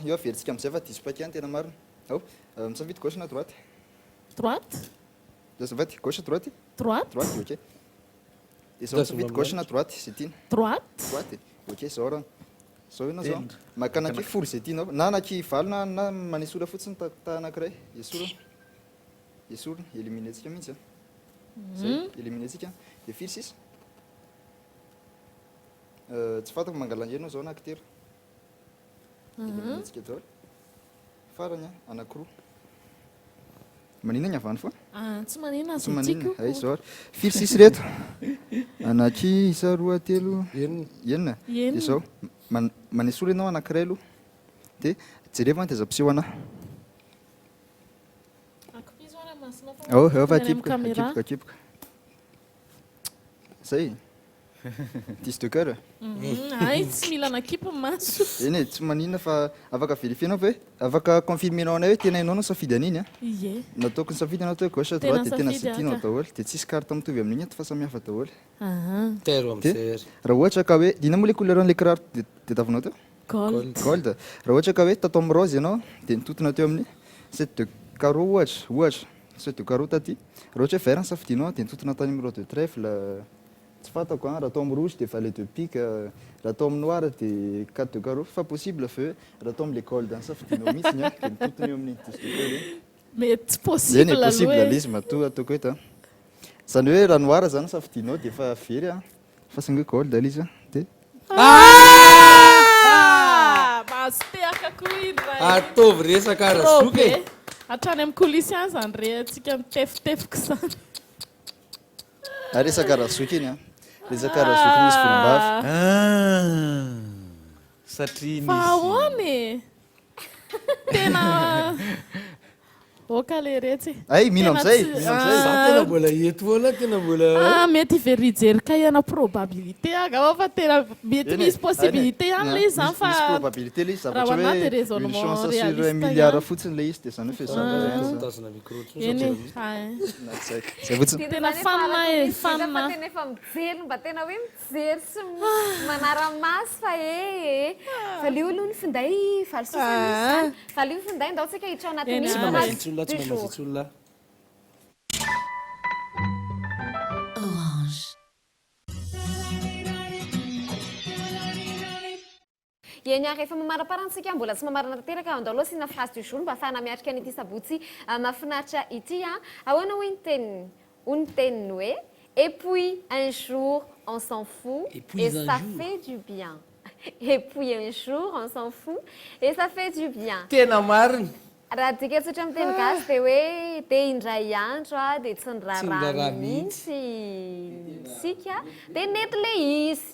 Speaker 13: io veritsika amin'izay fa diso paquet any tena marina ao misafidy gauche na droite zavaty gauche droite droite ok dia zao misafidy gauche na droite zay tiana droite ok zao rano zao ianao zao maka anaky folo zay tianao na anaky valo na manesola fotsiny ta anakiray esorona éliminetsika mihitsy zay éliminetsika dia fil 6 tsy fantako mangalangy ianao zao anaky telo éliminetsika daholo farany anankiroa manina ny avany fa
Speaker 19: tsy manina
Speaker 13: tsy manina ay zao ary firy sisy reto anaky isa roa telo enina de zao manesory ianao anankiray aloha de jereva teza piseho anahy fa akipoka zay tis de cœur
Speaker 19: ay tsy mila nakipo maso
Speaker 13: eny tsy manina fa afaka vérifienao fa hoe afaka confirmenao anay hoe tena inao no safidy an'iny a
Speaker 19: ie
Speaker 13: nataoko ny safidy anao to gauche droite de tena sitinao daholo de tsisy carte mitovy amin'igny eto fa samihafa daholo de raha ohatra ka hoe dina moa le couleur an'le kiraro de tavinao teo gold raha ohatra ka hoe tato amin'ny rose ianao de nitotona teo amin'ny 7 de carreau ohatra 7 de carreau taty raha ohatra hoe vert ny safidinao de nitotona tany numéro de trèfle tsy fantako raha atao amin'ny rouge de valet de pique raha atao amin'ny noir de 4 de carreau fa possible fa raha atao amin'ny le gold ny safidinao mihitsy de nitotona eo amin'ny 10 de carreau
Speaker 19: mais tsy possible
Speaker 13: aloha possible izy matoa ataoko eto zany hoe raha noir zany safidinao de fa very fa saingy hoe gold alizy de
Speaker 19: masteaka koa iny
Speaker 5: ataovy resaka rasoky
Speaker 19: hatrany amin'ny colisy any zany re atsika mitefitefiko zany
Speaker 13: resaka rasoky iny resaka rasoky misy volombavy
Speaker 7: satria
Speaker 19: fa ahoany tena oka le retsy
Speaker 13: ay mino amizay
Speaker 5: tena mbola eto foana tena mbola
Speaker 19: mety verijerika ihana probabilité aga fa tena mety misy possibilité ihany le izy zany fa
Speaker 13: misy probabilité le izy
Speaker 19: raha
Speaker 13: zavatra
Speaker 19: anaty
Speaker 13: hoe
Speaker 19: raisonnement
Speaker 13: une chance sur
Speaker 19: réaliste
Speaker 13: un milliard fotsiny le izy de zany hoe
Speaker 19: eny
Speaker 13: zay fotsiny
Speaker 19: tena fanina
Speaker 6: fanina tena efa mijery mba tena hoe mijery sy manara-masy fa fa le olo ny finday valososany fa le finday ndao tsika hitra ao anatin'ny eny rehefa mamaraparantsika mbola tsy mamarana tanteraka andao aloha sina phrase du jour mba afahana miatrika an'ity sabotsy mahafinaritra ity ahoana hoe ny teniny hoe et puis un jour on s'en fout et ça fait du bien et puis un jour on s'en fout et ça fait du bien
Speaker 5: tena marina
Speaker 6: raha dika tsotra amin'ny teny gasy de hoe te indray andro de tsy niraraha mihitsy sika de nety le izy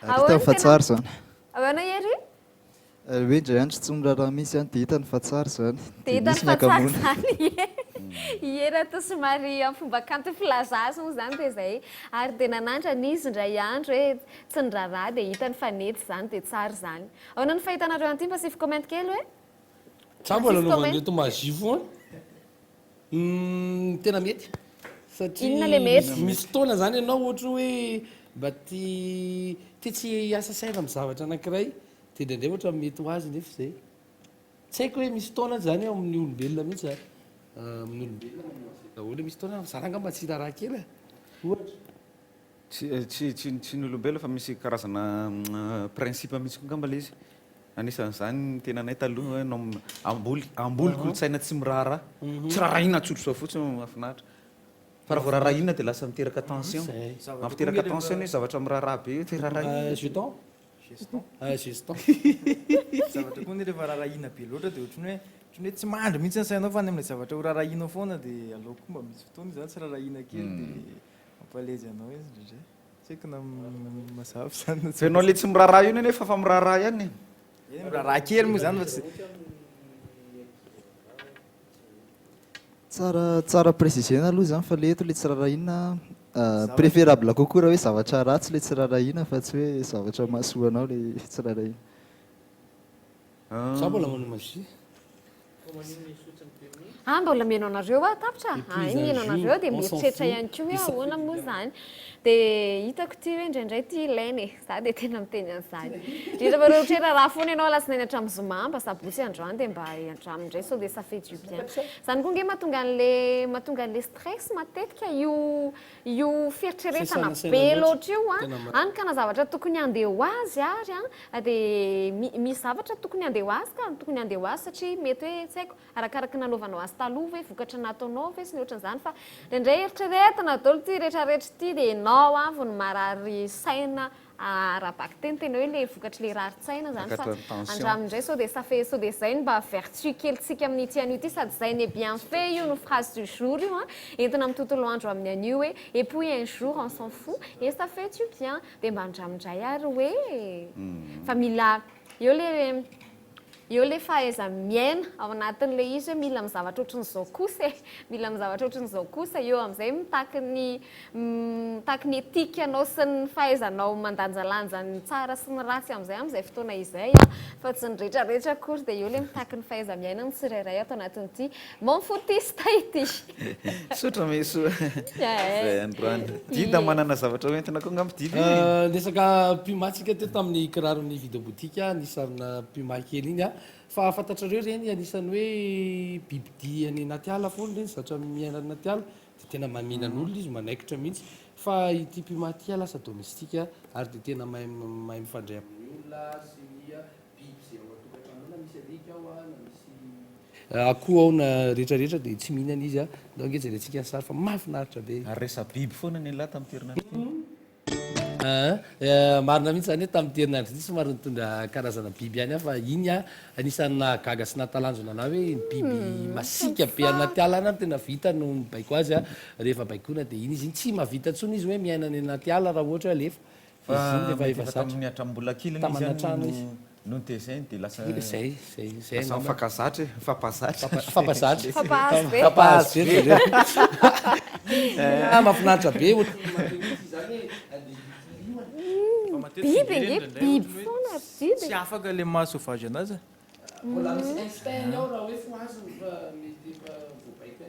Speaker 13: ahita fa tsara zany
Speaker 6: ahoana ery
Speaker 13: hoe indray andro tsy miraraha misy any de hitany fa tsara zany
Speaker 6: de hitany fa tsara zany iera to somary amin'ny fomba kanto filazasa moa zany de zay ary de nanandra n'izy indray andro hoe tsy niraraha de hitany fa nety zany de tsara zany ahoana ny fahitanareo an'ity mba sify comment kely hoe
Speaker 5: sa mbola novaneto magie foana tena mety
Speaker 6: inona le mety
Speaker 5: misy taona zany ianao ohatra hoe mba te tsy asa saina amin'ny zavatra anankiray de ndraindray ohatra mety ho azy nefa zay tsy haiko hoe misy taona zany amin'ny olombelona mihitsy zany amin'ny olombelona daholo misy taona zaranga mba tsy raha kely ohatra
Speaker 7: tsy ny olombelona fa misy karazana principe mihitsy ngamba le izy anisan'izany tena anay taloha amboly kolotsaina tsy miraharaha tsy raharahiana tsotro sao fotsiny mahafinaritra fa raha vao raharahiana de lasa miteraka tension mampiteraka tension hoe zavatra miraharaha be te raharahiana
Speaker 14: zavatra koa ny rehefa raharahiana be loatra de ohatrany hoe tsy mandry mihitsy ny sainao fa any amin'ilay zavatra ho raharahianao foana de aleoko mba misy fotoana zany tsy raharahiana kely de mampalezy anao izy ndraindray tsy haiko na mazava zany
Speaker 7: fenao le tsy miraharaha io nefa fa miraharaha ihany
Speaker 14: miraharaha kely moa zany fa
Speaker 13: tsara précisena aloha zany fa le eto le tsy raharahiana préférable kokoa raha hoe zavatra ratsy le tsy raharahiana fa tsy hoe zavatra mahasoanao le tsy raharahiana
Speaker 5: sa mbola manao magie
Speaker 6: mbola mihaino anareo tapitra iny mihaino anareo de mieritreritra ihany koa hoe ahoana moa zany de hitako ty hoe indraindray ty ilainy za de tena miteny an'izany rehefa reotrera raha foana ianao lasinainy hatramin'ny zoma mba sabotsy androany de mba andramindray sao de ça fait du bien zany koa nge mahatonga an'le stress matetika io fieritreretana be loatra io any ka na zavatra tokony andeha ho azy ary de misy zavatra tokony andeha ho azy ka tokony andeha ho azy satria mety hoe tsy haiko arakaraka nanaovanao azy taloha hoe vokatra nataonao ve sy ny ohatran'izany fa ndraindray eritreretana daholo ty rehetrarehetra ty de enao avy ny marary saina rahabaky tena hoe le vokatry le raritsaina zany fa
Speaker 7: Vokatra tension.
Speaker 6: andramindray sao de ça de zay mba vertu kelitsika amin'ny tian'io ty sady zay ny bien fait io no phrase du jour io entina amin'ny tontolo andro amin'ny an'io hoe et puis un jour on s'en fout et ça fait tu bien de mba andramindray ary hoe fa mila eo le fahaiza miaina ao anatin'le izy hoe mila amin'ny zavatra ohatran'izao kosa mila amin'ny zavatra ohatran'izao kosa eo amin'izay mitaky ny etika anao sy ny fahaizanao mandanjalanja ny tsara sy ny ratsy amin'izay fotoana izay fa tsy ny rehetrarehetra kory dia eo le mitaky ny fahaiza miaina ny tsirairay ato anatin'ity monfotista ity
Speaker 7: sotra meso zay androany dida manana zavatra hoentina koa ngampididy
Speaker 5: lesaka pimatsika teo tamin'ny kiraron'ny vidéoboutique ny sarina pima kely iny fa fantatrareo reny anisany hoe bibidia any anaty ala foana reny zatra miaina anaty ala dia tena maminan'olona izy manaikitra mihitsy fa ity pima ty lasa domestika ary dia tena mahay mifandray amin'ny olona sy ny biby zay ao atokantrano na misy alika ao na misy akoho ao na rehetrarehetra dia tsy mihinana izy donc jerentsika ny sary fa mahafinaritra be
Speaker 7: ary resa biby foana ny lahy tamin'ny terinandro
Speaker 5: marina mihitsy zany hoe tamin'ny terinandro ty somary nitondra karazana biby ihany fa iny anisany nahagaga sy nahatalanjona na hoe biby masika be anaty ala any tena vita no baiko azy rehefa baikona dia iny izy iny tsy mahavita tsony izy hoe miaina ny anaty ala raha ohatra alefa
Speaker 7: tamin'ny atrambola kely
Speaker 5: tamanatrano izy
Speaker 7: no tezany dia lasa
Speaker 5: zay
Speaker 7: mifankazatra
Speaker 5: fampazatra mahafinaritra be
Speaker 6: biby nge biby foana biby
Speaker 14: tsy afaka le mahasauvage anazy
Speaker 5: mbola misy instinct ao raha hoe foazy fa mety efa voabaika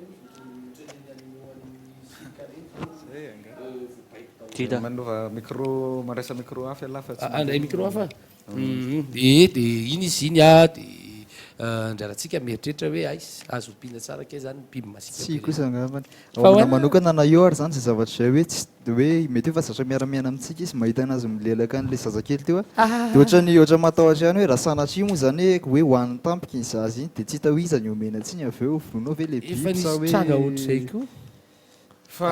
Speaker 7: ny manova micro mandraisa micro hafa ala fa
Speaker 5: andray micro hafa dia iny izy iny dia ndraratsika mieritreritra hoe ay azo ompiana tsara ke zany biby masika
Speaker 13: tsy kosa angambany aona manokana na eo ary zany zay zavatra zay hoe tsy hoe mety hoe fa zatra miaramiana amintsika izy mahita anazy milelaka an'le zazakely teo dia ohatra matahotra ihany hoe raha sanatria moa zany hoe hoan'ny tampoka iny zazy iny dia tsy hita ho iza ny omena tsiny avy eo vonao ve le biby sa hoe
Speaker 5: tranga ohatrzay koa
Speaker 7: fa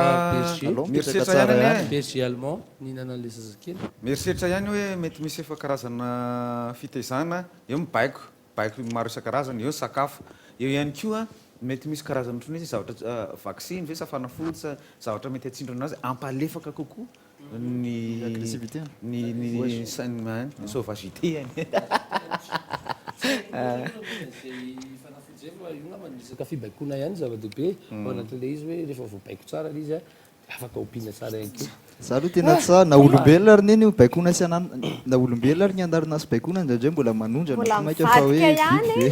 Speaker 7: mieritreritra ihany
Speaker 5: berger allemand nihinana an'le zazakely
Speaker 7: mieritreritra ihany hoe mety misy efa karazana fitezana eo mibaiko maro isan-karazana eo sakafo eo ihany koa mety misy karazana otrany hoe zavatra vaccine ve sa fanafody sa zavatra mety atsindro anazy ampalefaka kokoa ny
Speaker 13: agressivité
Speaker 7: ny sauvagité
Speaker 5: isaka fibaikona ihany zava-dehibe ao anatin'le izy hoe rehefa voabaiko tsara le izy afaka ompiana tsara ihany koa
Speaker 13: za aloha tena tsa na olombelona ary neny baikona sy na olombelona ary ny andarina sy baikona indraindray mbola manondra
Speaker 6: maika fa hoe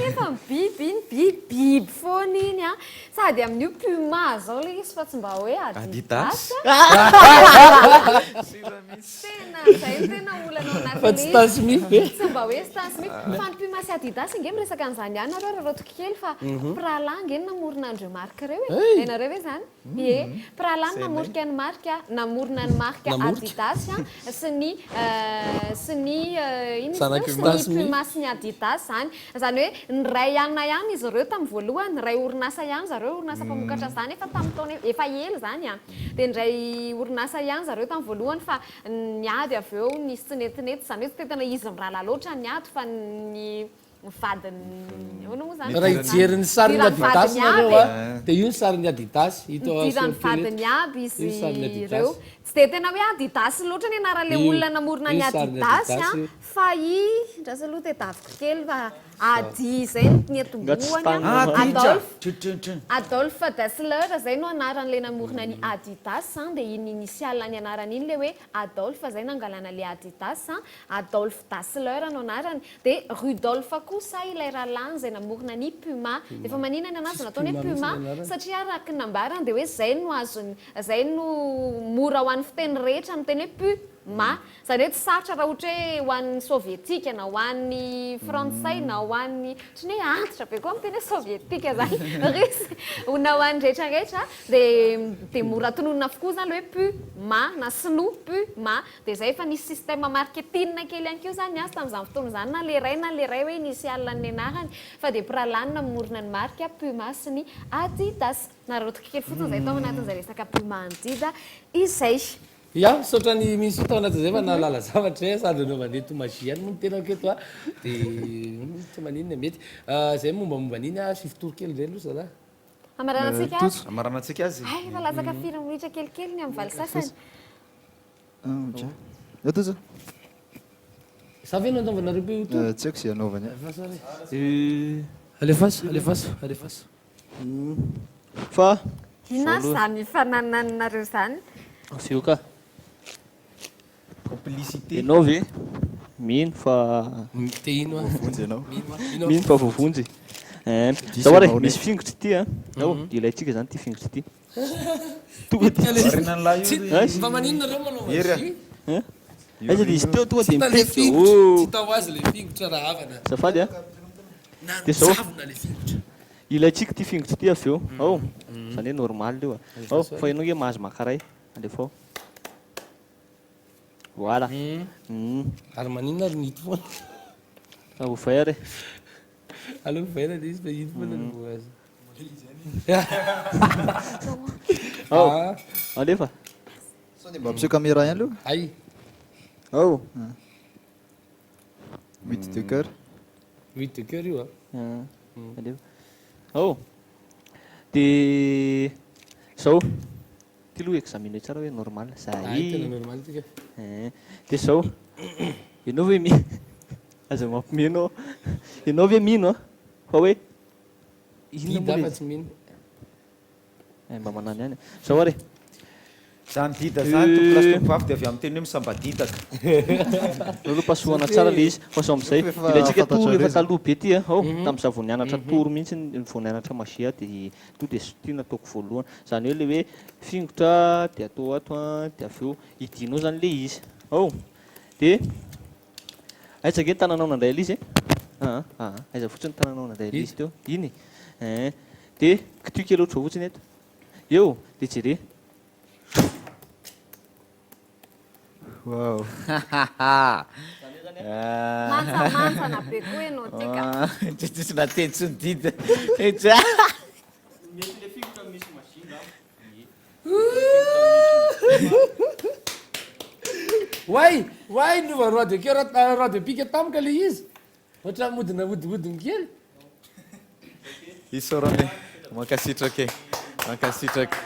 Speaker 6: efa biby iny biby foana iny sady amin'io puma zao le izy fa tsy mba hoe adidas tena olana
Speaker 5: fa tsy tasmi
Speaker 6: tsy mba hoe stasmi fa ny puma sy adidas nge miresaka an'izany ihany nareo rarotoka kely fa prala nge namorona andreo marka reo e nareo hoe zany prala namorika ny marka namorona ny marka adidas sy ny puma sy ny adidas zany hoe ny ray ihanyna ihany izy ireo tamin'ny voalohany ny ray orinasa ihany zareo orinasa mpamokatra zany efa tamin'ny taona efa ely zany dia nyray orinasa ihany zareo tamin'ny voalohany fa niady avy eo nisy tsy netinety zany hoe tsy tetana izy mirala loatra niady fa ny vadiny
Speaker 5: raha ijery ny sariny adidas nareo dia io ny sariny adidas
Speaker 6: idirany vadiny aby izy ireo tsy dia tena hoe adidas loatra ny anarale olona namorona ny adidas fa ndrasa aloha dia daviko kely fa adi zay ny atombohany Adolphe Dassler zay no anaran'le namorona ny adidas dia iny initial ny anarany iny le hoe Adolphe zay nangalana le adidas Adolphe Dassler no anarany dia Rudolphe kosa ilay rahalany zay namorona ny puma dia efa maninany anazy nataony hoe puma satria araky nambarany dia hoe zay no azony zay no mora ho an'ny fiteny rehetra miteny hoe puma zany hoe tsy sarotra raha ohatra hoe ho an'ny sovietika na ho an'ny frantsay na ho an'ny otrany hoe antitra be koa miteny hoe sovietika zany risy na ho an'ny rehetrarehetra dia mora tononona avokoa zany le hoe puma na sino puma dia zay efa nisy système marketing kely ihany keo zany azy tamin'izany fotoana zany na le ray hoe initial ny anarany fa dia pralany namorona ny marka puma sy ny adidas na raha toka kely fotsiny zay tao anatin'izay resaka puma andida izay
Speaker 5: ia saotra ny misy fotoana zay fa nalala zavatra sady anaovany to magie any moa ny tena aketo a dia tsy maninona mety zay mombamomba an'iny a sivitoro kely zay aloha zala
Speaker 6: amaranantsika azy
Speaker 7: amaranantsika azy
Speaker 6: ay fa lazaka firy minitra kelikely ny amin'ny valy sasany
Speaker 13: atoza
Speaker 5: sa ve no anaovanareo be to
Speaker 13: tsy haiko zay anaovany
Speaker 5: alefasa
Speaker 15: fa
Speaker 6: ina samy fanananareo zany
Speaker 15: fio ka
Speaker 7: complicité
Speaker 15: ianao ve mino fa
Speaker 5: te ino
Speaker 13: vonjy ianao
Speaker 15: mino fa vovonjy zao ary misy fingotra ty a ao ilayntsika zany ty fingotra ty tonga
Speaker 5: mba maninonareo manao magie
Speaker 15: aiza de izy teo tonga de
Speaker 5: mipefy
Speaker 15: mipefy
Speaker 5: tao azy le fingotra raha havana
Speaker 15: safady a de zao ilayntsika ty fingotra ty avy eo ao zany hoe normal io ao fa ianao nge mahazo makaray alefa ao voilà
Speaker 5: ary maninona ary nito foana
Speaker 15: ovay ary
Speaker 5: aloha vaina de izy fa ino foana no azy
Speaker 15: ao alefa
Speaker 13: sao de mba ampiseho caméra ihany aloha
Speaker 5: ay
Speaker 15: ao
Speaker 13: 8 de cœur
Speaker 5: 8 de cœur io
Speaker 15: alefa ao de zao ty aloha examine tsara hoe normal
Speaker 5: tena normal tika
Speaker 15: de zao ianao ve mi aza mampimeno ianao ve mino a fa hoe
Speaker 5: dida fa tsy mino
Speaker 15: mba manany ihany zao ary
Speaker 7: zany dida zany tompolasy tompavy de avy amin'ny teny hoe misambadidaka
Speaker 15: aloha pasohana tsara le izy fa so am'izay ilayntsika toro efa taloha be ty a ao tamin'za vao nianatra toro mihitsy vao nianatra magia de to de ty nataoko voalohany zany hoe le hoe fingotra de atao ato a de avy eo idinao zany le izy ao de aitsake ny tananao nandray alizy aiza fotsiny tananao nandray alizy teo iny de kitiko eloatra fotsiny eto eo de jere
Speaker 13: wow
Speaker 6: mantsamansana be koa ianao tika
Speaker 7: tsitsy natetsy ny dida
Speaker 5: way nova roi de cœur roi de pique tamika le izy ohatra modina odiodiny kely
Speaker 7: isorane mankasitrake mankasitraka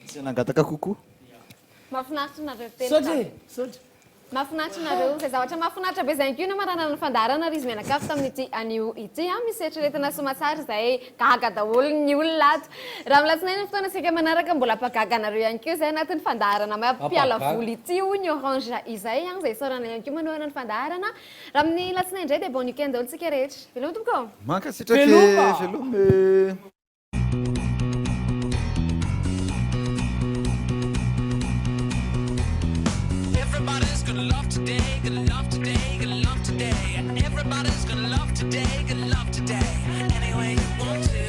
Speaker 13: tsy nangataka kokoa
Speaker 6: mahafinaritra nareo
Speaker 5: saotra
Speaker 6: tena mahafinaritra nareo zay zavatra mahafinaritra be zay kio na marana ny fandarana ry izy mianakafy tamin'ity anio ity misy eritreretina somatsara zay gaga daholo ny olona ato raha milatsinainy ny fotoana sika manaraka mbola mpagaga nareo ihany kio zay anatin'ny fandarana mampiala voly ity o ny orange izay zay sorana ihany kio manohana ny fandarana raha amin'ny latsinainy indray de bon weekend daholo tsika rehetra veloma tompoko
Speaker 7: mankasitrake veloma
Speaker 4: Everybody's gonna love today, gonna love today, gonna love today. Everybody's gonna love today, gonna love today. Any way you want to,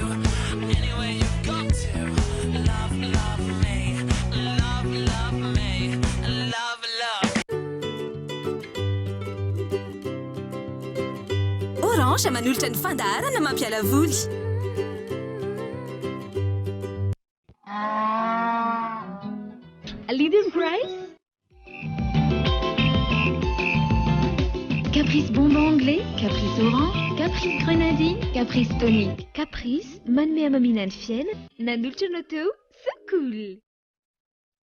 Speaker 4: any way you got to. Love, love me, love, love me, love, love.
Speaker 1: Orange manolotra ny fandaharana mampiala voly.
Speaker 2: A leading price? Caprice bonbon anglais, caprice orange, caprice grenadine, caprice tonique. Caprice, man med amaminant fjäll, nanulchen och so cool.